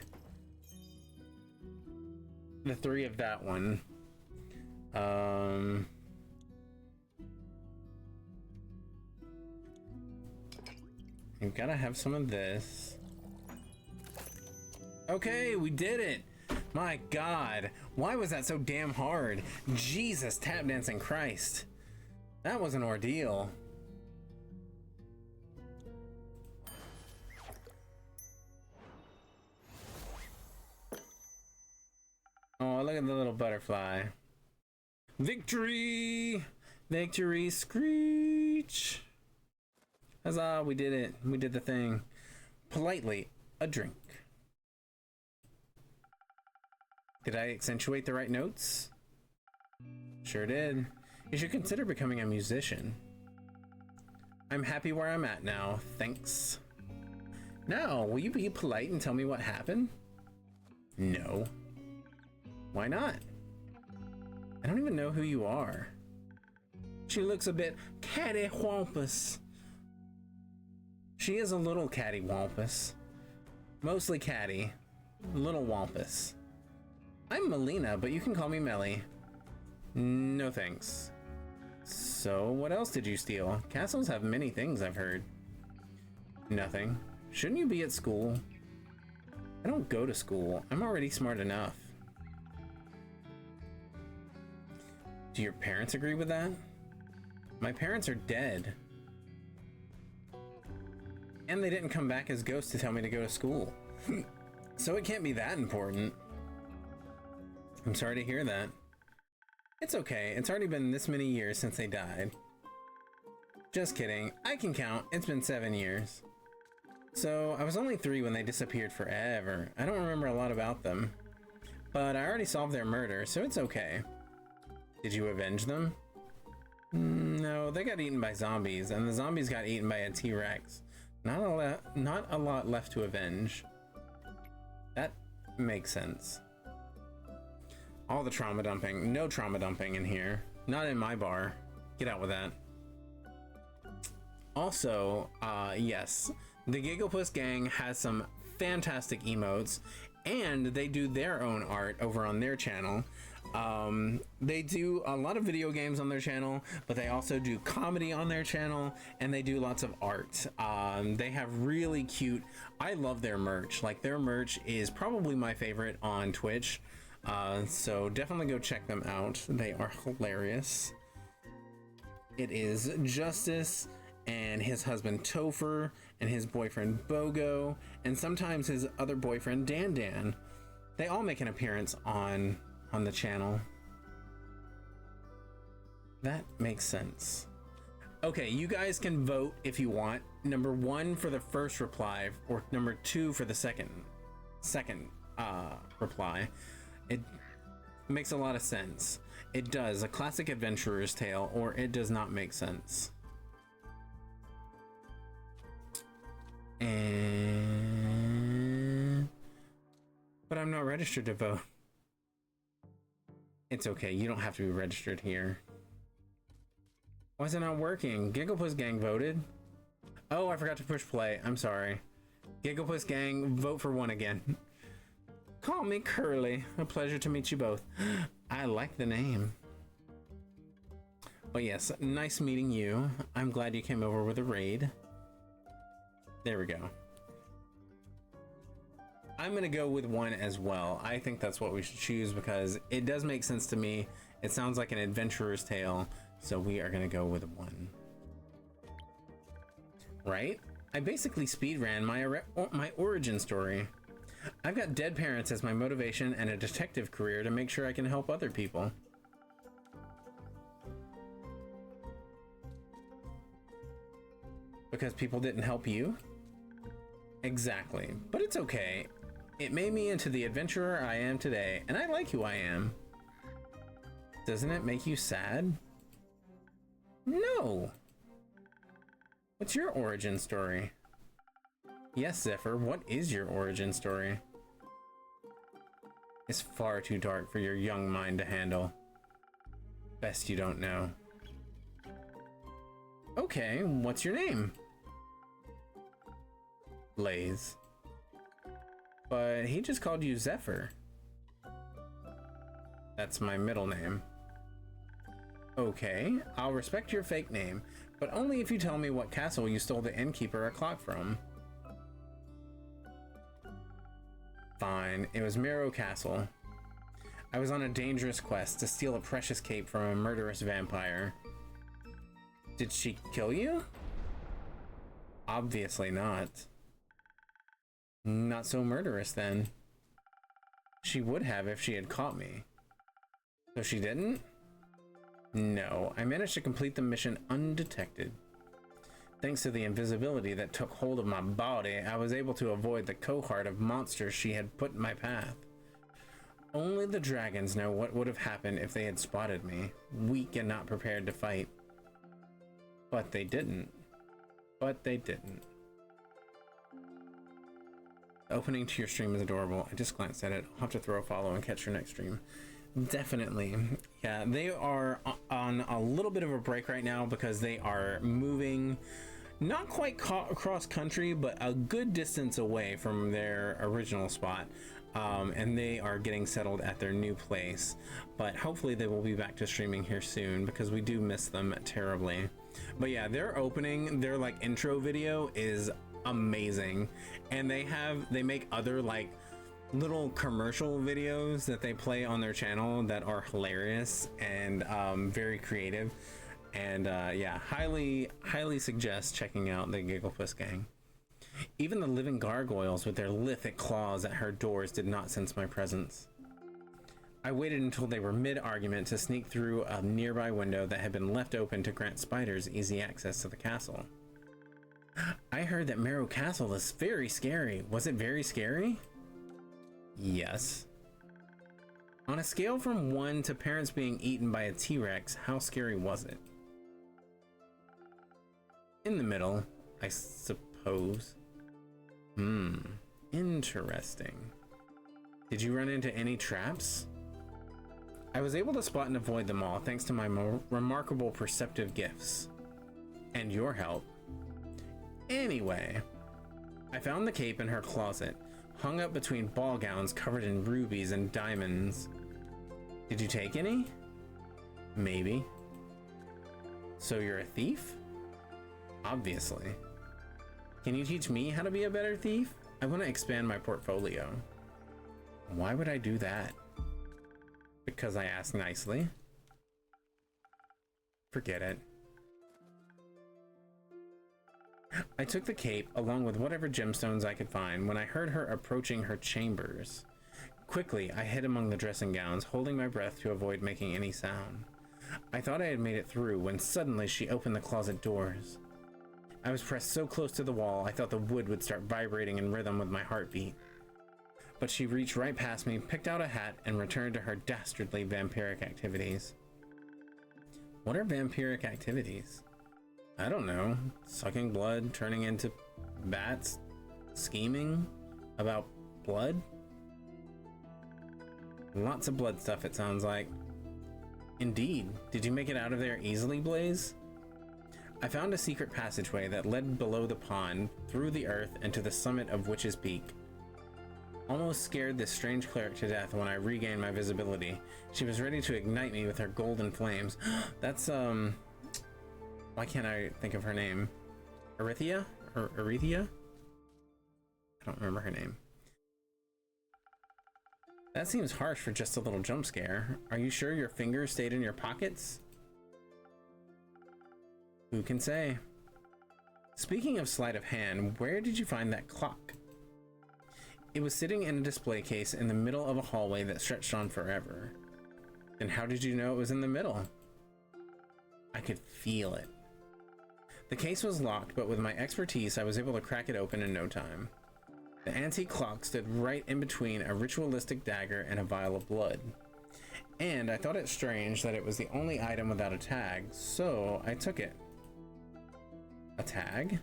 of that one. You've got to have some of this. Okay, we did it. My God, why was that so damn hard? Jesus, tap dancing Christ. That was an ordeal. Oh, look at the little butterfly. Victory! Victory screech! Huzzah, we did it. We did the thing. Politely, a drink. Did I accentuate the right notes? Sure did. You should consider becoming a musician. I'm happy where I'm at now, thanks. Now, will you be polite and tell me what happened? No. Why not? I don't even know who you are. She looks a bit cattywampus. She is a little cattywampus. Mostly catty. Little wampus. I'm Melina, but you can call me Melly. No thanks. So, what else did you steal? Castles have many things, I've heard. Nothing. Shouldn't you be at school? I don't go to school. I'm already smart enough. Do your parents agree with that? My parents are dead. And they didn't come back as ghosts to tell me to go to school. So it can't be that important. I'm sorry to hear that. It's okay. It's already been this many years since they died. Just kidding. I can count. It's been 7 years. So I was only 3 when they disappeared forever. I don't remember a lot about them. But I already solved their murder, so it's okay. Did you avenge them? No, they got eaten by zombies, and the zombies got eaten by a T-Rex. Not a lot left to avenge. That makes sense. All the trauma dumping. No trauma dumping in here. Not in my bar. Get out with that. Also, yes, the Gigglepuss gang has some fantastic emotes, and they do their own art over on their channel. They do a lot of video games on their channel, but they also do comedy on their channel, and they do lots of art. They have really cute, I love their merch. Like, their merch is probably my favorite on Twitch. So definitely go check them out. They are hilarious. It is Justice and his husband Topher and his boyfriend Bogo, and sometimes his other boyfriend Dan Dan. They all make an appearance on the channel. That makes sense. Okay, you guys can vote if you want. Number 1 for the first reply, or number 2 for the second reply. It makes a lot of sense. It does. A classic adventurer's tale, or it does not make sense. And but I'm not registered to vote. It's okay, you don't have to be registered here. Why is it not working? Gigglepuss gang voted. Oh, I forgot to push play. I'm sorry. Gigglepuss gang, vote for 1 again. Call me Curly. A pleasure to meet you both. I like the name. But yes, nice meeting you. I'm glad you came over with a raid. There we go. I'm gonna go with 1 as well. I think that's what we should choose because it does make sense to me. It sounds like an adventurer's tale, so we are gonna go with 1. Right? I basically speedran my origin story. I've got dead parents as my motivation and a detective career to make sure I can help other people. Because people didn't help you? Exactly, but it's okay. It made me into the adventurer I am today, and I like who I am. Doesn't it make you sad? No. What's your origin story? Yes, Zephyr, what is your origin story? It's far too dark for your young mind to handle. Best you don't know. Okay, what's your name? Blaze. But he just called you Zephyr. That's my middle name. Okay, I'll respect your fake name, but only if you tell me what castle you stole the innkeeper a clock from. Fine, it was Miro Castle. I was on a dangerous quest to steal a precious cape from a murderous vampire. Did she kill you? Obviously not. Not so murderous then. She would have if she had caught me. So she didn't? No, I managed to complete the mission undetected. Thanks to the invisibility that took hold of my body, I was able to avoid the cohort of monsters she had put in my path. Only the dragons know what would have happened if they had spotted me, weak and not prepared to fight. But they didn't. But they didn't. Opening to your stream is adorable. I just glanced at it. I'll have to throw a follow and catch your next stream. Definitely. Yeah, they are on a little bit of a break right now because they are moving not quite cross country, but a good distance away from their original spot. And they are getting settled at their new place. But hopefully they will be back to streaming here soon because we do miss them terribly. But yeah, their opening, their like intro video is amazing, and they make other like little commercial videos that they play on their channel that are hilarious and very creative, and yeah, highly suggest checking out the Gigglepuss gang. Even the living gargoyles with their lithic claws at her doors did not sense my presence. I waited until they were mid-argument to sneak through a nearby window that had been left open to grant spiders easy access to the castle. I heard that Marrow Castle is very scary. Was it very scary? Yes. On a scale from 1 to parents being eaten by a T-Rex, how scary was it? In the middle, I suppose. Interesting. Did you run into any traps? I was able to spot and avoid them all thanks to my remarkable perceptive gifts. And your help. Anyway, I found the cape in her closet, hung up between ball gowns covered in rubies and diamonds. Did you take any? Maybe. So you're a thief? Obviously. Can you teach me how to be a better thief? I want to expand my portfolio. Why would I do that? Because I asked nicely? Forget it. I took the cape along with whatever gemstones I could find when I heard her approaching her chambers. Quickly, I hid among the dressing gowns, holding my breath to avoid making any sound. I thought I had made it through when suddenly she opened the closet doors. I was pressed so close to the wall I thought the wood would start vibrating in rhythm with my heartbeat. But she reached right past me, picked out a hat, and returned to her dastardly vampiric activities. What are vampiric activities? I don't know. Sucking blood, turning into bats, scheming about blood? Lots of blood stuff, it sounds like. Indeed. Did you make it out of there easily, Blaze? I found a secret passageway that led below the pond, through the earth, and to the summit of Witch's Peak. Almost scared this strange cleric to death when I regained my visibility. She was ready to ignite me with her golden flames. That's, why can't I think of her name? Arithia? Or Arithia? I don't remember her name. That seems harsh for just a little jump scare. Are you sure your fingers stayed in your pockets? Who can say? Speaking of sleight of hand, where did you find that clock? It was sitting in a display case in the middle of a hallway that stretched on forever. And how did you know it was in the middle? I could feel it. The case was locked, but with my expertise, I was able to crack it open in no time. The antique clock stood right in between a ritualistic dagger and a vial of blood. And I thought it strange that it was the only item without a tag, so I took it. A tag?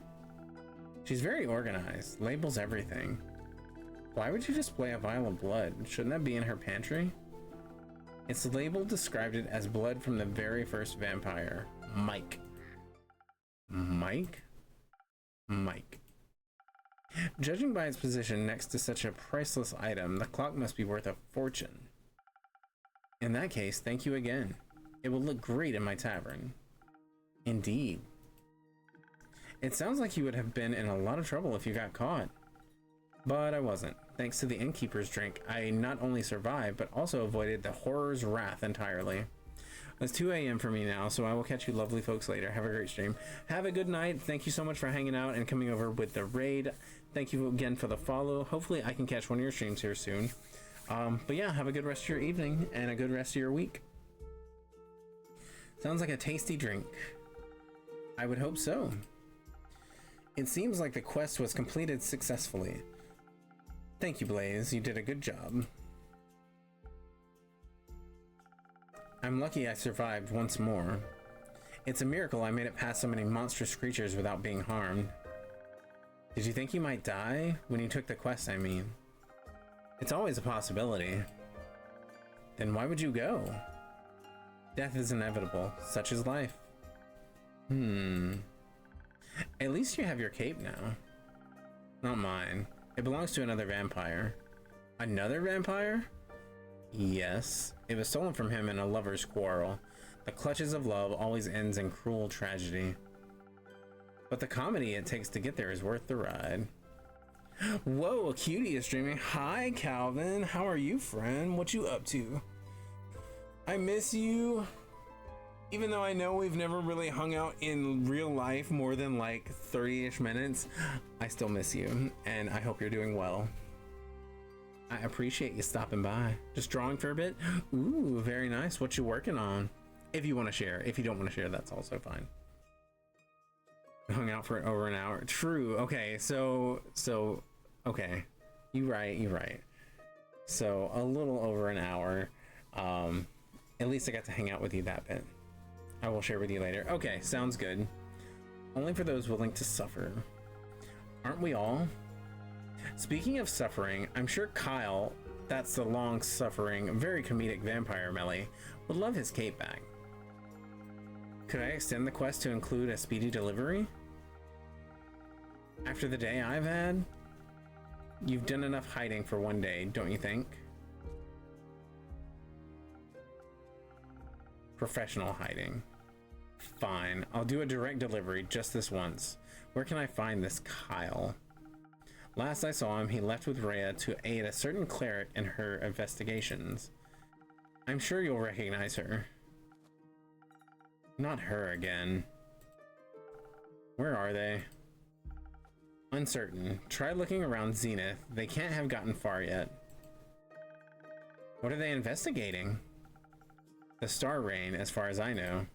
She's very organized, labels everything. Why would you display a vial of blood? Shouldn't that be in her pantry? Its label described it as blood from the very first vampire, Mike. Mike? Mike. Judging by its position next to such a priceless item, the clock must be worth a fortune. In that case, thank you again. It will look great in my tavern. Indeed. It sounds like you would have been in a lot of trouble if you got caught. But I wasn't. Thanks to the innkeeper's drink, I not only survived, but also avoided the horror's wrath entirely. It's 2 a.m. for me now, so I will catch you lovely folks later. Have a great stream. Have a good night. Thank you so much for hanging out and coming over with the raid. Thank you again for the follow. Hopefully I can catch one of your streams here soon. But yeah, have a good rest of your evening and a good rest of your week. Sounds like a tasty drink. I would hope so. It seems like the quest was completed successfully. Thank you, Blaze. You did a good job. I'm lucky I survived once more. It's a miracle I made it past so many monstrous creatures without being harmed. Did you think you might die when you took the quest, I mean? It's always a possibility. Then why would you go? Death is inevitable. Such is life. At least you have your cape now. Not mine. It belongs to another vampire. Another vampire? Yes. It was stolen from him in a lover's quarrel. The clutches of love always ends in cruel tragedy. But the comedy it takes to get there is worth the ride. Whoa, a cutie is streaming. Hi, Calvin. How are you, friend? What you up to? I miss you. Even though I know we've never really hung out in real life more than like 30-ish minutes, I still miss you, and I hope you're doing well. I appreciate you stopping by. Just drawing for a bit? Ooh, very nice. What you working on? If you want to share. If you don't want to share, that's also fine. We hung out for over an hour. True. Okay, so okay. You right. So a little over an hour. At least I got to hang out with you that bit. I will share with you later. Okay, sounds good. Only for those willing to suffer. Aren't we all? Speaking of suffering, I'm sure Kyle, that's the long-suffering, very comedic vampire Melly, would love his cape back. Could I extend the quest to include a speedy delivery? After the day I've had? You've done enough hiding for one day, don't you think? Professional hiding. Fine, I'll do a direct delivery just this once. Where can I find this Kyle? Last I saw him, he left with Rhea to aid a certain cleric in her investigations. I'm sure you'll recognize her. Not her again. Where are they? Uncertain. Try looking around Zenith. They can't have gotten far yet. What are they investigating? The Star Rain, as far as I know.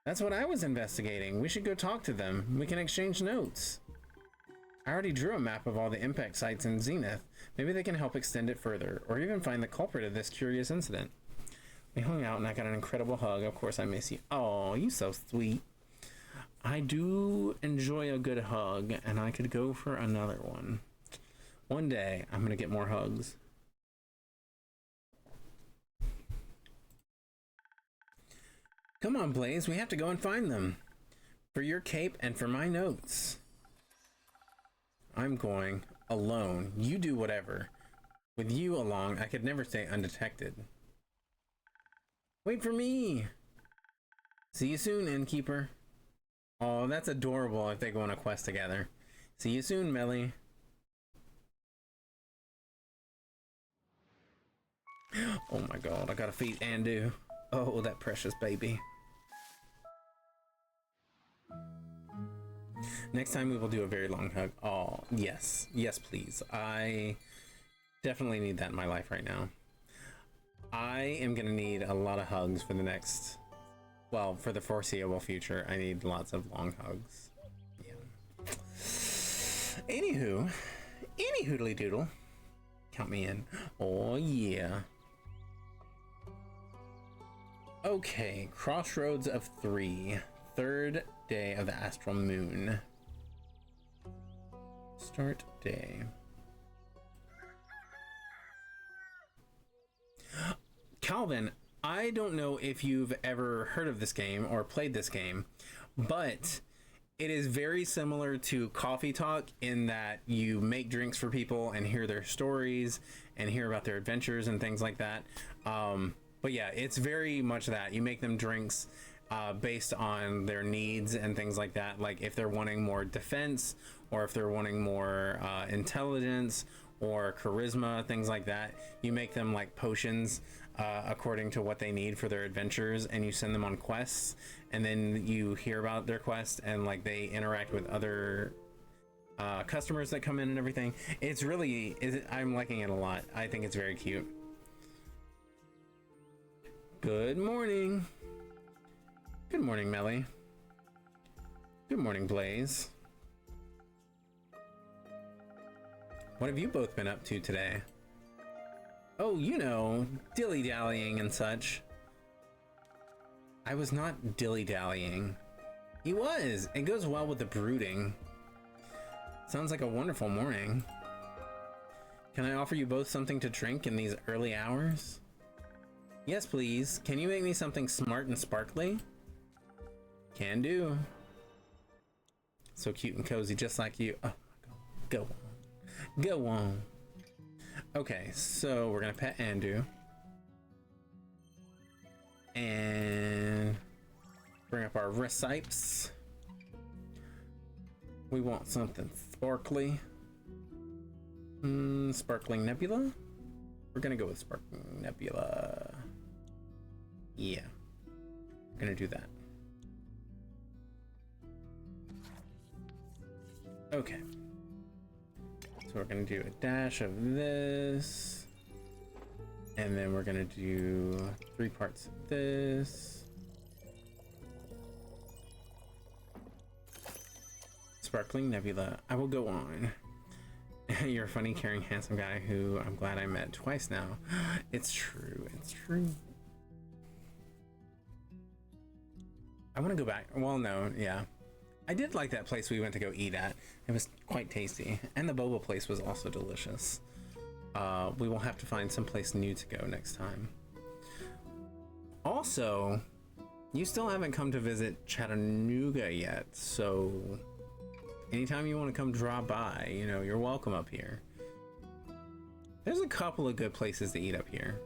That's what I was investigating. We should go talk to them. We can exchange notes. I already drew a map of all the impact sites in Zenith. Maybe they can help extend it further, or even find the culprit of this curious incident. We hung out and I got an incredible hug. Of course I miss you. Oh, you so sweet. I do enjoy a good hug, and I could go for another one. One day, I'm gonna get more hugs. Come on, Blaze, we have to go and find them. For your cape and for my notes. I'm going alone. You do whatever. With you along, I could never stay undetected. Wait for me! See you soon, innkeeper. Oh, that's adorable if they go on a quest together. See you soon, Melly. Oh my god, I gotta feed Andu. Oh, that precious baby. Next time we will do a very long hug. Oh, yes. Yes, please. I definitely need that in my life right now. I am gonna need a lot of hugs for the next... Well, for the foreseeable future. I need lots of long hugs. Yeah. Anywho. Any hoodly doodle. Count me in. Oh, yeah. Okay, Crossroads of 3. Third day of the astral moon. Start day. Calvin, I don't know if you've ever heard of this game or played this game, but it is very similar to Coffee Talk in that you make drinks for people and hear their stories and hear about their adventures and things like that. But yeah, it's very much that. You make them drinks based on their needs and things like that. Like if they're wanting more defense, or if they're wanting more intelligence or charisma, things like that. You make them like potions according to what they need for their adventures, and you send them on quests, and then you hear about their quest and like they interact with other customers that come in and everything. It's really, I'm liking it a lot. I think it's very cute. Good morning. Good morning, Melly. Good morning, Blaze. What have you both been up to today? Oh, you know, dilly-dallying and such. I was not dilly-dallying. He was. It goes well with the brooding. Sounds like a wonderful morning. Can I offer you both something to drink in these early hours? Yes, please. Can you make me something smart and sparkly? Can do. So cute and cozy, just like you. Oh, go on. Go on. Okay, so we're gonna pet Andu. And bring up our recipes. We want something sparkly. Sparkling Nebula? We're gonna go with Sparkling Nebula. Yeah. We're gonna do that. Okay. So we're gonna do a dash of this. And then we're gonna do 3 parts of this. Sparkling Nebula. I will go on. You're a funny, caring, handsome guy who I'm glad I met twice now. It's true. It's true. I want to go back. Well, no, yeah. I did like that place we went to go eat at. It was quite tasty. And the boba place was also delicious. We will have to find someplace new to go next time. Also, you still haven't come to visit Chattanooga yet, so anytime you want to come drop by, you know, you're welcome up here. There's a couple of good places to eat up here.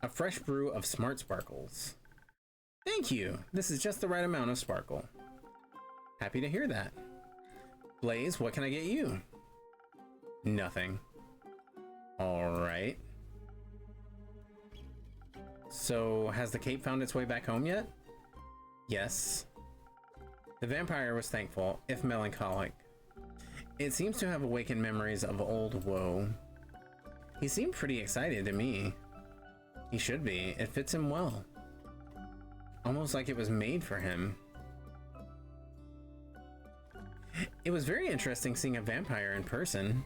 A fresh brew of smart sparkles. Thank you. This is just the right amount of sparkle. Happy to hear that. Blaze, what can I get you? Nothing. All right. So, has the cape found its way back home yet? Yes. The vampire was thankful, if melancholic. It seems to have awakened memories of old woe. He seemed pretty excited to me. He should be. It fits him well. Almost like it was made for him. It was very interesting seeing a vampire in person.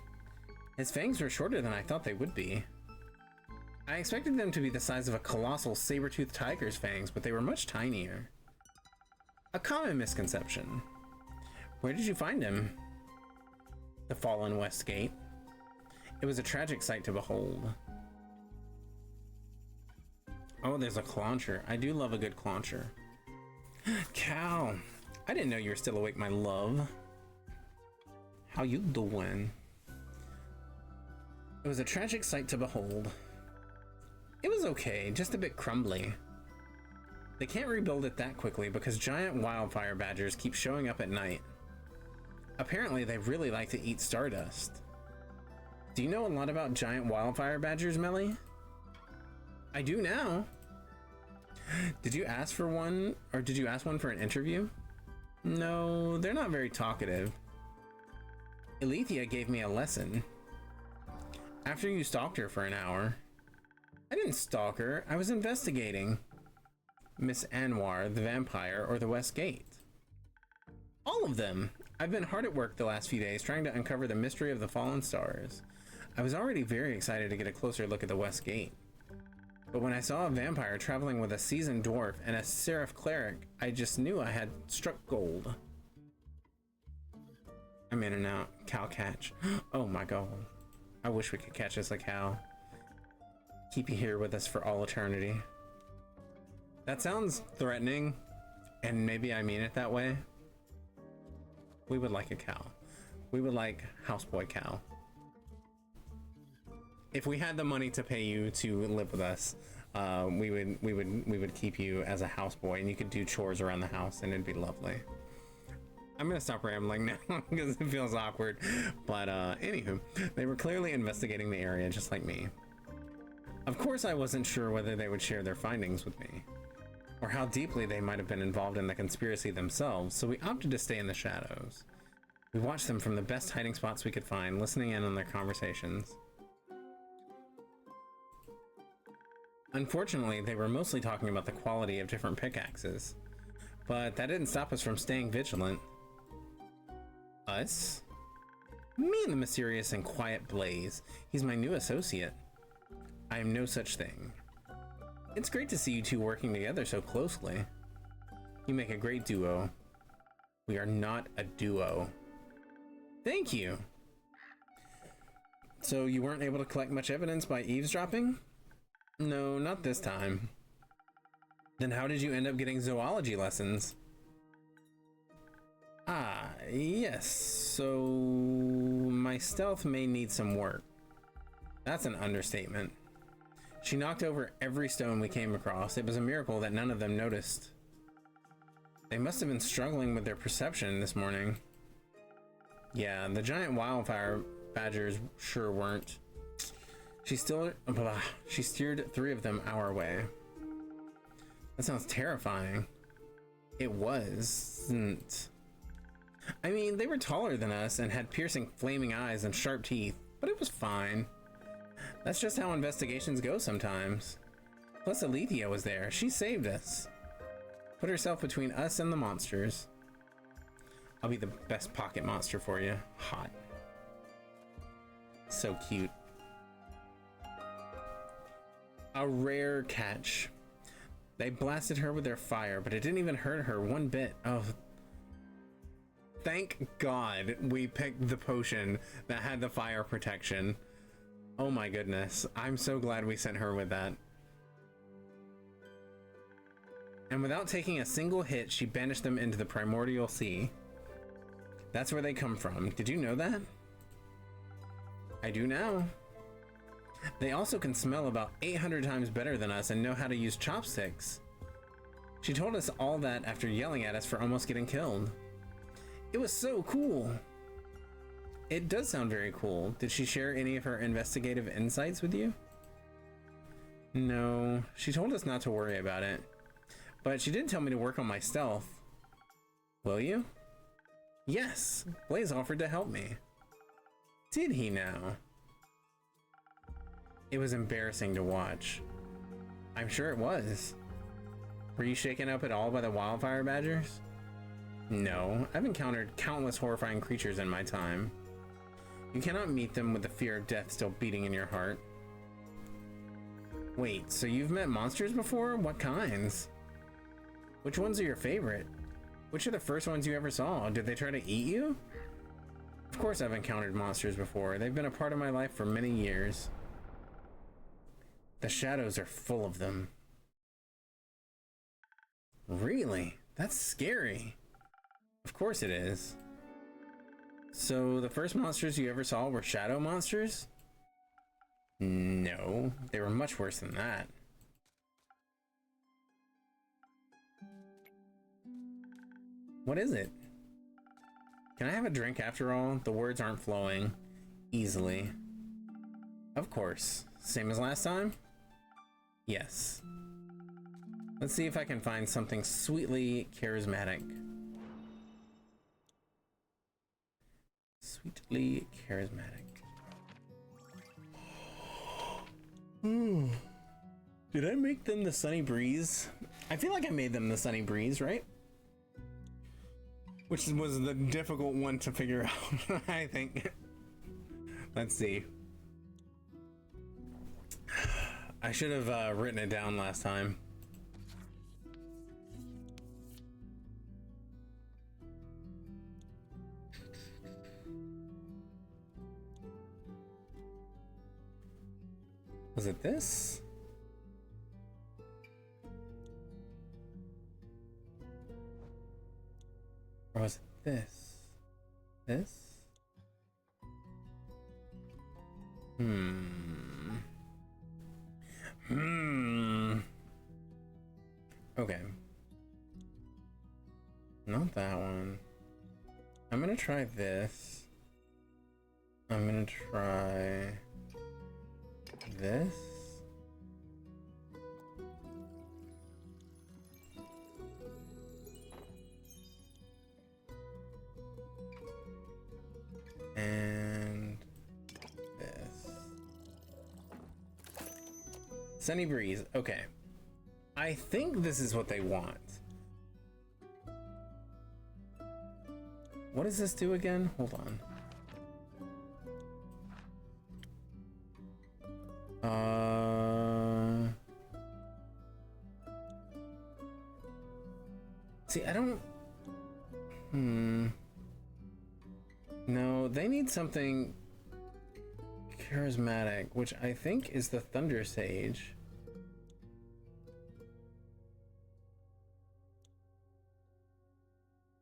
His fangs were shorter than I thought they would be. I expected them to be the size of a colossal saber-toothed tiger's fangs, but they were much tinier. A common misconception. Where did you find him? The fallen West Gate. It was a tragic sight to behold. Oh, there's a clauncher. I do love a good clauncher. Cal, I didn't know you were still awake, my love. How you doing? It was a tragic sight to behold. It was okay, just a bit crumbly. They can't rebuild it that quickly because giant wildfire badgers keep showing up at night. Apparently, they really like to eat stardust. Do you know a lot about giant wildfire badgers, Melly? I do now. Did you ask for one, or did you ask one for an interview? No, they're not very talkative. Alethea gave me a lesson. After you stalked her for an hour. I didn't stalk her, I was investigating. Miss Anwar, the vampire, or the West Gate? All of them. I've been hard at work the last few days trying to uncover the mystery of the fallen stars. I was already very excited to get a closer look at the West Gate. But when I saw a vampire traveling with a seasoned dwarf and a seraph cleric, I just knew I had struck gold. I'm in and out. Cow catch. Oh my god. I wish we could catch us a cow. Keep you here with us for all eternity. That sounds threatening, and maybe I mean it that way. We would like a cow. We would like houseboy cow. If we had the money to pay you to live with us, we would keep you as a houseboy, and you could do chores around the house, and it'd be lovely. I'm gonna stop rambling now because it feels awkward. But anywho, they were clearly investigating the area just like me. Of course, I wasn't sure whether they would share their findings with me, or how deeply they might have been involved in the conspiracy themselves, so we opted to stay in the shadows. We watched them from the best hiding spots we could find, listening in on their conversations. Unfortunately, they were mostly talking about the quality of different pickaxes, but that didn't stop us from staying vigilant. Us? Me and the mysterious and quiet Blaze. He's my new associate. I am no such thing. It's great to see you two working together so closely. You make a great duo. We are not a duo. Thank you. So you weren't able to collect much evidence by eavesdropping? No, not this time. Then how did you end up getting zoology lessons? Ah, yes. So my stealth may need some work. That's an understatement. She knocked over every stone we came across. It was a miracle that none of them noticed. They must have been struggling with their perception this morning. Yeah, the giant wildfire badgers sure weren't. She steered 3 of them our way. That sounds terrifying. It wasn't. I mean, they were taller than us and had piercing flaming eyes and sharp teeth, but it was fine. That's just how investigations go sometimes. Plus Alethea was there. She saved us. Put herself between us and the monsters. I'll be the best pocket monster for you. Hot. So cute. A rare catch. They blasted her with their fire, but it didn't even hurt her one bit. Oh, thank God we picked the potion that had the fire protection. Oh my goodness. I'm so glad we sent her with that. And without taking a single hit, she banished them into the primordial sea. That's where they come from. Did you know that? I do now. They also can smell about 800 times better than us and know how to use chopsticks. She told us all that after yelling at us for almost getting killed. It was so cool. It does sound very cool. Did she share any of her investigative insights with you? No, she told us not to worry about it. But she did tell me to work on my stealth. Will you? Yes, Blaze offered to help me. Did he now? It was embarrassing to watch. I'm sure it was. Were you shaken up at all by the wildfire badgers? No, I've encountered countless horrifying creatures in my time. You cannot meet them with the fear of death still beating in your heart. Wait, so you've met monsters before? What kinds? Which ones are your favorite? Which are the first ones you ever saw? Did they try to eat you? Of course I've encountered monsters before. They've been a part of my life for many years. The shadows are full of them. Really? That's scary. Of course it is. So the first monsters you ever saw were shadow monsters? No, they were much worse than that. What is it? Can I have a drink after all? The words aren't flowing easily. Of course. Same as last time? Yes. Let's see if I can find something sweetly charismatic. Sweetly charismatic. Did I make them the Sunny Breeze? I feel like I made them the Sunny Breeze, right? Which was the difficult one to figure out, I think. Let's see. I should have written it down last time. Was it this? Or was it this? This? Okay. Not that one. I'm gonna try this. I'm gonna try this. And this. Sunny Breeze. Okay. I think this is what they want. What does this do again? Hold on. No, they need something charismatic, which I think is the Thunder Sage.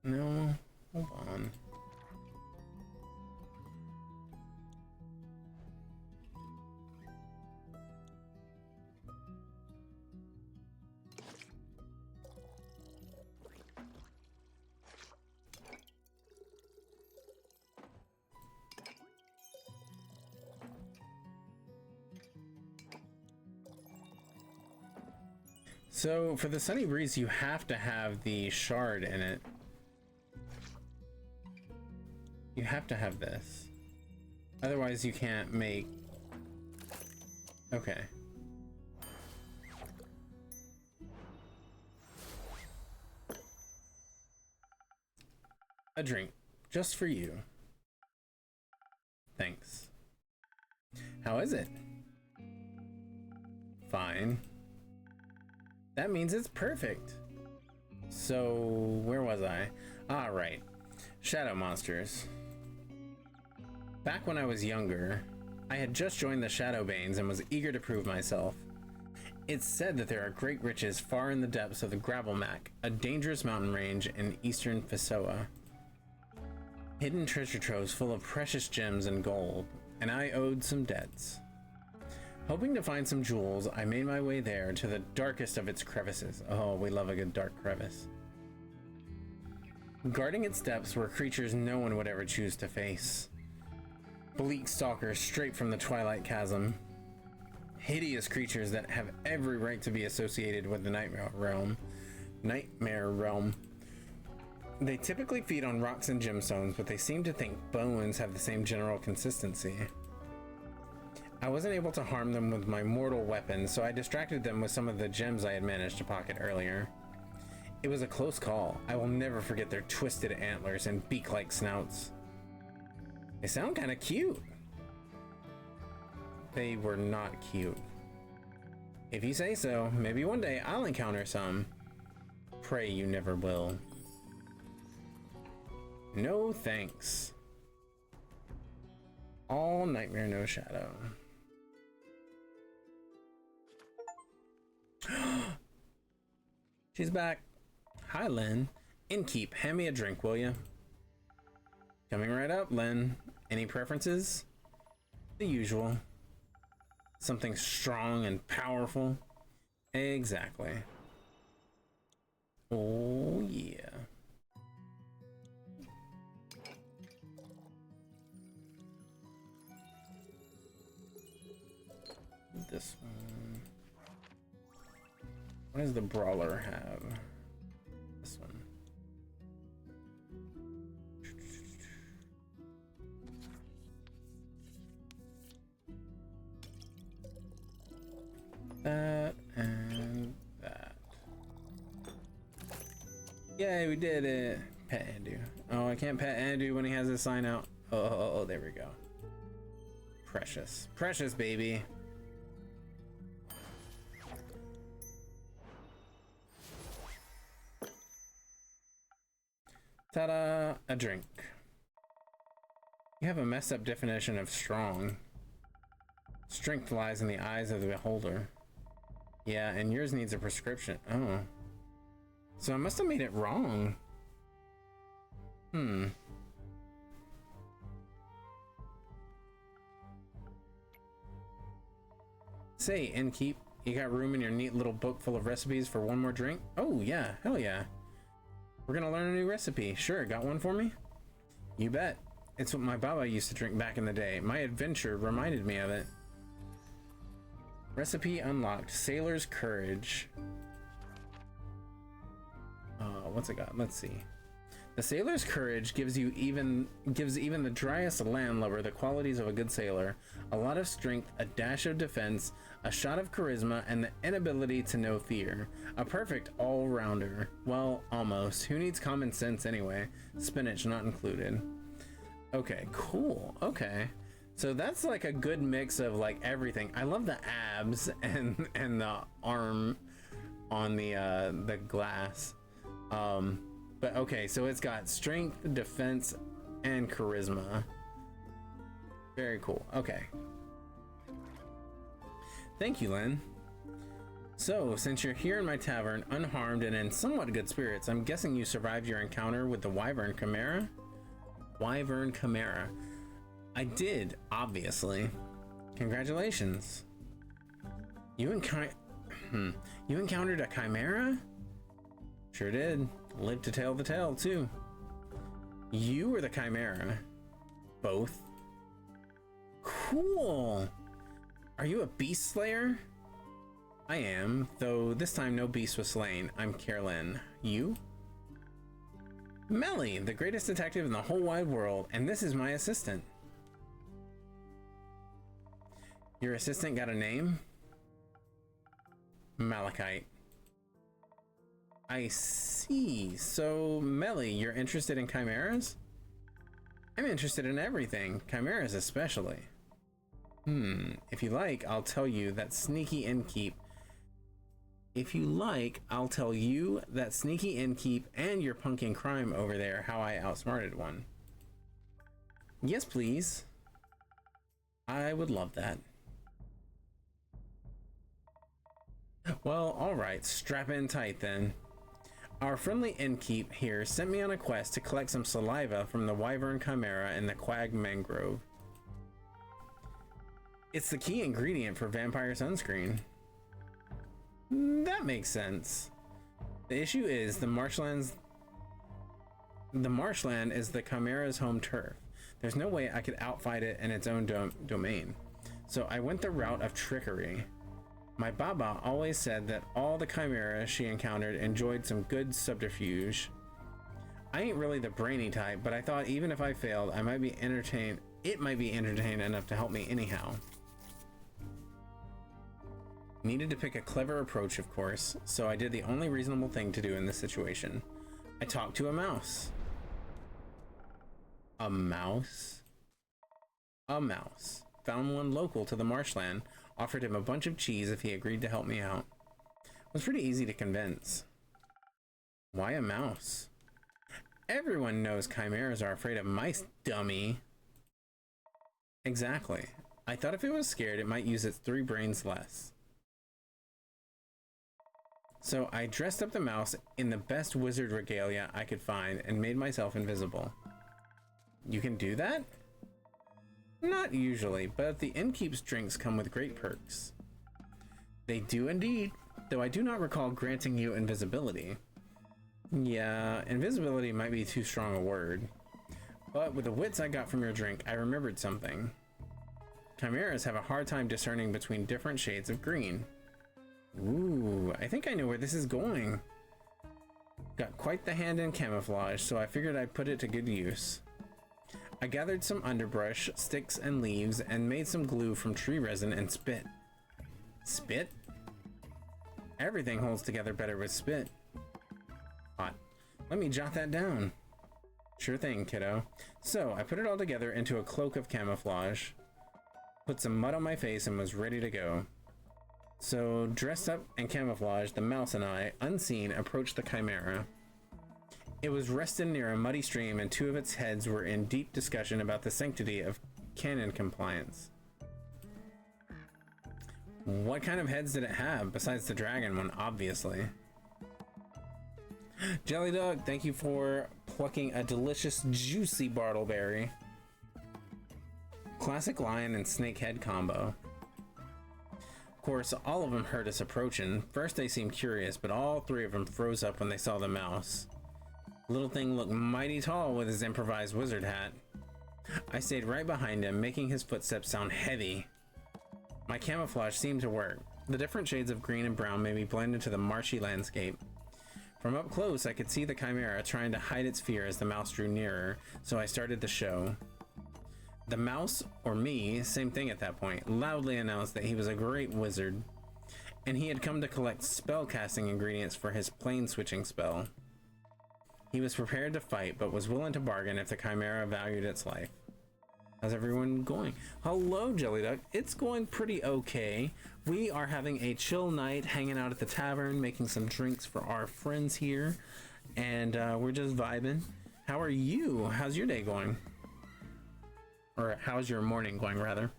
No, hold on. So for the Sunny Breeze, you have to have the shard in it. You have to have this. Otherwise you can't make... Okay. A drink. Just for you. Thanks. How is it? Fine. That means it's perfect. So, where was I? Ah, right. Shadow monsters. Back when I was younger, I had just joined the Shadowbanes and was eager to prove myself. It's said that there are great riches far in the depths of the Gravelmac, a dangerous mountain range in eastern Pessoa. Hidden treasure troves full of precious gems and gold, and I owed some debts. Hoping to find some jewels, I made my way there to the darkest of its crevices. Oh, we love a good dark crevice. Guarding its depths were creatures no one would ever choose to face. Bleak stalkers straight from the Twilight Chasm. Hideous creatures that have every right to be associated with the Nightmare Realm. They typically feed on rocks and gemstones, but they seem to think bones have the same general consistency. I wasn't able to harm them with my mortal weapon, so I distracted them with some of the gems I had managed to pocket earlier. It was a close call. I will never forget their twisted antlers and beak-like snouts. They sound kind of cute. They were not cute. If you say so, maybe one day I'll encounter some. Pray you never will. No thanks. All nightmare, no shadow. She's back. Hi, Lynn. Innkeep, hand me a drink, will you? Coming right up, Lynn. Any preferences? The usual. Something strong and powerful. Exactly. Oh, yeah. This one. What does the brawler have? This one. That and that. Yay, we did it. Pet Andu. Oh, I can't pet Andu when he has his sign out. Oh, there we go. Precious. Precious, baby. Ta-da! A drink. You have a messed up definition of strong. Strength lies in the eyes of the beholder. Yeah, and yours needs a prescription. Oh. So I must have made it wrong. Say, Innkeep, you got room in your neat little book full of recipes for one more drink? Oh, yeah. Hell yeah. We're gonna learn a new recipe. Sure, got one for me? You bet. It's what my baba used to drink back in the day. My adventure reminded me of it. Recipe unlocked. Sailor's Courage. What's it got? Let's see. The Sailor's Courage gives even the driest landlubber the qualities of a good sailor. A lot of strength, a dash of defense, a shot of charisma, and the inability to know fear. A perfect all-rounder. Well, almost. Who needs common sense anyway? Spinach not included. Okay, cool. Okay. So that's like a good mix of like everything. I love the abs and the arm on the glass. But okay, so it's got strength, defense, and charisma. Very cool. Okay. Thank you, Lynn. So, since you're here in my tavern, unharmed and in somewhat good spirits, I'm guessing you survived your encounter with the Wyvern Chimera? Wyvern Chimera. I did, obviously. Congratulations. You encountered a chimera? Sure did. Lived to tell the tale, too. You were the chimera. Both. Cool. Are you a beast slayer? I am, though this time no beast was slain. I'm Carolyn. You? Melly, the greatest detective in the whole wide world, and this is my assistant. Your assistant got a name? Malachite. I see. So, Melly, you're interested in chimeras? I'm interested in everything, chimeras especially. If you like, I'll tell you that sneaky innkeep. If you like, I'll tell you that sneaky innkeep and your pumpkin crime over there how I outsmarted one. Yes, please. I would love that. Well, alright, strap in tight then. Our friendly innkeep here sent me on a quest to collect some saliva from the Wyvern Chimera in the Quag Mangrove. It's the key ingredient for vampire sunscreen. That makes sense. The issue is the marshland is the Chimera's home turf. There's no way I could outfight it in its own domain. So I went the route of trickery. My Baba always said that all the chimeras she encountered enjoyed some good subterfuge. I ain't really the brainy type, but I thought even if I failed, it might be entertained enough to help me anyhow. Needed to pick a clever approach, of course, so I did the only reasonable thing to do in this situation. I talked to a mouse. A mouse? A mouse. Found one local to the marshland, offered him a bunch of cheese if he agreed to help me out. It was pretty easy to convince. Why a mouse? Everyone knows chimeras are afraid of mice, dummy. Exactly. I thought if it was scared, it might use its 3 brains less. So I dressed up the mouse in the best wizard regalia I could find and made myself invisible. You can do that? Not usually, but the innkeep's drinks come with great perks. They do indeed, though I do not recall granting you invisibility. Yeah, invisibility might be too strong a word. But with the wits I got from your drink, I remembered something. Chimeras have a hard time discerning between different shades of green. Ooh, I think I know where this is going. Got quite the hand in camouflage, so I figured I'd put it to good use. I gathered some underbrush, sticks, and leaves, and made some glue from tree resin and spit. Spit? Everything holds together better with spit. Hot. Let me jot that down. Sure thing, kiddo. So, I put it all together into a cloak of camouflage, put some mud on my face, and was ready to go. So, dressed up and camouflaged, the mouse and I, unseen, approached the chimera. It was rested near a muddy stream, and 2 of its heads were in deep discussion about the sanctity of canon compliance. What kind of heads did it have, besides the dragon one, obviously? Jelly Dog, thank you for plucking a delicious, juicy bartleberry. Classic lion and snake head combo. Of course, all of them heard us approaching. First they seemed curious, but all 3 of them froze up when they saw the mouse. Little thing looked mighty tall with his improvised wizard hat. I stayed right behind him, making his footsteps sound heavy. My camouflage seemed to work. The different shades of green and brown made me blend into the marshy landscape. From up close, I could see the chimera trying to hide its fear as the mouse drew nearer, so I started the show. The mouse, or me, same thing at that point, loudly announced that he was a great wizard, and he had come to collect spell-casting ingredients for his plane-switching spell. He was prepared to fight, but was willing to bargain if the chimera valued its life. How's everyone going? Hello, Jelly Duck. It's going pretty okay. We are having a chill night, hanging out at the tavern, making some drinks for our friends here, and we're just vibing. How are you? How's your day going? Or how's your morning going, rather?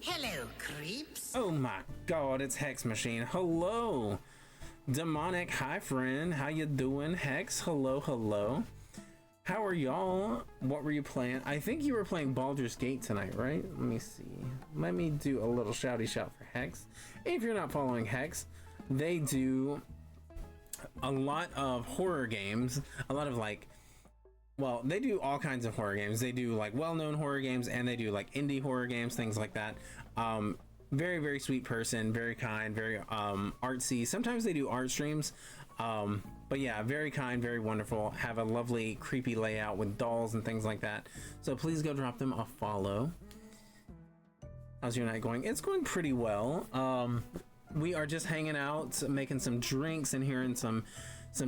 Hello, creeps. Oh my god, it's Hex Machine. Hello! Demonic, hi friend. How you doing? Hex, hello, hello. How are y'all? What were you playing? I think you were playing Baldur's Gate tonight, right? Let me see. Let me do a little shouty shout for Hex. If you're not following Hex, they do a lot of horror games. A lot of like, well, they do all kinds of horror games. They do like well-known horror games, and they do like indie horror games, things like that. Very, very sweet person, very kind, very artsy. Sometimes they do art streams. But yeah, very kind, very wonderful. Have a lovely, creepy layout with dolls and things like that. So please go drop them a follow. How's your night going? It's going pretty well. We are just hanging out, making some drinks and hearing some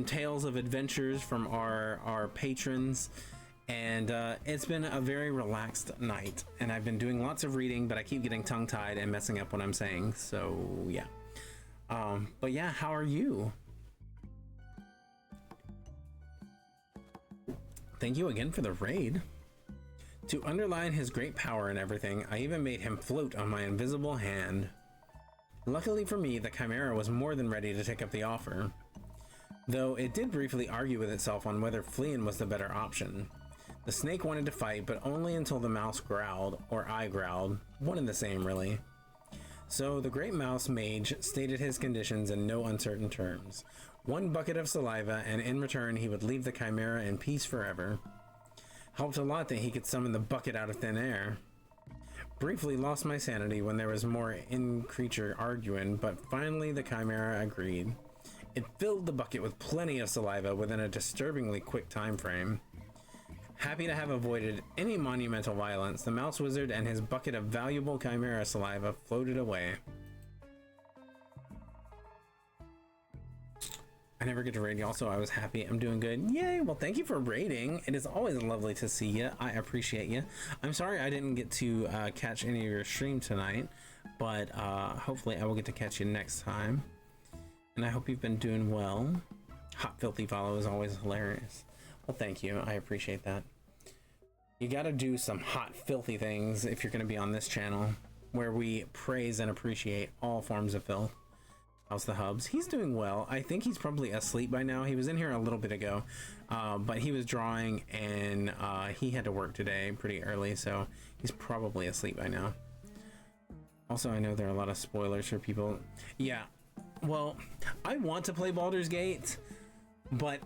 tales of adventures from our patrons. And it's been a very relaxed night. And I've been doing lots of reading, but I keep getting tongue-tied and messing up what I'm saying. So yeah. But yeah, how are you? Thank you again for the raid. To underline his great power and everything, I even made him float on my invisible hand. Luckily for me, the Chimera was more than ready to take up the offer, though it did briefly argue with itself on whether fleeing was the better option. The snake wanted to fight, but only until the mouse growled, or I growled, one and the same really. So the great mouse mage stated his conditions in no uncertain terms. 1 bucket of saliva, and in return he would leave the Chimera in peace forever. Helped a lot that he could summon the bucket out of thin air. Briefly lost my sanity when there was more in-creature arguing, but finally the Chimera agreed. It filled the bucket with plenty of saliva within a disturbingly quick time frame. Happy to have avoided any monumental violence, the mouse wizard and his bucket of valuable Chimera saliva floated away. I never get to raid y'all, so I was happy. I'm doing good. Yay! Well, thank you for raiding. It is always lovely to see you. I appreciate you. I'm sorry I didn't get to catch any of your stream tonight, but hopefully I will get to catch you next time. And I hope you've been doing well. Hot Filthy follow is always hilarious. Well, thank you. I appreciate that. You gotta do some hot, filthy things if you're gonna be on this channel, where we praise and appreciate all forms of filth. How's the hubs? He's doing well. I think he's probably asleep by now. He was in here a little bit ago, but he was drawing and he had to work today pretty early, so he's probably asleep by now. Also, I know there are a lot of spoilers for people. Yeah, well, I want to play Baldur's Gate, but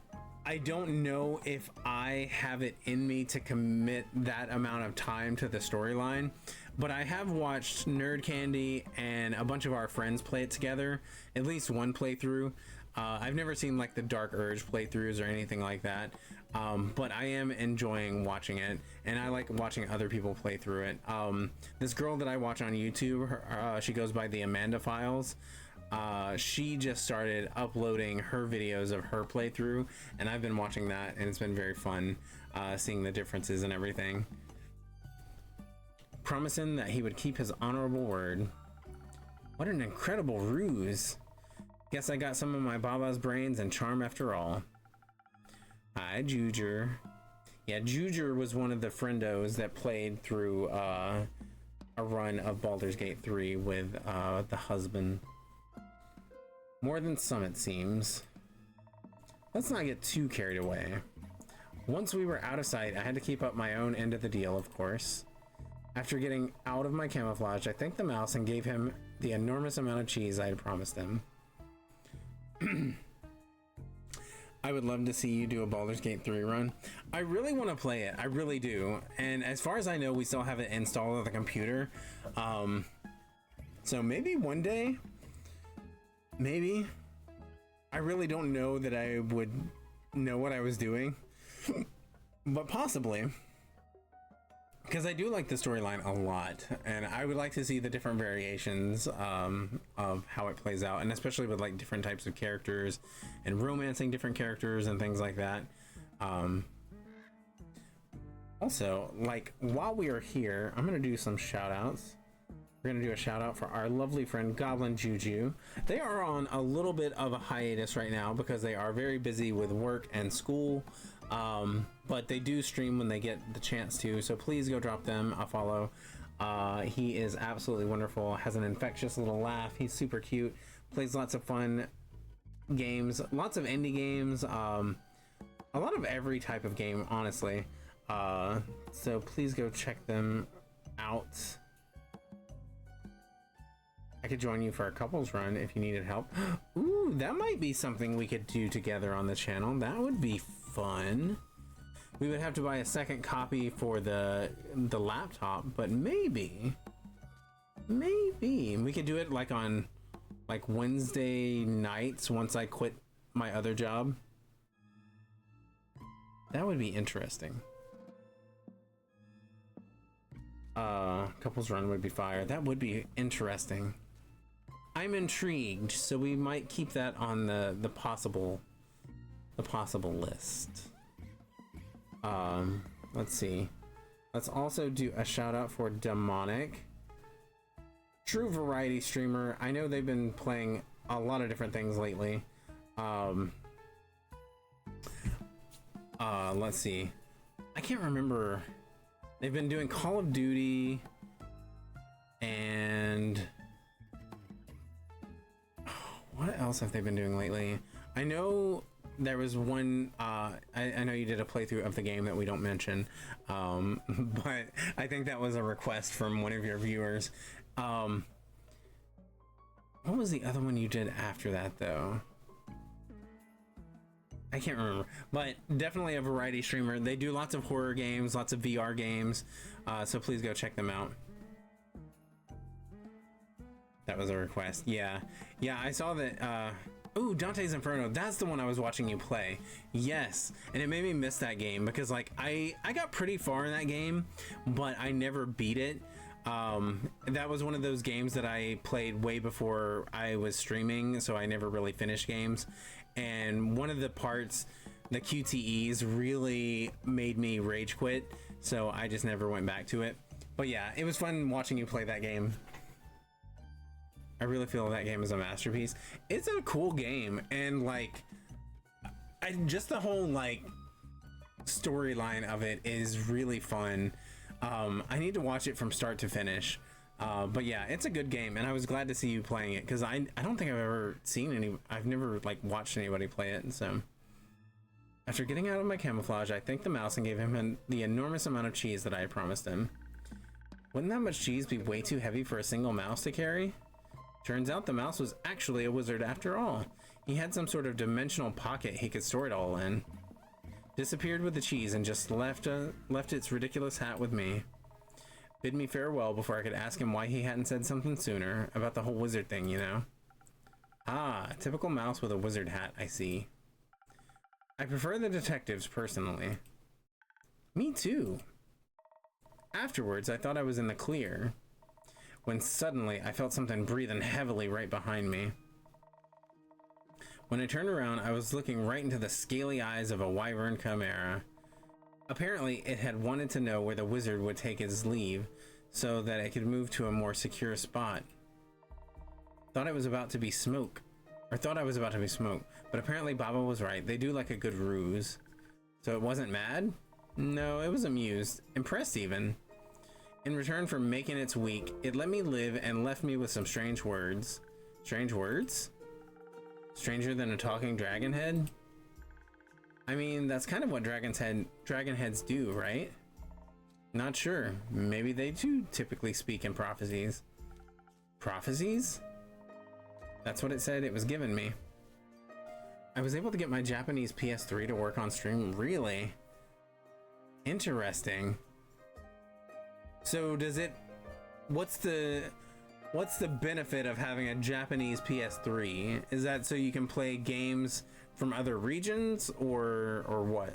I don't know if I have it in me to commit that amount of time to the storyline. But I have watched Nerd Candy and a bunch of our friends play it together, at least one playthrough. I've never seen like the Dark Urge playthroughs or anything like that, but I am enjoying watching it, and I like watching other people play through it. This girl that I watch on YouTube, she goes by the Amanda Files. She just started uploading her videos of her playthrough, and I've been watching that, and it's been very fun seeing the differences and everything. Promising that he would keep his honorable word. What an incredible ruse. Guess I got some of my Baba's brains and charm after all. Hi, Juger. Yeah, Juger was one of the friendos that played through a run of Baldur's Gate 3 with the husband. More than some, it seems. Let's not get too carried away. Once we were out of sight, I had to keep up my own end of the deal, of course. After getting out of my camouflage, I thanked the mouse and gave him the enormous amount of cheese I had promised him. I would love to see you do a Baldur's Gate 3 run. I really want to play it. I really do. And as far as I know, we still have it installed on the computer. So maybe one day, maybe. I really don't know that I would know what I was doing, but possibly. Because I do like the storyline a lot, and I would like to see the different variations of how it plays out, and especially with like different types of characters and romancing different characters and things like that. Also, like while we are here, I'm gonna do some shout outs. We're gonna do a shout out for our lovely friend Goblin Juju. They are on a little bit of a hiatus right now because they are very busy with work and school. but they do stream when they get the chance to, so please go drop them a follow. He is absolutely wonderful, has an infectious little laugh, he's super cute, plays lots of fun games, lots of indie games, a lot of every type of game, honestly. So please go check them out. I could join you for a couples run if you needed help. Ooh, that might be something we could do together on the channel. That would be fun. We would have to buy a second copy for the laptop, but maybe we could do it like on like Wednesday nights once I quit my other job. That would be interesting. Couples run would be fire. That would be interesting. I'm intrigued, so we might keep that on the possible list. Let's see. Let's also do a shout out for Demonic, true variety streamer. I know they've been playing a lot of different things lately. Let's see. I can't remember. They've been doing Call of Duty and what else have they been doing lately? I know there was one, I know you did a playthrough of the game that we don't mention, but I think that was a request from one of your viewers. What was the other one you did after that though? I can't remember, but definitely a variety streamer. They do lots of horror games, lots of VR games, so please go check them out. That was a request. Yeah, I saw that. Oh, Dante's Inferno, that's the one I was watching you play. Yes, and it made me miss that game because like I got pretty far in that game, but I never beat it. That was one of those games that I played way before I was streaming, so I never really finished games. And one of the parts, the QTEs, really made me rage quit, so I just never went back to it. But yeah, it was fun watching you play that game. I really feel that game is a masterpiece. It's a cool game, and like just the whole like storyline of it is really fun. I need to watch it from start to finish, but yeah, it's a good game, and I was glad to see you playing it because I don't think I've ever seen I've never like watched anybody play it. So after getting out of my camouflage, I thanked the mouse and gave him the enormous amount of cheese that I had promised him. Wouldn't that much cheese be way too heavy for a single mouse to carry? Turns out the mouse was actually a wizard after all. He had some sort of dimensional pocket he could store it all in. Disappeared with the cheese and just left its ridiculous hat with me. Bid me farewell before I could ask him why he hadn't said something sooner about the whole wizard thing, you know? Ah, typical mouse with a wizard hat, I see. I prefer the detectives personally. Me too. Afterwards, I thought I was in the clear, when suddenly I felt something breathing heavily right behind me. When I turned around, I was looking right into the scaly eyes of a wyvern chimera. Apparently, it had wanted to know where the wizard would take his leave, so that it could move to a more secure spot. Thought I was about to be smoke, but apparently Baba was right. They do like a good ruse. So it wasn't mad? No, it was amused, impressed even. In return for making its week, it let me live and left me with some strange words. Strange words? Stranger than a talking dragon head? I mean, that's kind of what dragon heads do, right? Not sure. Maybe they do typically speak in prophecies. Prophecies? That's what it said it was giving me. I was able to get my Japanese PS3 to work on stream. Really? Interesting. So does it, what's the benefit of having a Japanese PS3? Is that so you can play games from other regions or what?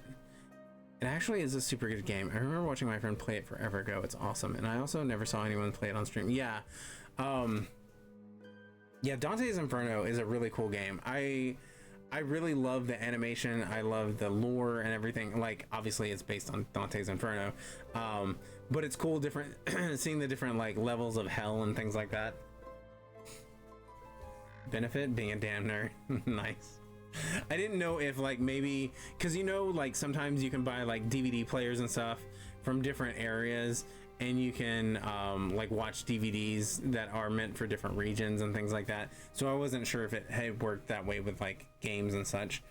It actually is a super good game. I remember watching my friend play it forever ago. It's awesome. And I also never saw anyone play it on stream. Yeah. Yeah, Dante's Inferno is a really cool game. I really love the animation. I love the lore and everything. Like, obviously it's based on Dante's Inferno. But it's cool seeing the different like levels of hell and things like that. Benefit being a damn nerd. Nice. I didn't know if like maybe because you know like sometimes you can buy like DVD players and stuff from different areas, and you can like watch DVDs that are meant for different regions and things like that. So I wasn't sure if it had worked that way with like games and such.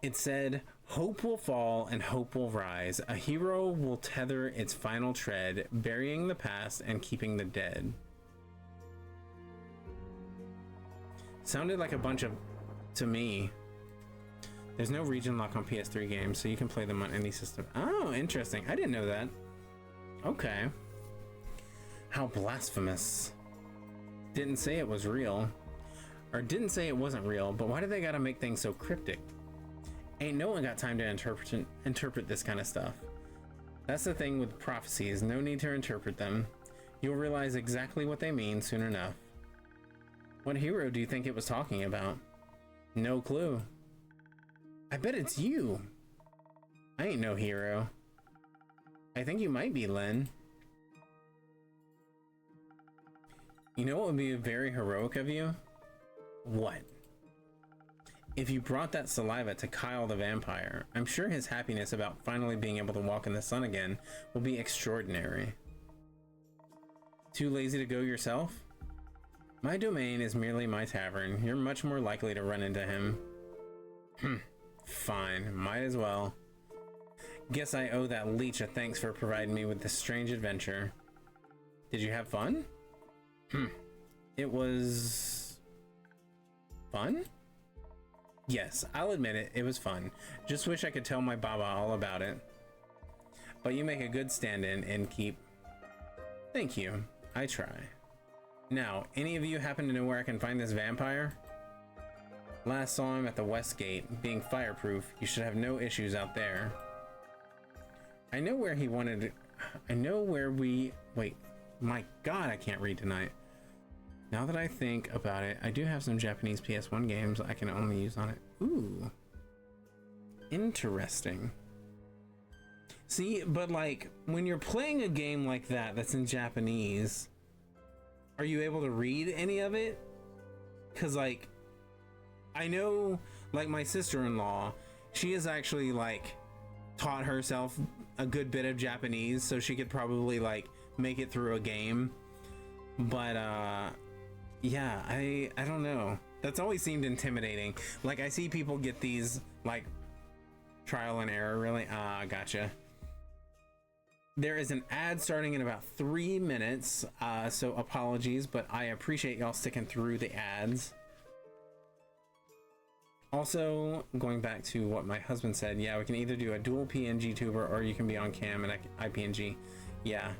It said, "Hope will fall and hope will rise. A hero will tether its final tread, burying the past and keeping the dead." Sounded like a bunch of to me. There's no region lock on PS3 games, so you can play them on any system. Oh, interesting. I didn't know that. Okay. How blasphemous. Didn't say it was real. Or didn't say it wasn't real, but why do they gotta make things so cryptic? Ain't no one got time to interpret this kind of stuff. That's the thing with prophecies. No need to interpret them. You'll realize exactly what they mean soon enough. What hero do you think it was talking about? No clue. I bet it's you. I ain't no hero. I think you might be, Lynn. You know what would be very heroic of you? What? If you brought that saliva to Kyle the vampire, I'm sure his happiness about finally being able to walk in the sun again will be extraordinary. Too lazy to go yourself? My domain is merely my tavern. You're much more likely to run into him. Fine, might as well. Guess I owe that leech a thanks for providing me with this strange adventure. Did you have fun? It was... fun? Yes, I'll admit it, it was fun. Just wish I could tell my Baba all about it. But you make a good stand-in and keep... Thank you, I try. Now, any of you happen to know where I can find this vampire? Last saw him at the West Gate. Being fireproof, you should have no issues out there. I know where he wanted... I know where we... Wait, my god, I can't read tonight. Now that I think about it, I do have some Japanese PS1 games I can only use on it. Ooh. Interesting. See, but like, when you're playing a game like that that's in Japanese, are you able to read any of it? Because like, I know, like my sister-in-law, she has actually like taught herself a good bit of Japanese, so she could probably like make it through a game. But yeah, I don't know. That's always seemed intimidating. Like I see people get these like trial and error, really. Gotcha. There is an ad starting in about 3 minutes, so apologies, but I appreciate y'all sticking through the ads. Also, going back to what my husband said, yeah, we can either do a dual PNG tuber or you can be on cam and IPNG. Yeah,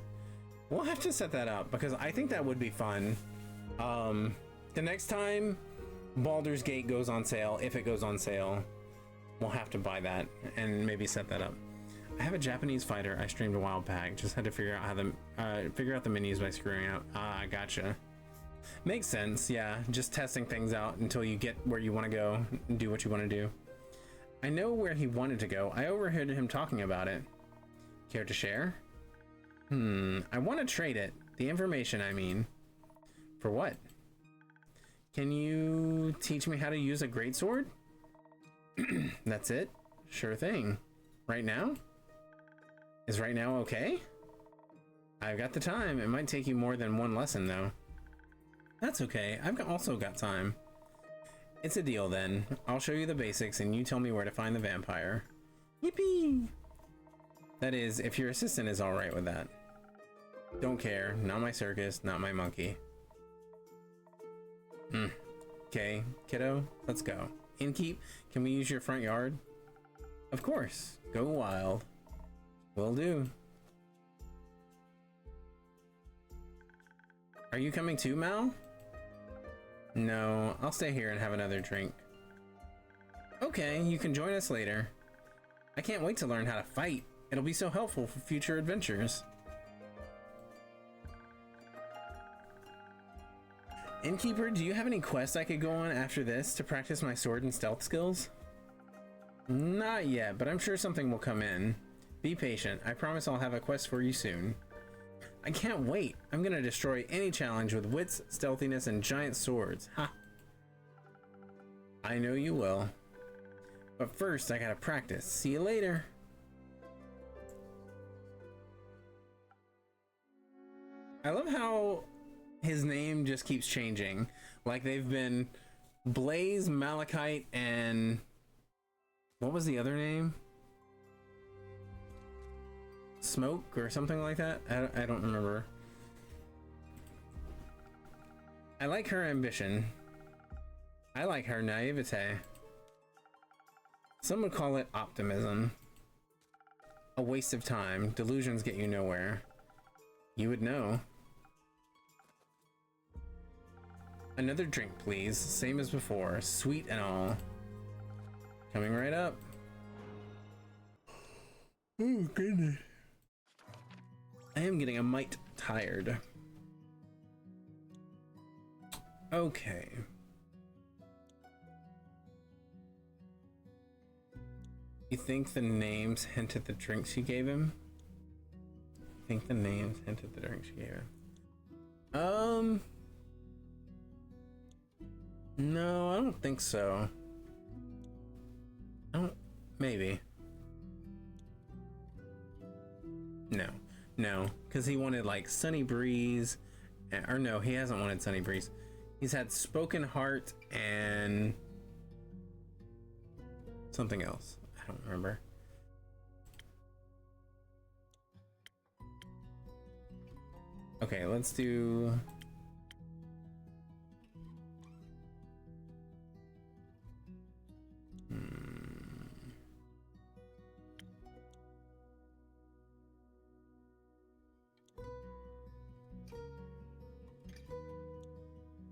we'll have to set that up because I think that would be fun. The next time Baldur's Gate goes on sale, if it goes on sale, we'll have to buy that and maybe set that up. I have a Japanese fighter I streamed a while back. Just had to figure out how to figure out the menus by screwing out. Gotcha. Makes sense. Yeah, just testing things out until you get where you want to go and do what you want to do. I know where he wanted to go. I overheard him talking about it. Care to share? I want to trade it. The information, I mean. For what? Can you teach me how to use a greatsword? That's it? Sure thing. Right now? Is right now okay? I've got the time. It might take you more than one lesson, though. That's okay. I've also got time. It's a deal, then. I'll show you the basics, and you tell me where to find the vampire. Yippee! That is, if your assistant is alright with that. Don't care. Not my circus, not my monkey. Okay, kiddo, let's go. Innkeep, can we use your front yard? Of course. Go wild. Will do. Are you coming too, Mal? No, I'll stay here and have another drink. Okay, you can join us later. I can't wait to learn how to fight. It'll be so helpful for future adventures. Innkeeper, do you have any quests I could go on after this to practice my sword and stealth skills? Not yet, but I'm sure something will come in. Be patient. I promise I'll have a quest for you soon. I can't wait. I'm gonna destroy any challenge with wits, stealthiness, and giant swords. Ha! I know you will. But first, I gotta practice. See you later. I love how his name just keeps changing. Like they've been Blaze, Malachite, and what was the other name? Smoke or something like that? I don't remember. I like her ambition. I like her naivete. Some would call it optimism. A waste of time. Delusions get you nowhere. You would know. Another drink, please. Same as before. Sweet and all. Coming right up. Oh, goodness. I am getting a mite tired. Okay. You think the names hint at the drinks you gave him? I think the names hint at the drinks you gave him. No, I don't think so. Maybe. No, because he wanted like Sunny Breeze, or no, he hasn't wanted Sunny Breeze. He's had Spoken Heart and something else. I don't remember. Okay, let's do...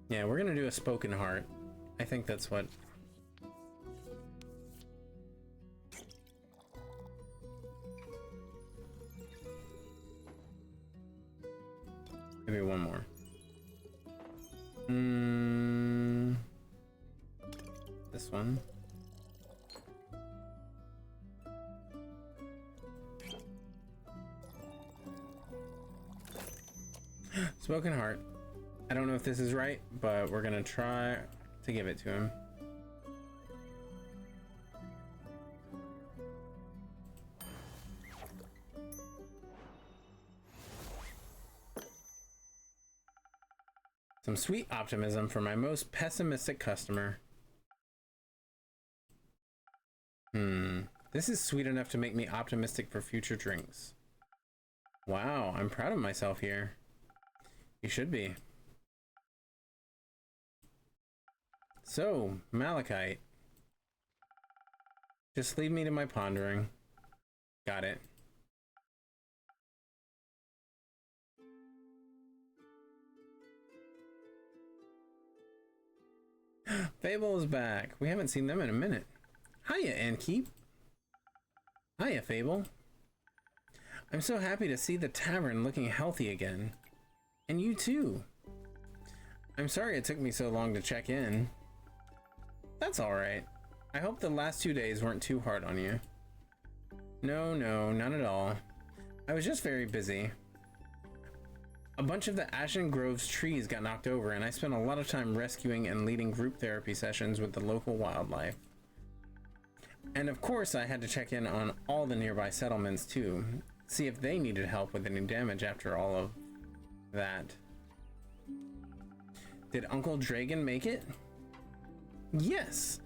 Yeah, we're gonna do a Spoken Heart. I think that's what... Maybe one more. This one. Spoken Heart. I don't know if this is right, but we're gonna try to give it to him. Some sweet optimism for my most pessimistic customer. This is sweet enough to make me optimistic for future drinks. Wow, I'm proud of myself here. You should be. So, Malachite. Just leave me to my pondering. Got it. Fable is back. We haven't seen them in a minute. Hiya, Ankeep. Hiya, Fable. I'm so happy to see the tavern looking healthy again. And you too. I'm sorry it took me so long to check in. That's alright. I hope the last 2 days weren't too hard on you. No, not at all. I was just very busy. A bunch of the Ashen Grove's trees got knocked over, and I spent a lot of time rescuing and leading group therapy sessions with the local wildlife. And of course, I had to check in on all the nearby settlements too, see if they needed help with any damage after all of that. Did Uncle Dragon make it? Yes!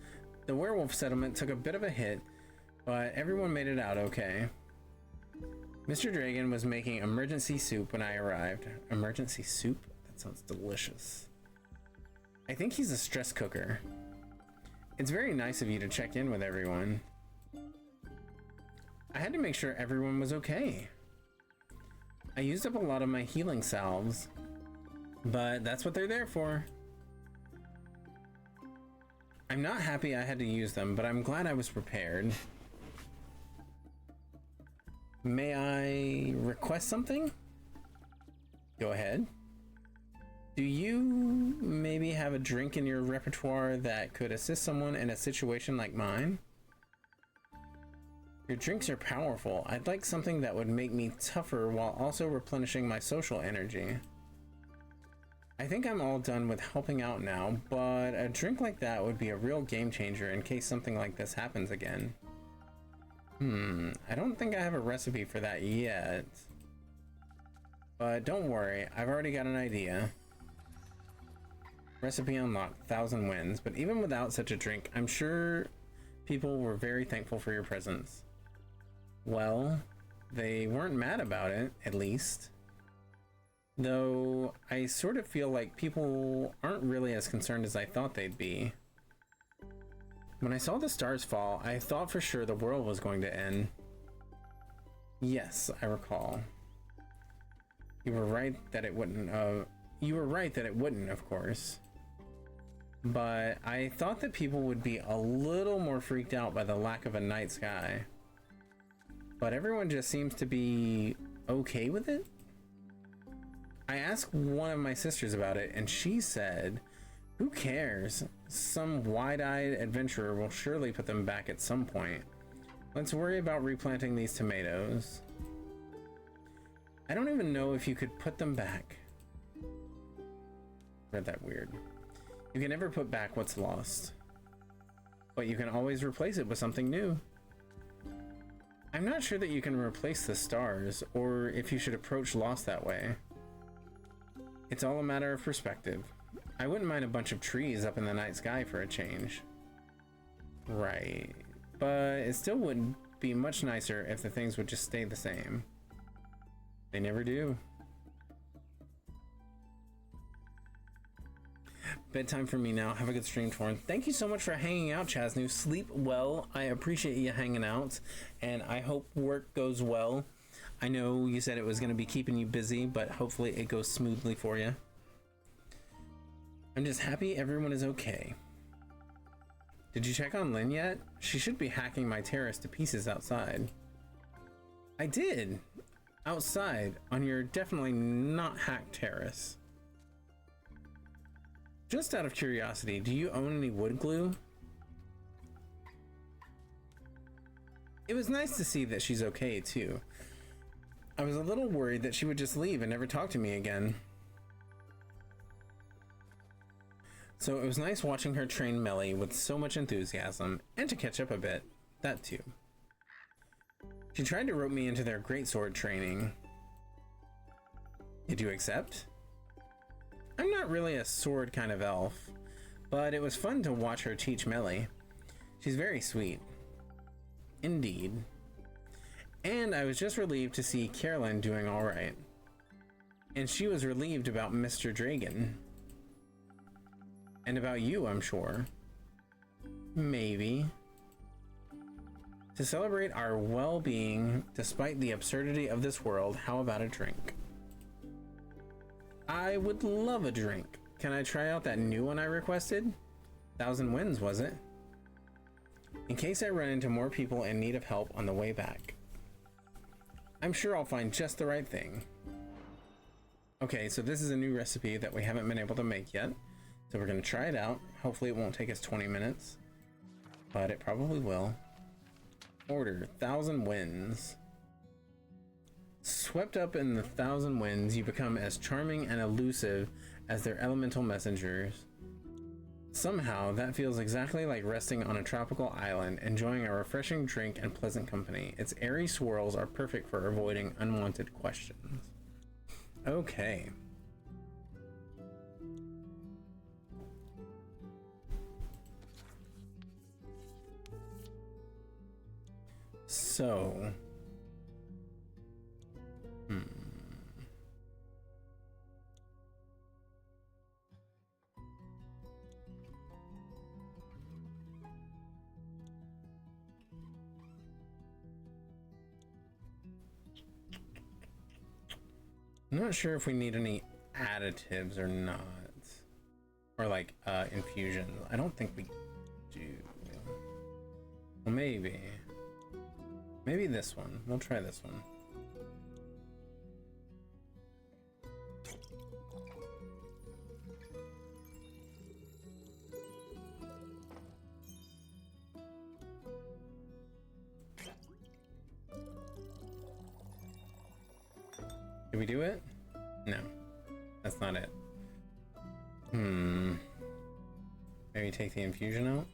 The werewolf settlement took a bit of a hit, but everyone made it out okay. Mr. Dragon was making emergency soup when I arrived. Emergency soup? That sounds delicious. I think he's a stress cooker. It's very nice of you to check in with everyone. I had to make sure everyone was okay. I used up a lot of my healing salves, but that's what they're there for. I'm not happy I had to use them, but I'm glad I was prepared. May I request something? Go ahead. Do you maybe have a drink in your repertoire that could assist someone in a situation like mine? Your drinks are powerful. I'd like something that would make me tougher while also replenishing my social energy. I think I'm all done with helping out now, but a drink like that would be a real game changer in case something like this happens again. I don't think I have a recipe for that yet. But don't worry, I've already got an idea. Recipe unlocked, 1,000 wins. But even without such a drink, I'm sure people were very thankful for your presence. Well, they weren't mad about it, at least. Though, I sort of feel like people aren't really as concerned as I thought they'd be. When I saw the stars fall, I thought for sure the world was going to end. Yes, I recall. You were right that it wouldn't, of course. But I thought that people would be a little more freaked out by the lack of a night sky. But everyone just seems to be okay with it? I asked one of my sisters about it, and she said, who cares? Some wide-eyed adventurer will surely put them back at some point. Let's worry about replanting these tomatoes. I don't even know if you could put them back. Read that weird. You can never put back what's lost. But you can always replace it with something new. I'm not sure that you can replace the stars, or if you should approach loss that way. It's all a matter of perspective. I wouldn't mind a bunch of trees up in the night sky for a change. Right. But it still would be much nicer if the things would just stay the same. They never do. Bedtime for me now. Have a good stream, Torn. Thank you so much for hanging out, Chasnu. Sleep well. I appreciate you hanging out, and I hope work goes well. I know you said it was going to be keeping you busy, but hopefully it goes smoothly for you. I'm just happy everyone is okay. Did you check on Lynn yet? She should be hacking my terrace to pieces outside. I did. Outside, on your definitely not hacked terrace. Just out of curiosity, do you own any wood glue? It was nice to see that she's okay too. I was a little worried that she would just leave and never talk to me again. So it was nice watching her train Melly with so much enthusiasm, and to catch up a bit, that too. She tried to rope me into their greatsword training. Did you accept? I'm not really a sword kind of elf, but it was fun to watch her teach Melly. She's very sweet. Indeed. And I was just relieved to see Carolyn doing alright. And she was relieved about Mr. Dragon. And about you, I'm sure. Maybe. To celebrate our well-being, despite the absurdity of this world, how about a drink? I would love a drink. Can I try out that new one I requested? 1,000 wins, was it? In case I run into more people in need of help on the way back. I'm sure I'll find just the right thing. Okay, so this is a new recipe that we haven't been able to make yet. So we're gonna try it out. Hopefully it won't take us 20 minutes, but it probably will. Order 1,000 wins. Swept up in the 1,000 winds, you become as charming and elusive as their elemental messengers. Somehow, that feels exactly like resting on a tropical island, enjoying a refreshing drink and pleasant company. Its airy swirls are perfect for avoiding unwanted questions. Okay. So... I'm not sure if we need any additives or not. Or like infusions. I don't think we do. Well, maybe. Maybe this one. We'll try this one. Did we do it? No, that's not it. Maybe take the infusion out?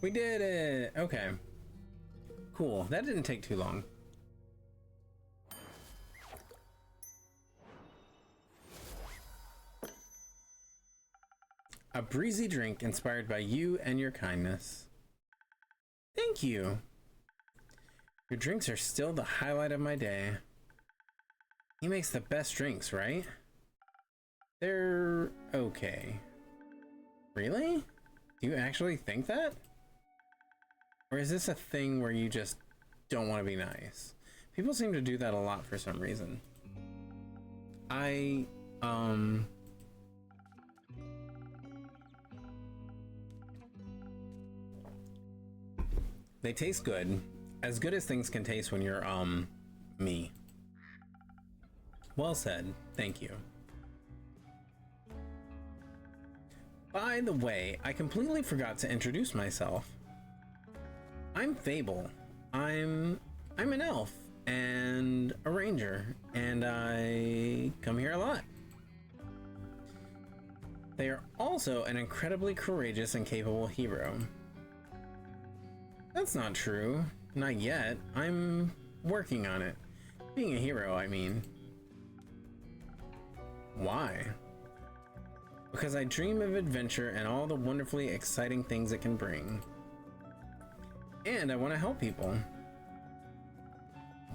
We did it! Okay. Cool. That didn't take too long. A breezy drink inspired by you and your kindness. Thank you. Your drinks are still the highlight of my day. He makes the best drinks, right? They're okay. Really? Do you actually think that? Or is this a thing where you just don't want to be nice? People seem to do that a lot for some reason. They taste good. As good as things can taste when you're, me. Well said. Thank you. By the way, I completely forgot to introduce myself. I'm Fable. I'm an elf and a ranger, and I come here a lot. They are also an incredibly courageous and capable hero. That's not true. Not yet. I'm working on it. Being a hero, I mean. Why? Because I dream of adventure and all the wonderfully exciting things it can bring. And I want to help people.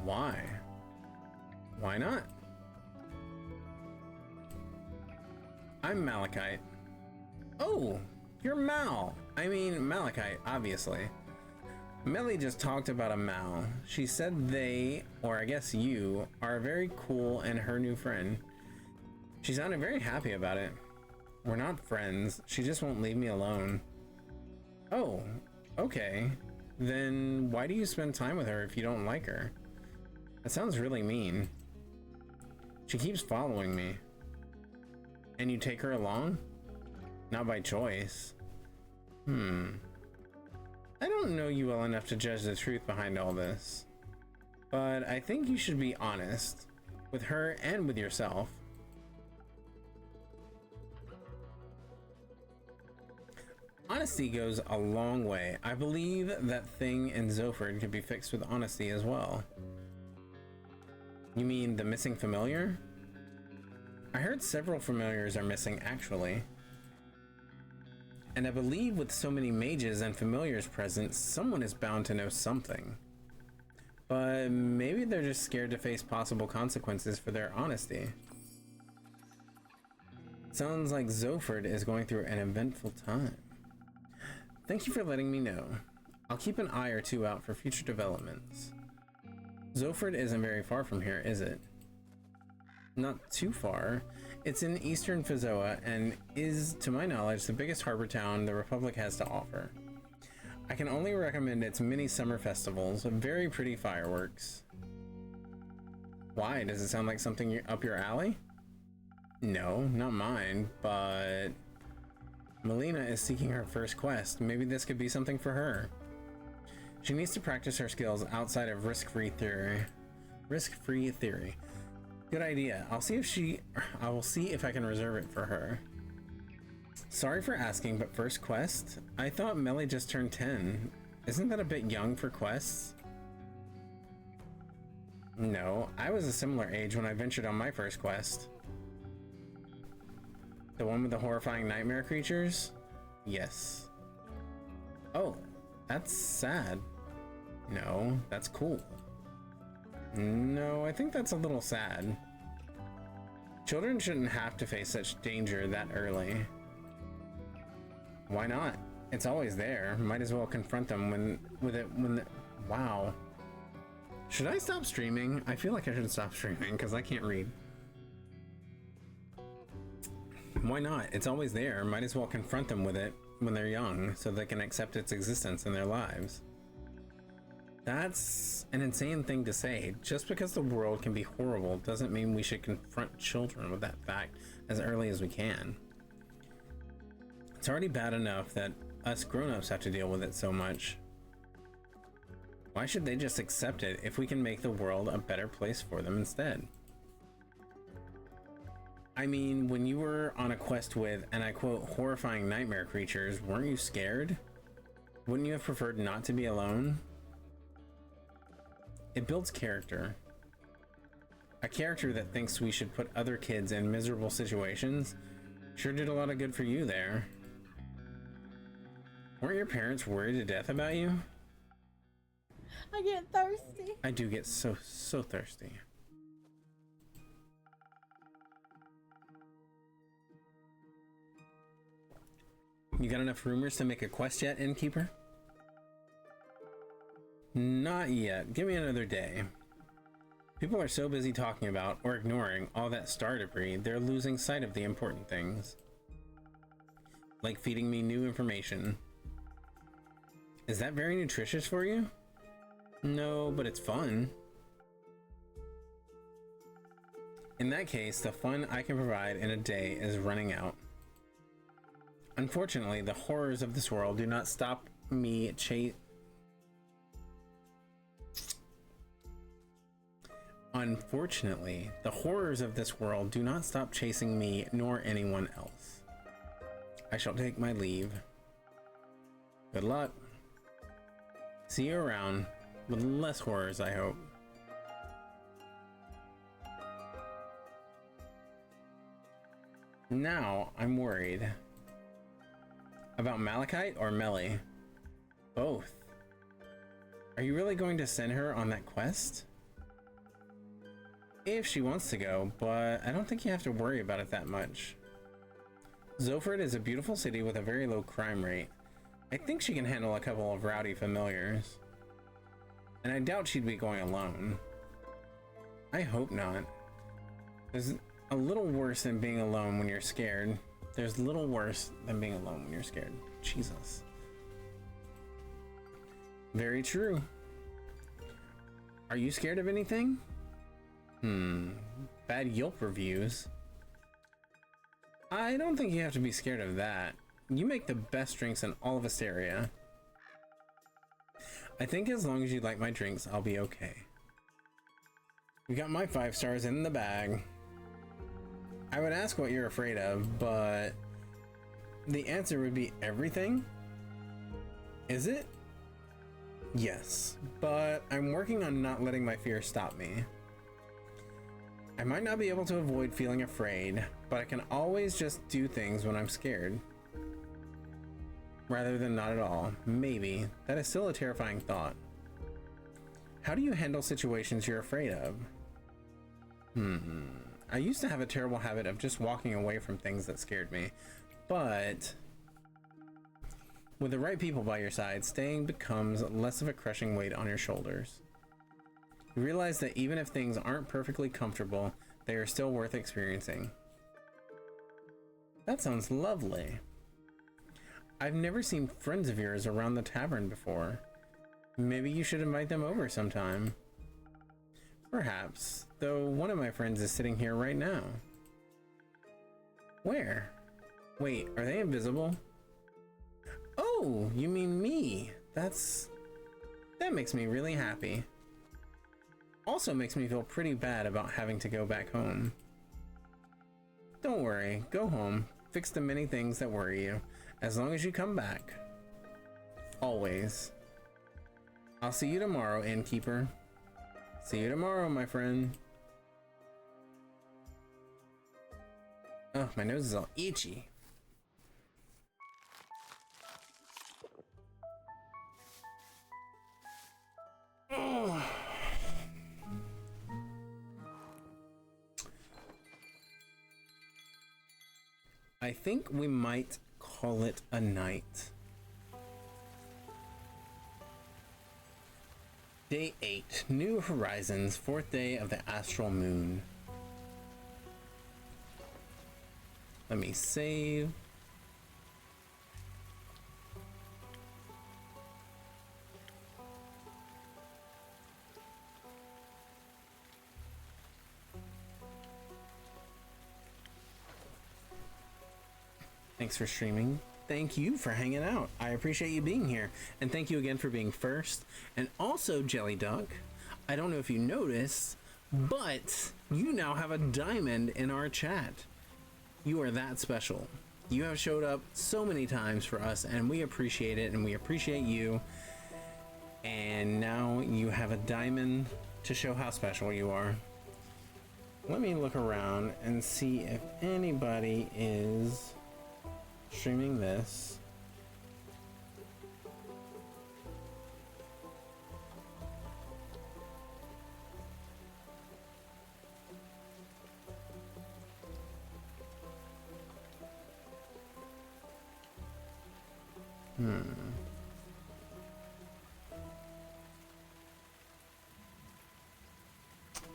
Why? Why not? I'm Malachite. Oh, you're Mal. I mean, Malachite, obviously. Melly just talked about a Mal. She said they, or I guess you, are very cool and her new friend. She sounded very happy about it. We're not friends. She just won't leave me alone. Oh, okay. Then why do you spend time with her if you don't like her? That sounds really mean. She keeps following me. And you take her along? Not by choice. I don't know you well enough to judge the truth behind all this. But I think you should be honest. With her and with yourself. Honesty goes a long way. I believe that thing in Zoford could be fixed with honesty as well. You mean the missing familiar? I heard several familiars are missing, actually. And I believe with so many mages and familiars present, someone is bound to know something. But maybe they're just scared to face possible consequences for their honesty. Sounds like Zoford is going through an eventful time. Thank you for letting me know. I'll keep an eye or two out for future developments. Zoford isn't very far from here, is it? Not too far. It's in eastern Fizoa and is, to my knowledge, the biggest harbor town the Republic has to offer. I can only recommend its many summer festivals, very pretty fireworks. Why? Does it sound like something up your alley? No, not mine, but Melina is seeking her first quest. Maybe this could be something for her. She needs to practice her skills outside of risk-free theory. Risk-free theory. Good idea. I will see if I can reserve it for her. Sorry for asking, but first quest? I thought Melly just turned 10. Isn't that a bit young for quests? No, I was a similar age when I ventured on my first quest. The one with the horrifying nightmare creatures? Yes. Oh, that's sad. No, that's cool. No, I think that's a little sad. Children shouldn't have to face such danger that early. Why not? It's always there. Might as well confront them wow. Should I stop streaming? I feel like I should stop streaming because I can't read. Why not? It's always there. Might as well confront them with it when they're young so they can accept its existence in their lives. That's an insane thing to say. Just because the world can be horrible doesn't mean we should confront children with that fact as early as we can. It's already bad enough that us grown-ups have to deal with it so much. Why should they just accept it if we can make the world a better place for them instead? I mean, when you were on a quest with, and I quote, horrifying nightmare creatures, weren't you scared? Wouldn't you have preferred not to be alone? It builds character. A character that thinks we should put other kids in miserable situations sure did a lot of good for you there. Weren't your parents worried to death about you? I get thirsty. I do get so thirsty. You got enough rumors to make a quest yet, innkeeper? Not yet. Give me another day. People are so busy talking about or ignoring all that star debris, they're losing sight of the important things. Like feeding me new information. Is that very nutritious for you? No, but it's fun. In that case, the fun I can provide in a day is running out. Unfortunately, the horrors of this world do not stop me Unfortunately, the horrors of this world do not stop chasing me nor anyone else. I shall take my leave. Good luck. See you around, with less horrors, I hope. Now, I'm worried. About Malachite or Melly? Both. Are you really going to send her on that quest? If she wants to go, but I don't think you have to worry about it that much. Zoford is a beautiful city with a very low crime rate. I think she can handle a couple of rowdy familiars. And I doubt she'd be going alone. I hope not. There's a little worse than being alone when you're scared. There's little worse than being alone when you're scared. Jesus. Very true. Are you scared of anything? Bad Yelp reviews. I don't think you have to be scared of that. You make the best drinks in all of Asteria. I think as long as you like my drinks, I'll be okay. You got my 5 stars in the bag. I would ask what you're afraid of, but the answer would be everything? Is it? Yes, but I'm working on not letting my fear stop me. I might not be able to avoid feeling afraid, but I can always just do things when I'm scared. Rather than not at all. Maybe. That is still a terrifying thought. How do you handle situations you're afraid of? I used to have a terrible habit of just walking away from things that scared me, but with the right people by your side, staying becomes less of a crushing weight on your shoulders. You realize that even if things aren't perfectly comfortable, they are still worth experiencing. That sounds lovely. I've never seen friends of yours around the tavern before. Maybe you should invite them over sometime. Perhaps, though one of my friends is sitting here right now. Where? Wait, are they invisible? Oh, you mean me. That makes me really happy. Also makes me feel pretty bad about having to go back home. Don't worry, go home, fix the many things that worry you, as long as you come back. Always. I'll see you tomorrow, innkeeper. See you tomorrow, my friend. Oh, my nose is all itchy. Oh. I think we might call it a night. Day 8, New Horizons, 4th day of the astral moon. Let me save. Thanks for streaming. thank you for hanging out. I appreciate you being here. And thank you again for being first. And also, Jelly Duck, I don't know if you noticed, but you now have a diamond in our chat. You are that special. You have showed up so many times for us, and we appreciate it, and we appreciate you. And now you have a diamond to show how special you are. Let me look around and see if anybody is streaming this.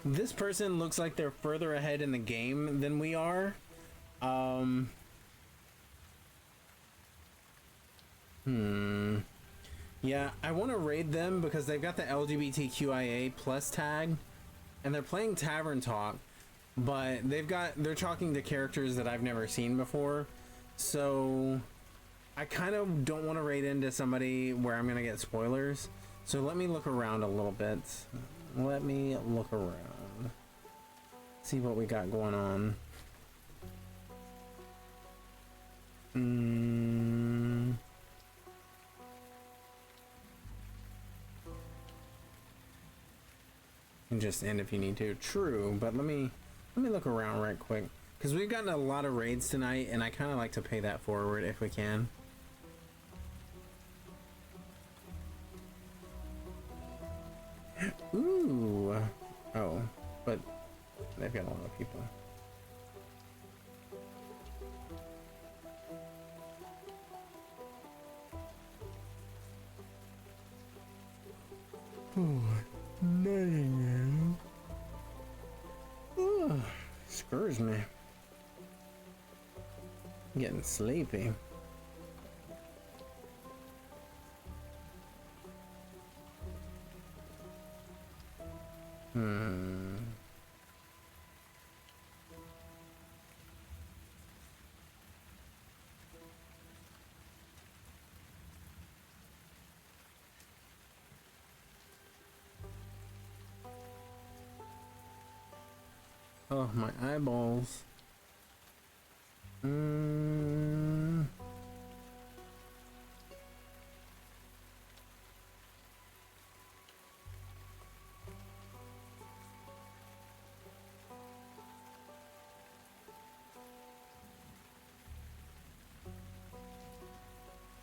This person looks like they're further ahead in the game than we are. Yeah, I want to raid them because they've got the LGBTQIA plus tag and they're playing Tavern Talk, but they're talking to characters that I've never seen before. So I kind of don't want to raid into somebody where I'm going to get spoilers. So let me look around a little bit. Let me look around. See what we got going on. And just end if you need to. True, but let me look around right quick. Because we've gotten a lot of raids tonight, and I kind of like to pay that forward if we can. Ooh. Oh, but they've got a lot of people. Oh, nothing. Oh, screws me. I'm getting sleepy. Oh, my eyeballs.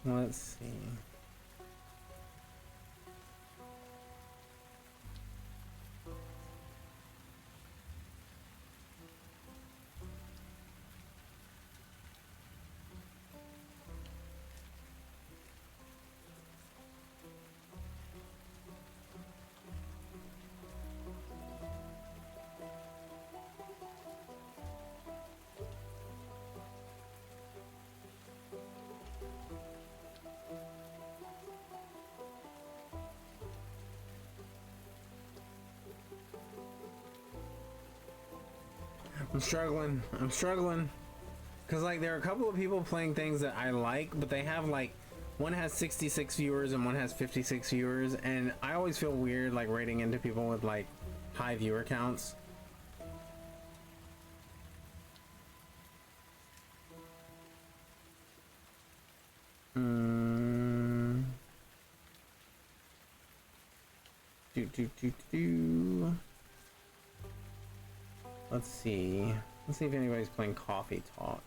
Let's see. I'm struggling. Because, like, there are a couple of people playing things that I like, but they have, like, one has 66 viewers and one has 56 viewers, and I always feel weird, like, rating into people with, like, high viewer counts. Let's see. Let's see if anybody's playing Coffee Talk.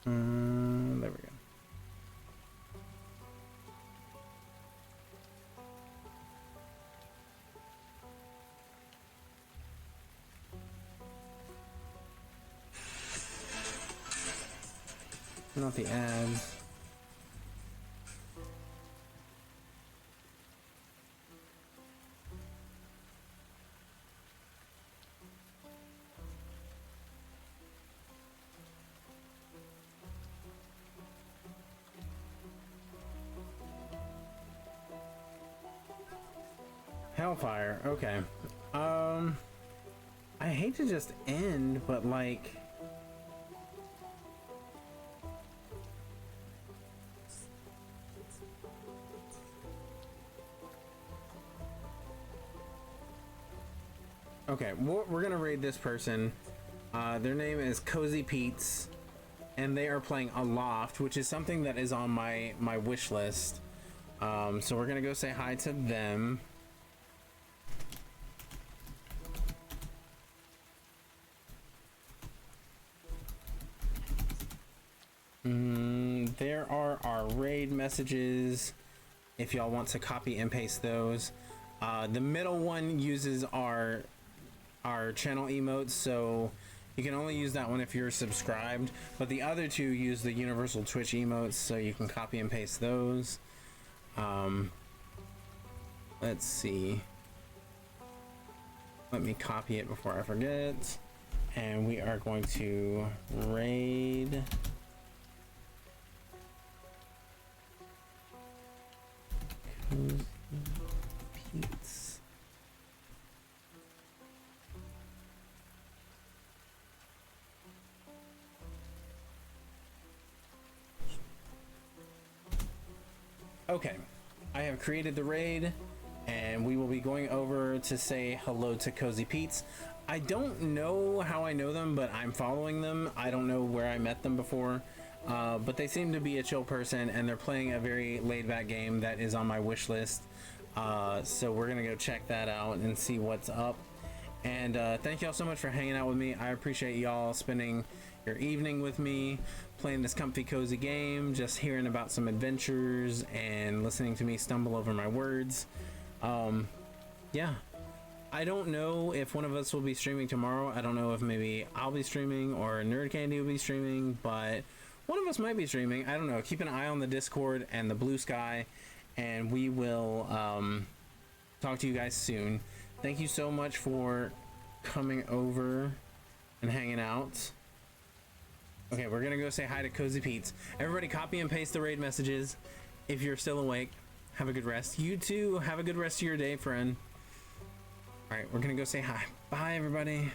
There we go. Not the ads. Hellfire, okay. I hate to just end, but like, okay, we're gonna raid this person. Their name is Cozy Pete's, and they are playing Aloft, which is something that is on my wish list. So we're gonna go say hi to them. There are our raid messages if y'all want to copy and paste those. The middle one uses our channel emotes, so you can only use that one if you're subscribed, but the other two use the universal Twitch emotes, so you can copy and paste those. Let's see, let me copy it before I forget, and we are going to raid Pete's. Okay, I have created the raid, and we will be going over to say hello to Cozy Pete's. I don't know how I know them, but I'm following them. I don't know where I met them before, but they seem to be a chill person, and they're playing a very laid-back game that is on my wish list. So we're gonna go check that out and see what's up. And thank y'all so much for hanging out with me. I appreciate y'all spending your evening with me, playing this comfy cozy game, just hearing about some adventures and listening to me stumble over my words. Yeah, I don't know if one of us will be streaming tomorrow. I don't know if maybe I'll be streaming or Nerd Candy will be streaming, but one of us might be streaming. I don't know. Keep an eye on the Discord and the Blue Sky, and we will talk to you guys soon. Thank you so much for coming over and hanging out. Okay, we're gonna go say hi to Cozy Pete's. Everybody copy and paste the raid messages if you're still awake. Have a good rest. You too, have a good rest of your day, friend. All right, we're gonna go say hi. Bye, everybody.